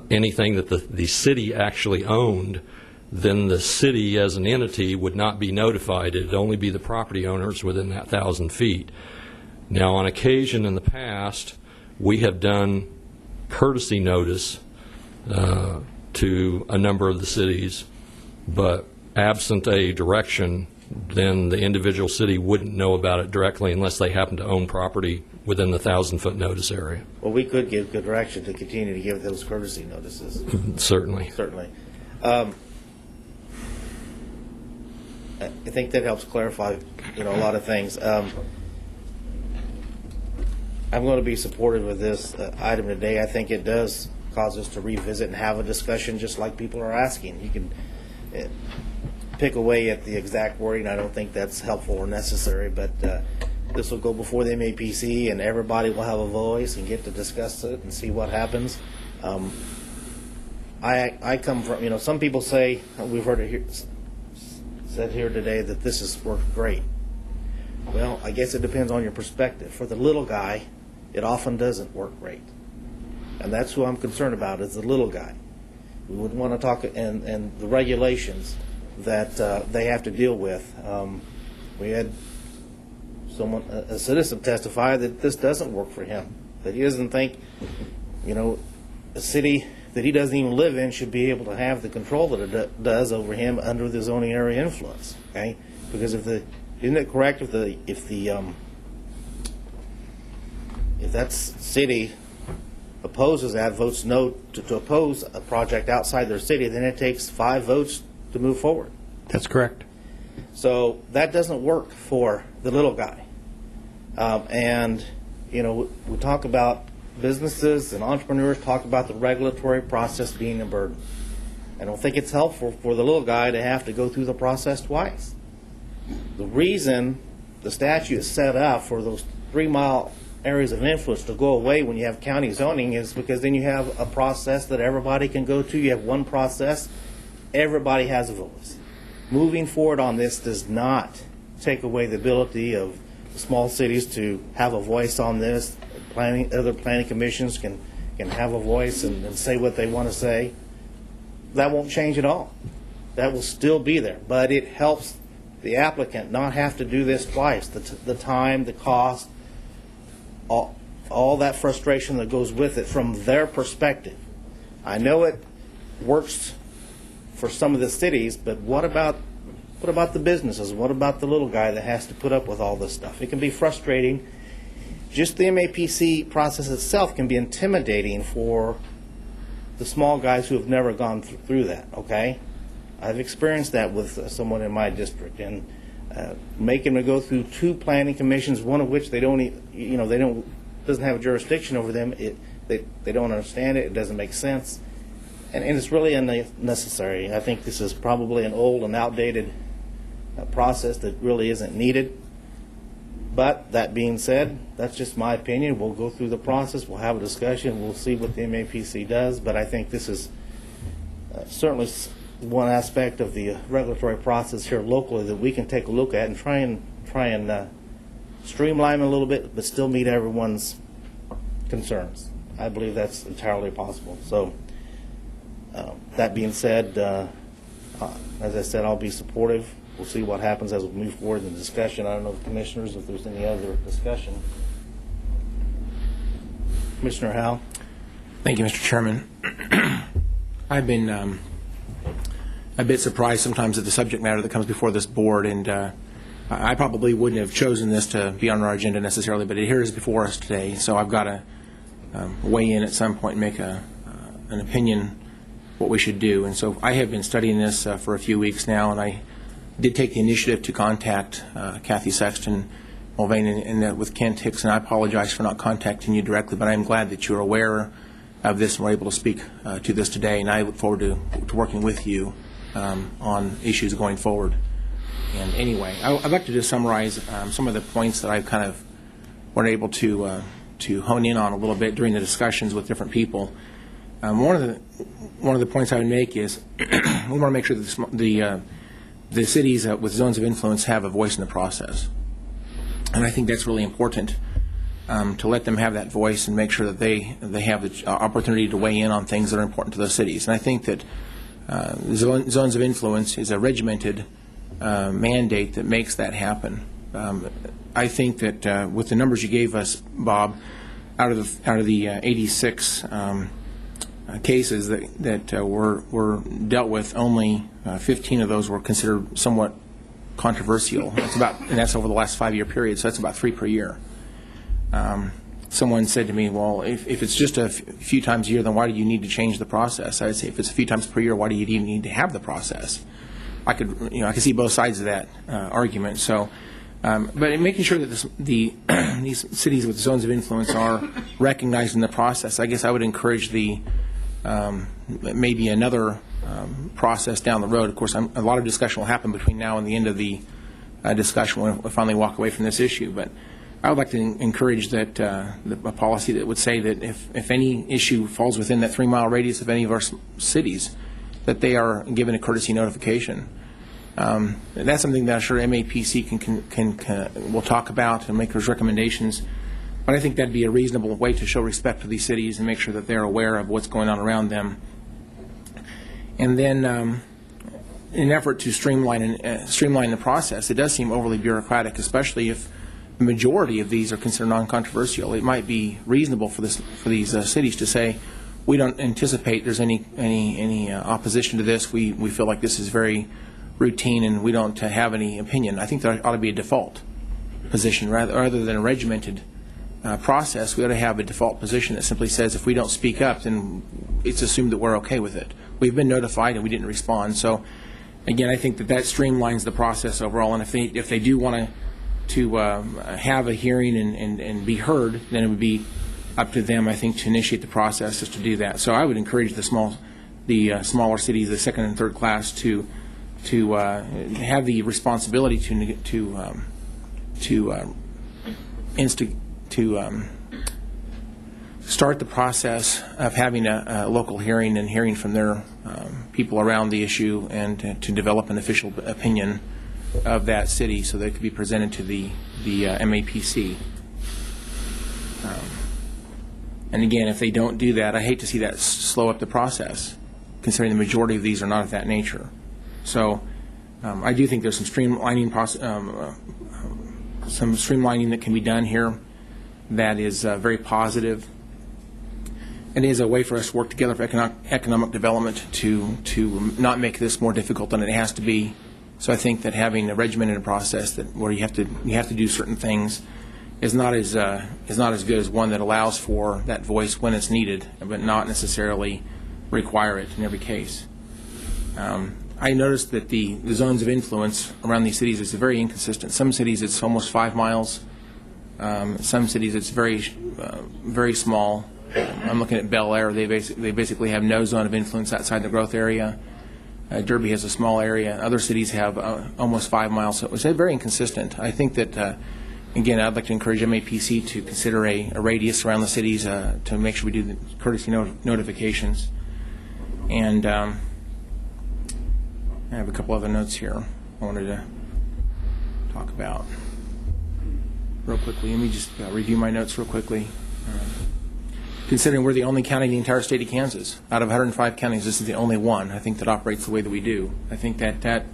anything that the city actually owned, then the city as an entity would not be notified. It would only be the property owners within that 1,000 feet. Now, on occasion in the past, we have done courtesy notice to a number of the cities, but absent a direction, then the individual city wouldn't know about it directly unless they happen to own property within the 1,000-foot notice area. Well, we could give good direction to continue to give those courtesy notices. Certainly. Certainly. I think that helps clarify, a lot of things. I'm going to be supportive of this item today. I think it does cause us to revisit and have a discussion just like people are asking. You can pick away at the exact wording. I don't think that's helpful or necessary, but this will go before the MAPC and everybody will have a voice and get to discuss it and see what happens. I come from, some people say, we've heard it said here today, that this has worked great. Well, I guess it depends on your perspective. For the little guy, it often doesn't work great. And that's who I'm concerned about, is the little guy. We would want to talk, and the regulations that they have to deal with. We had a citizen testify that this doesn't work for him, that he doesn't think, a city that he doesn't even live in should be able to have the control that it does over him under the zoning area influence. Okay, because isn't it correct if that city opposes that, votes no to oppose a project outside their city, then it takes 5 votes to move forward. That's correct. So that doesn't work for the little guy. And, we talk about businesses and entrepreneurs talk about the regulatory process being a burden. I don't think it's helpful for the little guy to have to go through the process twice. The reason the statute is set up for those 3-mile areas of influence to go away when you have county zoning is because then you have a process that everybody can go to. You have one process. Everybody has a voice. Moving forward on this does not take away the ability of small cities to have a voice on this. Other planning commissions can have a voice and say what they want to say. That won't change at all. That will still be there. But it helps the applicant not have to do this twice. The time, the cost, all that frustration that goes with it from their perspective. I know it works for some of the cities, but what about the businesses? What about the little guy that has to put up with all this stuff? It can be frustrating. Just the MAPC process itself can be intimidating for the small guys who have never gone through that, okay? I've experienced that with someone in my district, and making them go through 2 planning commissions, one of which doesn't have a jurisdiction over them. They don't understand it. It doesn't make sense, and it's really unnecessary. I think this is probably an old and outdated process that really isn't needed. But that being said, that's just my opinion. We'll go through the process. We'll have a discussion. We'll see what the MAPC does. But I think this is certainly one aspect of the regulatory process here locally that we can take a look at and try and streamline a little bit, but still meet everyone's concerns. I believe that's entirely possible. So that being said, as I said, I'll be supportive. We'll see what happens as we move forward in the discussion. I don't know, commissioners, if there's any other discussion. Commissioner Howell. Thank you, Mr. Chairman. I've been a bit surprised sometimes at the subject matter that comes before this board, and I probably wouldn't have chosen this to be on our agenda necessarily, but here it is before us today, so I've got to weigh in at some point and make an opinion what we should do. And so I have been studying this for a few weeks now, and I did take the initiative to contact Kathy Sexton, Mulvane, and with Kent Hickson. I apologize for not contacting you directly, but I'm glad that you're aware of this and were able to speak to this today, and I look forward to working with you on issues going forward. And anyway, I'd like to just summarize some of the points that I've kind of weren't able to hone in on a little bit during the discussions with different people. One of the points I would make is we want to make sure that the cities with zones of influence have a voice in the process, and I think that's really important to let them have that voice and make sure that they have the opportunity to weigh in on things that are important to those cities. And I think that zones of influence is a regimented mandate that makes that happen. I think that with the numbers you gave us, Bob, out of the 86 cases that were dealt with, only 15 of those were considered somewhat controversial. And that's over the last 5-year period, so that's about 3 per year. Someone said to me, well, if it's just a few times a year, then why do you need to change the process? I would say if it's a few times per year, why do you even need to have the process? I could see both sides of that argument. So, but making sure that these cities with zones of influence are recognized in the process, I guess I would encourage maybe another process down the road. Of course, a lot of discussion will happen between now and the end of the discussion when we finally walk away from this issue. But I would like to encourage that a policy that would say that if any issue falls within that 3-mile radius of any of our cities, that they are given a courtesy notification. That's something that I'm sure MAPC will talk about and make those recommendations. But I think that'd be a reasonable way to show respect to these cities and make sure that they're aware of what's going on around them. And then, in an effort to streamline the process, it does seem overly bureaucratic, especially if the majority of these are considered non-controversial. It might be reasonable for these cities to say, we don't anticipate there's any opposition to this. We feel like this is very routine and we don't have any opinion. I think there ought to be a default position rather than a regimented process. We ought to have a default position that simply says if we don't speak up, then it's assumed that we're okay with it. We've been notified and we didn't respond. So again, I think that streamlines the process overall. And if they do want to have a hearing and be heard, then it would be up to them, I think, to initiate the process just to do that. So I would encourage the small the smaller cities, the second and third class, to have the responsibility to start the process of having a local hearing and hearing from their people around the issue, and to develop an official opinion of that city so that it could be presented to the MAPC. And again, if they don't do that, I hate to see that slow up the process, considering the majority of these are not of that nature. So I do think there's some streamlining that can be done here that is very positive. It is a way for us to work together for economic development to not make this more difficult than it has to be. So I think that having a regimented process that where you have to do certain things is not as good as one that allows for that voice when it's needed, but not necessarily require it in every case. I noticed that the zones of influence around these cities is very inconsistent. Some cities it's almost 5 miles. Some cities it's very small. I'm looking at Bel Air. They basically have no zone of influence outside the growth area. Derby has a small area. Other cities have almost 5 miles. So it's very inconsistent. I think that, again, I'd like to encourage MAPC to consider a radius around the cities to make sure we do the courtesy notifications. And I have a couple other notes here I wanted to talk about real quickly. Let me just review my notes real quickly. Considering we're the only county in the entire state of Kansas, out of 105 counties, this is the only one, I think, that operates the way that we do. I think that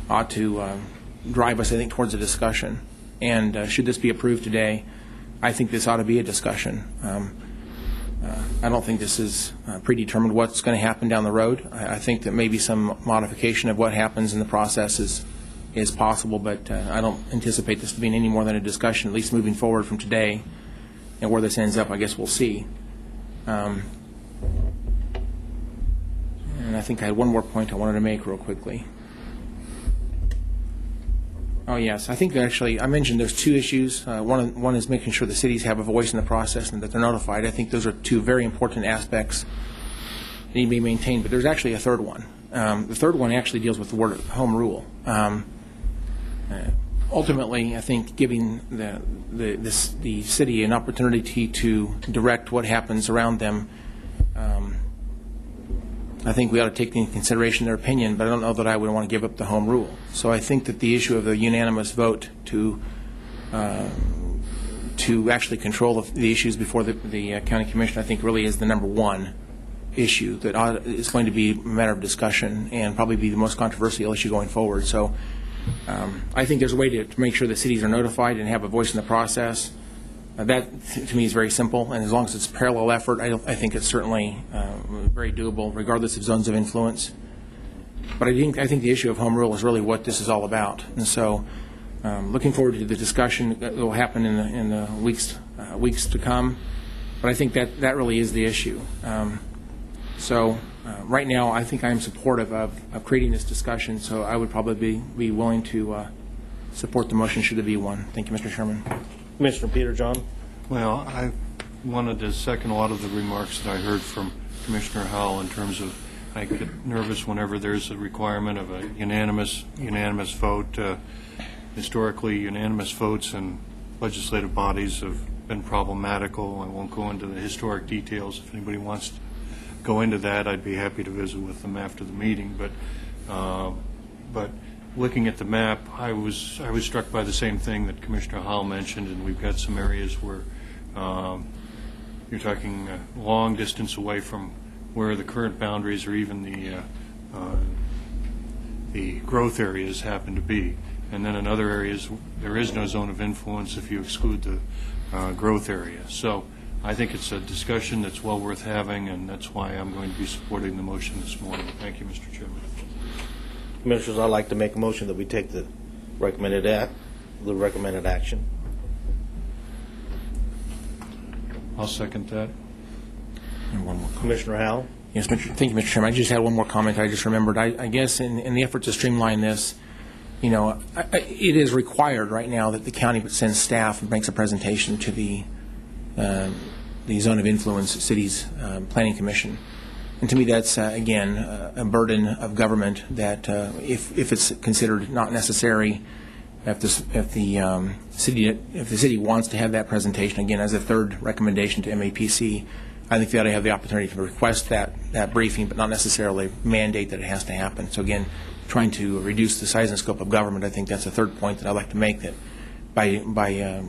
ought to drive us, I think, towards a discussion. And should this be approved today, I think this ought to be a discussion. I don't think this is predetermined what's going to happen down the road. I think that maybe some modification of what happens in the process is possible, but I don't anticipate this to be any more than a discussion, at least moving forward from today. And where this ends up, I guess we'll see. And I think I had one more point I wanted to make real quickly. Oh, yes. I think actually I mentioned there's 2 issues. One is making sure the cities have a voice in the process and that they're notified. I think those are 2 very important aspects that need to be maintained. But there's actually a third one. The third one actually deals with the word home rule. Ultimately, I think giving the city an opportunity to direct what happens around them, I think we ought to take into consideration their opinion, but I don't know that I would want to give up the home rule. So I think that the issue of the unanimous vote to actually control the issues before the county commission, I think really is the number one issue that is going to be a matter of discussion and probably be the most controversial issue going forward. So I think there's a way to make sure the cities are notified and have a voice in the process. That, to me, is very simple, and as long as it's a parallel effort, I think it's certainly very doable, regardless of zones of influence. But I think the issue of home rule is really what this is all about. And so looking forward to the discussion that will happen in the weeks to come. But I think that really is the issue. Right now, I think I am supportive of creating this discussion, so I would probably be willing to support the motion should there be one. Thank you, Mr. Chairman. Commissioner Peter John. Well, I wanted to second a lot of the remarks that I heard from Commissioner Howell in terms of I get nervous whenever there's a requirement of a unanimous vote. Historically, unanimous votes in legislative bodies have been problematical. I won't go into the historic details. If anybody wants to go into that, I'd be happy to visit with them after the meeting. But looking at the map, I was struck by the same thing that Commissioner Howell mentioned, and we've got some areas where you're talking a long distance away from where the current boundaries or even the growth areas happen to be. And then in other areas, there is no zone of influence if you exclude the growth area. So I think it's a discussion that's well worth having, and that's why I'm going to be supporting the motion this morning. Thank you, Mr. Chairman. Commissioners, I'd like to make a motion that we take the recommended action. I'll second that. And one more comment. Commissioner Howell. Yes, thank you, Mr. Chairman. I just had one more comment I just remembered. I guess in the effort to streamline this, it is required right now that the county sends staff and makes a presentation to the zone of influence cities planning commission. And to me, that's, again, a burden of government that if it's considered not necessary, if the city wants to have that presentation, again, as a third recommendation to MAPC, I think they ought to have the opportunity to request that briefing, but not necessarily mandate that it has to happen. So again, trying to reduce the size and scope of government, I think that's a third point that I'd like to make, that by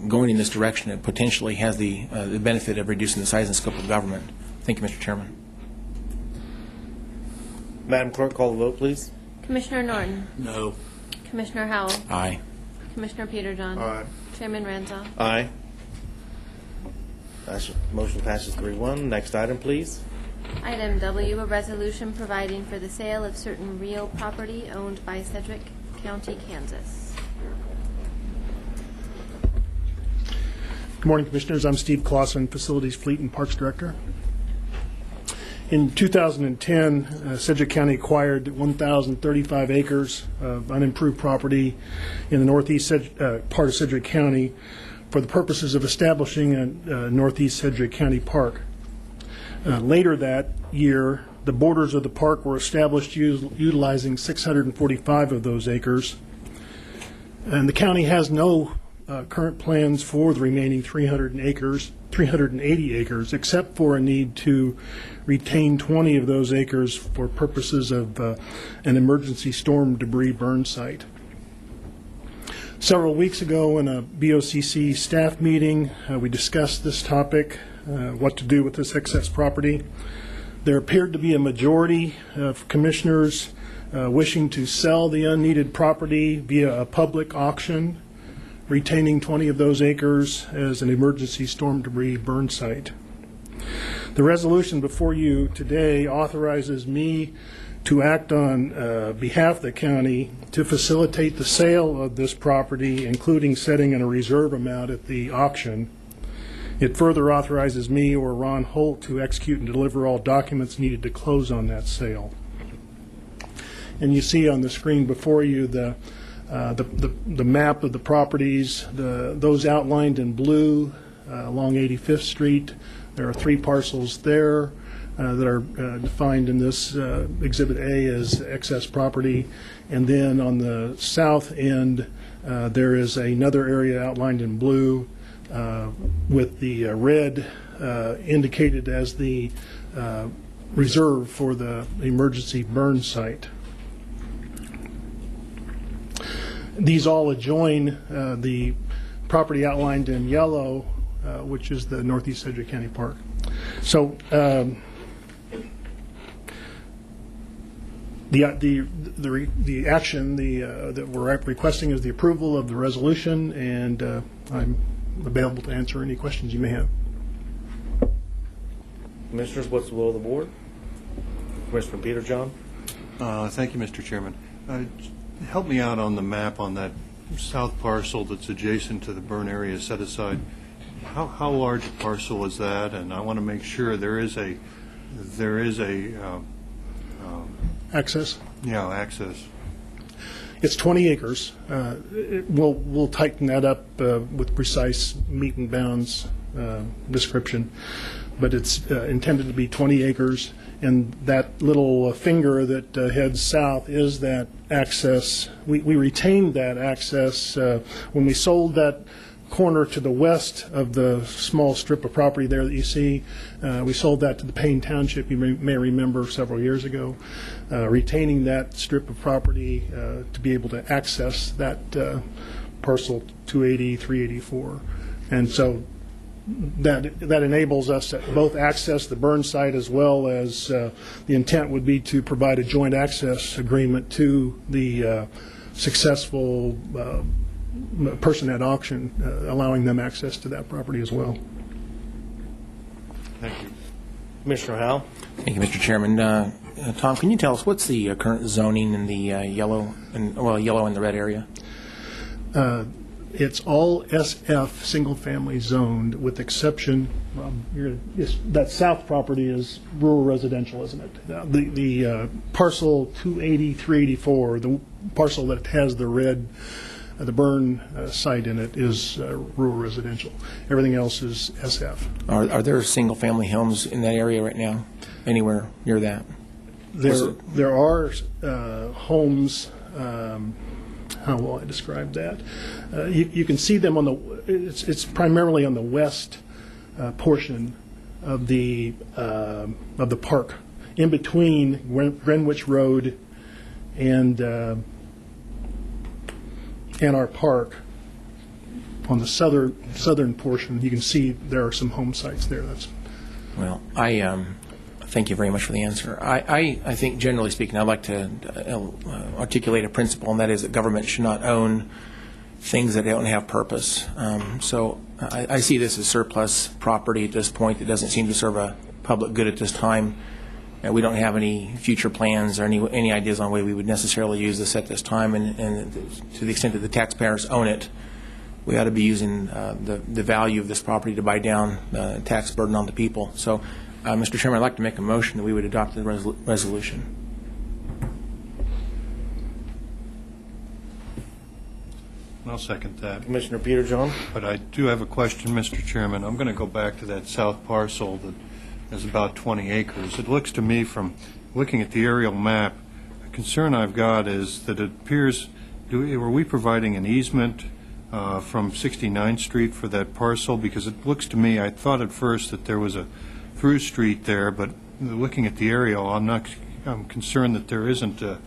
going in this direction, it potentially has the benefit of reducing the size and scope of government. Thank you, Mr. Chairman. Madam Clerk, call the vote, please. Commissioner Norton. No. Commissioner Howell. Aye. Commissioner Peterjohn. Aye. Chairman Ranzau. Aye. Motion passes 3-1. Next item, please. Item W, a resolution providing for the sale of certain real property owned by Sedgwick County, Kansas. Good morning, Commissioners. I'm Steve Clausen, Facilities, Fleet, and Parks Director. In 2010, Sedgwick County acquired 1,035 acres of unimproved property in the northeast part of Sedgwick County for the purposes of establishing a Northeast Sedgwick County Park. Later that year, the borders of the park were established utilizing 645 of those acres, and the county has no current plans for the remaining 380 acres, except for a need to retain 20 of those acres for purposes of an emergency storm debris burn site. Several weeks ago in a BOCC staff meeting, we discussed this topic, what to do with this excess property. There appeared to be a majority of commissioners wishing to sell the unneeded property via a public auction, retaining 20 of those acres as an emergency storm debris burn site. The resolution before you today authorizes me to act on behalf of the county to facilitate the sale of this property, including setting in a reserve amount at the auction. It further authorizes me or Ron Holt to execute and deliver all documents needed to close on that sale. And you see on the screen before you the map of the properties, those outlined in blue along 85th Street. There are 3 parcels there that are defined in this Exhibit A as excess property. And then on the south end, there is another area outlined in blue with the red indicated as the reserve for the emergency burn site. These all adjoin the property outlined in yellow, which is the Northeast Sedgwick County Park. So the action that we're requesting is the approval of the resolution, and I'm available to answer any questions you may have. Commissioners, what's the will of the board? Commissioner Peterjohn. Thank you, Mr. Chairman. Help me out on the map on that south parcel that's adjacent to the burn area set aside. How large a parcel is that? And I want to make sure there is a Access? Yeah, access. It's 20 acres. We'll tighten that up with precise meet and bounds description, but it's intended to be 20 acres. And that little finger that heads south is that access. We retained that access when we sold that corner to the west of the small strip of property there that you see. We sold that to the Payne Township, you may remember, several years ago, retaining that strip of property to be able to access that parcel 280, 384. And so that enables us to both access the burn site, as well as the intent would be to provide a joint access agreement to the successful person at auction, allowing them access to that property as well. Thank you. Commissioner Howell. Thank you, Mr. Chairman. Tom, can you tell us what's the current zoning in the yellow and the red area? It's all SF single-family zoned, with exception. That south property is rural residential, isn't it? The parcel 280, 384, the parcel that has the red the burn site in it is rural residential. Everything else is SF. Are there single-family homes in that area right now? Anywhere near that? There are homes. How will I describe that? You can see them on the. It's primarily on the west portion of the park, in between Greenwich Road and our park. On the southern portion, you can see there are some home sites there. Well, I thank you very much for the answer. I think, generally speaking, I'd like to articulate a principle, and that is that government should not own things that don't have purpose. So I see this as surplus property at this point. It doesn't seem to serve a public good at this time. We don't have any future plans or any ideas on the way we would necessarily use this at this time. And to the extent that the taxpayers own it, we ought to be using the value of this property to buy down the tax burden on the people. So, Mr. Chairman, I'd like to make a motion that we would adopt the resolution. I'll second that. Commissioner Peter John? But I do have a question, Mr. Chairman. I'm going to go back to that south parcel that is about 20 acres. It looks to me, from looking at the aerial map, a concern I've got is that it appears, were we providing an easement from 69th Street for that parcel? Because it looks to me, I thought at first that there was a through street there, but looking at the aerial, I'm concerned that there isn't a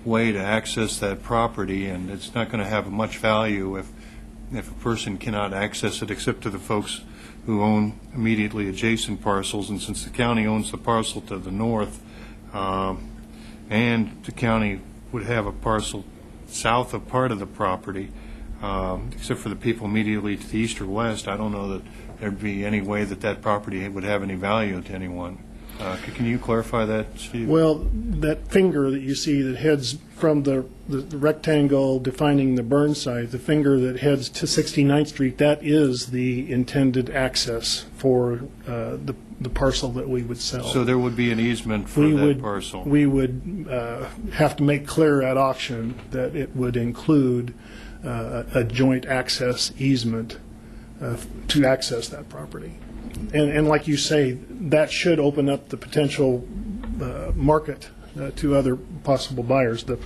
way to access that property, and it's not going to have much value if a person cannot access it except to the folks who own immediately adjacent parcels. And since the county owns the parcel to the north, and the county would have a parcel south of part of the property, except for the people immediately to the east or west, I don't know that there'd be any way that that property would have any value to anyone. Can you clarify that, Steve? Well, that finger that you see that heads from the rectangle defining the burn site, the finger that heads to 69th Street, that is the intended access for the parcel that we would sell. So there would be an easement for that parcel? We would have to make clear at auction that it would include a joint access easement to access that property. And like you say, that should open up the potential market to other possible buyers. The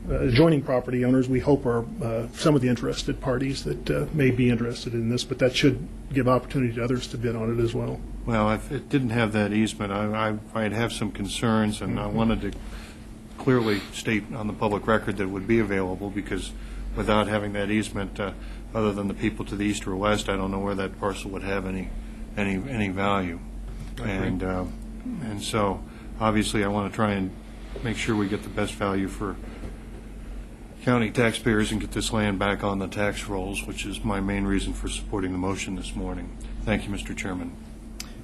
adjoining property owners, we hope, are some of the interested parties that may be interested in this, but that should give opportunity to others to bid on it as well. Well, if it didn't have that easement, I'd have some concerns, and I wanted to clearly state on the public record that it would be available, because without having that easement, other than the people to the east or west, I don't know where that parcel would have any value. And so obviously I want to try and make sure we get the best value for county taxpayers and get this land back on the tax rolls, which is my main reason for supporting the motion this morning. Thank you, Mr. Chairman.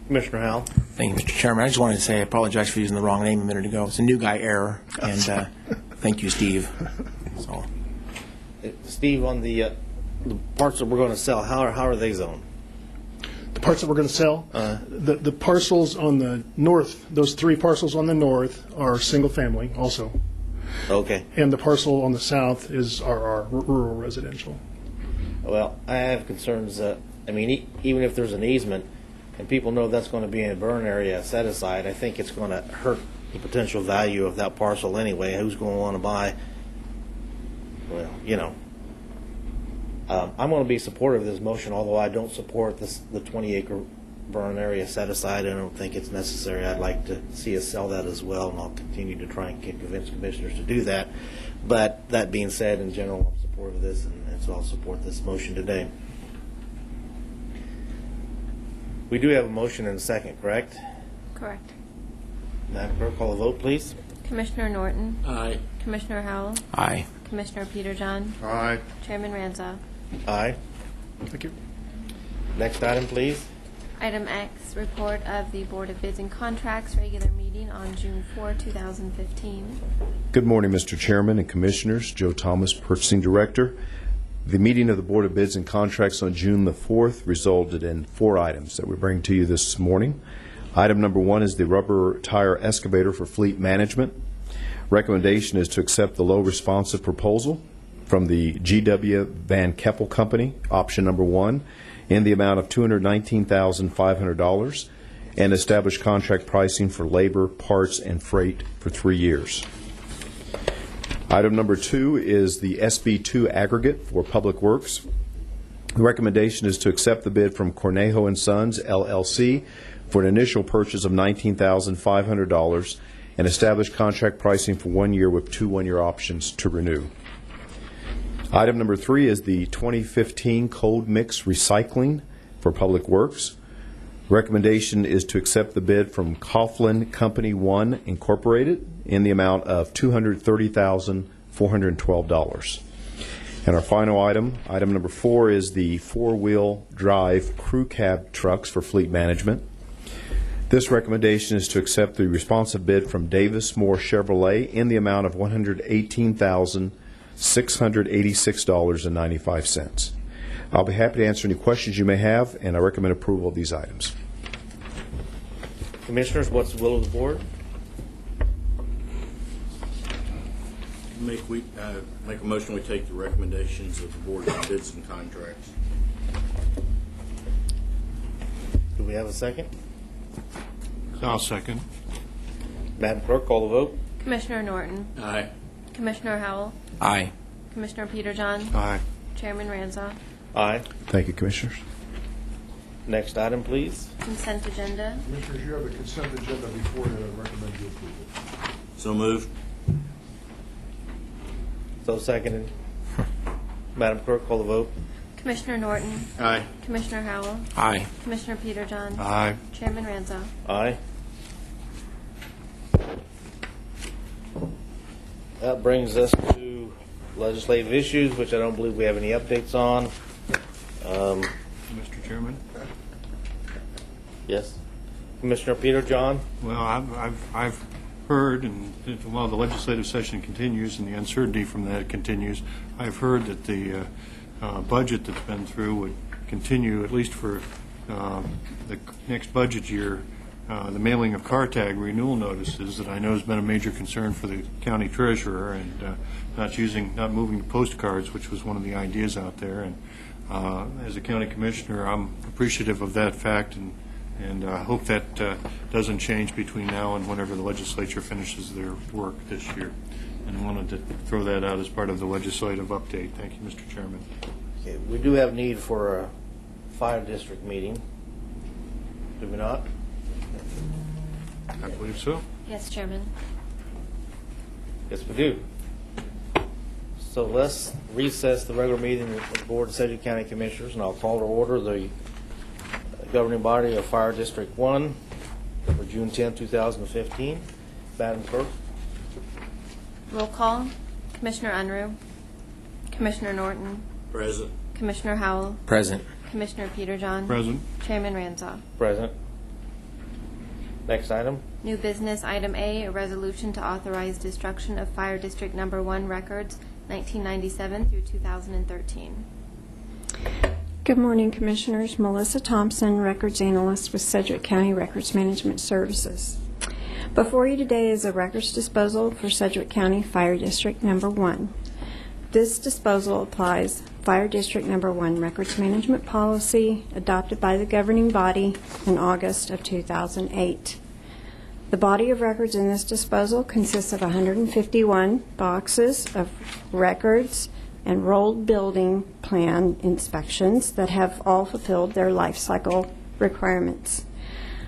Commissioner Howell? Thank you, Mr. Chairman. I just wanted to say I apologize for using the wrong name a minute ago. It's a new guy error, and thank you, Steve. So. Steve, on the parts that we're going to sell, how are they zoned? The parts that we're going to sell? The parcels on the north, those three parcels on the north are single-family also. Okay. And the parcel on the south is our rural residential. Well, I have concerns that, even if there's an easement and people know that's going to be in a burn area set aside, I think it's going to hurt the potential value of that parcel anyway. Who's going to want to buy? Well, I'm going to be supportive of this motion, although I don't support the 20-acre burn area set aside. I don't think it's necessary. I'd like to see us sell that as well, and I'll continue to try and convince commissioners to do that. But that being said, in general, I'm supportive of this, and so I'll support this motion today. We do have a motion and a second, correct? Correct. Madam Clerk, call the vote, please. Commissioner Norton? Aye. Commissioner Howell? Aye. Commissioner Peter John? Aye. Chairman Ranzau? Aye. Thank you. Next item, please. Item X, report of the Board of Bids and Contracts regular meeting on June 4, 2015. Good morning, Mr. Chairman and Commissioners. Joe Thomas, Purchasing Director. The meeting of the Board of Bids and Contracts on June the 4th resulted in 4 items that we bring to you this morning. Item number 1 is the rubber tire excavator for fleet management. Recommendation is to accept the low responsive proposal. from the G.W. Van Keppel Company, option number 1, in the amount of $219,500, and establish contract pricing for labor, parts, and freight for 3 years. Item number 2 is the SB2 aggregate for Public Works. The recommendation is to accept the bid from Cornejo & Sons, LLC, for an initial purchase of $19,500 and establish contract pricing for 1 year with 2 one-year options to renew. Item number 3 is the 2015 cold mix recycling for Public Works. Recommendation is to accept the bid from Coughlin Company 1 Incorporated in the amount of $230,412. And our final item, item number 4, is the four-wheel drive crew cab trucks for fleet management. This recommendation is to accept the responsive bid from Davis Moore Chevrolet in the amount of $118,686.95. I'll be happy to answer any questions you may have, and I recommend approval of these items. Commissioners, what's the will of the board? Make a motion, we take the recommendations of the Board of Bids and Contracts. Do we have a second? I'll second. Madam Clerk, call the vote. Commissioner Norton. Aye. Commissioner Howell. Aye. Commissioner Peterjohn. Aye. Chairman Ranzau. Aye. Thank you, Commissioners. Next item, please. Consent agenda. Commissioners, you have a consent agenda before you. I recommend you approve it. So moved. So seconded. Madam Clerk, call the vote. Commissioner Norton. Aye. Commissioner Howell. Aye. Commissioner Peterjohn. Aye. Chairman Ranzau. Aye. That brings us to legislative issues, which I don't believe we have any updates on. Mr. Chairman? Yes. Commissioner Peterjohn? Well, I've heard, and while the legislative session continues and the uncertainty from that continues, I've heard that the budget that's been through would continue, at least for the next budget year, the mailing of car tag renewal notices that I know has been a major concern for the county treasurer, and not moving to postcards, which was one of the ideas out there. And as a county commissioner, I'm appreciative of that fact, and I hope that doesn't change between now and whenever the legislature finishes their work this year. And I wanted to throw that out as part of the legislative update. Thank you, Mr. Chairman. Okay, we do have need for a fire district meeting. Do we not? I believe so. Yes, Chairman. Yes, we do. So let's recess the regular meeting of the Board of Sedgwick County Commissioners, and I'll call to order the governing body of Fire District 1 for June 10, 2015. Madam Clerk? Roll call. Commissioner Unruh. Commissioner Norton. Present. Commissioner Howell. Present. Commissioner Peterjohn. Present. Chairman Ranzau. Present. Next item. New business, item A, a resolution to authorize destruction of Fire District Number 1 records, 1997 through 2013. Good morning, Commissioners. Melissa Thompson, Records Analyst with Sedgwick County Records Management Services. Before you today is a records disposal for Sedgwick County Fire District Number 1. This disposal applies Fire District Number 1 records management policy adopted by the governing body in August of 2008. The body of records in this disposal consists of 151 boxes of records and rolled building plan inspections that have all fulfilled their life cycle requirements.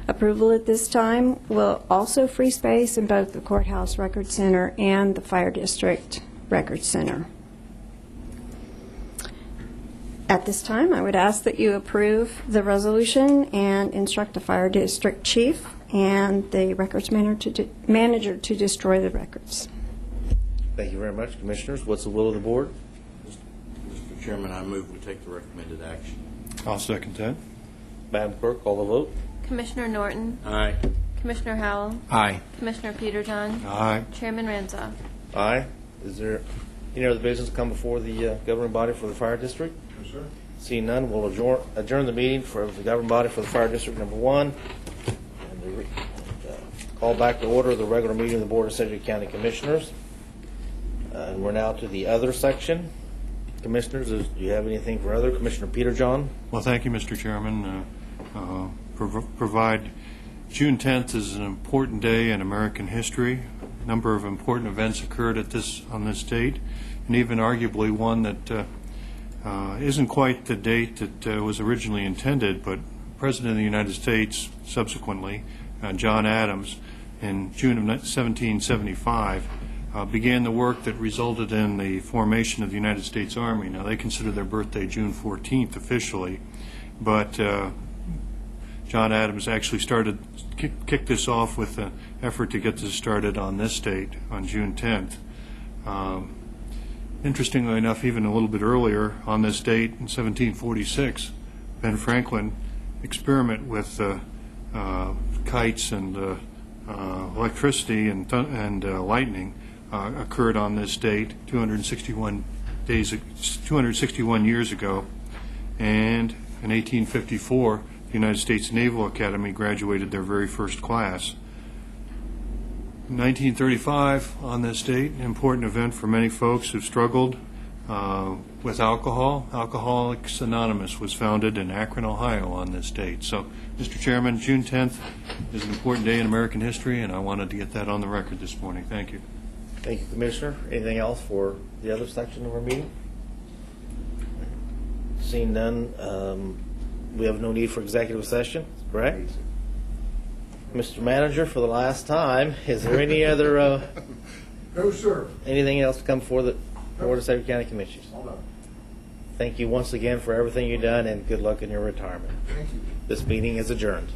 Approval at this time will also free space in both the Courthouse Record Center and the Fire District Record Center. At this time, I would ask that you approve the resolution and instruct the Fire District Chief and the records manager to destroy the records. Thank you very much, Commissioners. What's the will of the board? Mr. Chairman, I move we take the recommended action. I'll second that. Madam Clerk, call the vote. Commissioner Norton. Aye. Commissioner Howell. Aye. Commissioner Peterjohn. Aye. Chairman Ranzau. Aye. Is there any other business to come before the governing body for the Fire District? Yes, sir. Seeing none, we'll adjourn the meeting for the governing body for the Fire District Number 1. And call back to order the regular meeting of the Board of Sedgwick County Commissioners. And we're now to the other section. Commissioners, do you have anything for other? Commissioner Peter John? Well, thank you, Mr. Chairman. Provide June 10th is an important day in American history. A number of important events occurred on this date, and even arguably one that isn't quite the date that was originally intended, but President of the United States, subsequently, John Adams, in June of 1775, began the work that resulted in the formation of the United States Army. Now, they consider their birthday June 14th officially, but John Adams actually kicked this off with an effort to get this started on this date, on June 10th. Interestingly enough, even a little bit earlier, on this date in 1746, Ben Franklin experiment with kites and electricity and lightning occurred on this date 261 years ago, and in 1854 the United States Naval Academy graduated their very first class. In 1935, on this date, an important event for many folks who've struggled with alcohol. Alcoholics Anonymous was founded in Akron, Ohio on this date. So, Mr. Chairman, June 10th is an important day in American history, and I wanted to get that on the record this morning. Thank you. Thank you, Commissioner. Anything else for the other section of our meeting? Seeing none, we have no need for executive session, correct? Mr. Manager, for the last time, is there any other... No, sir. Anything else to come before the Board of Sedgwick County Commissioners? Thank you once again for everything you've done, and good luck in your retirement. Thank you. This meeting is adjourned.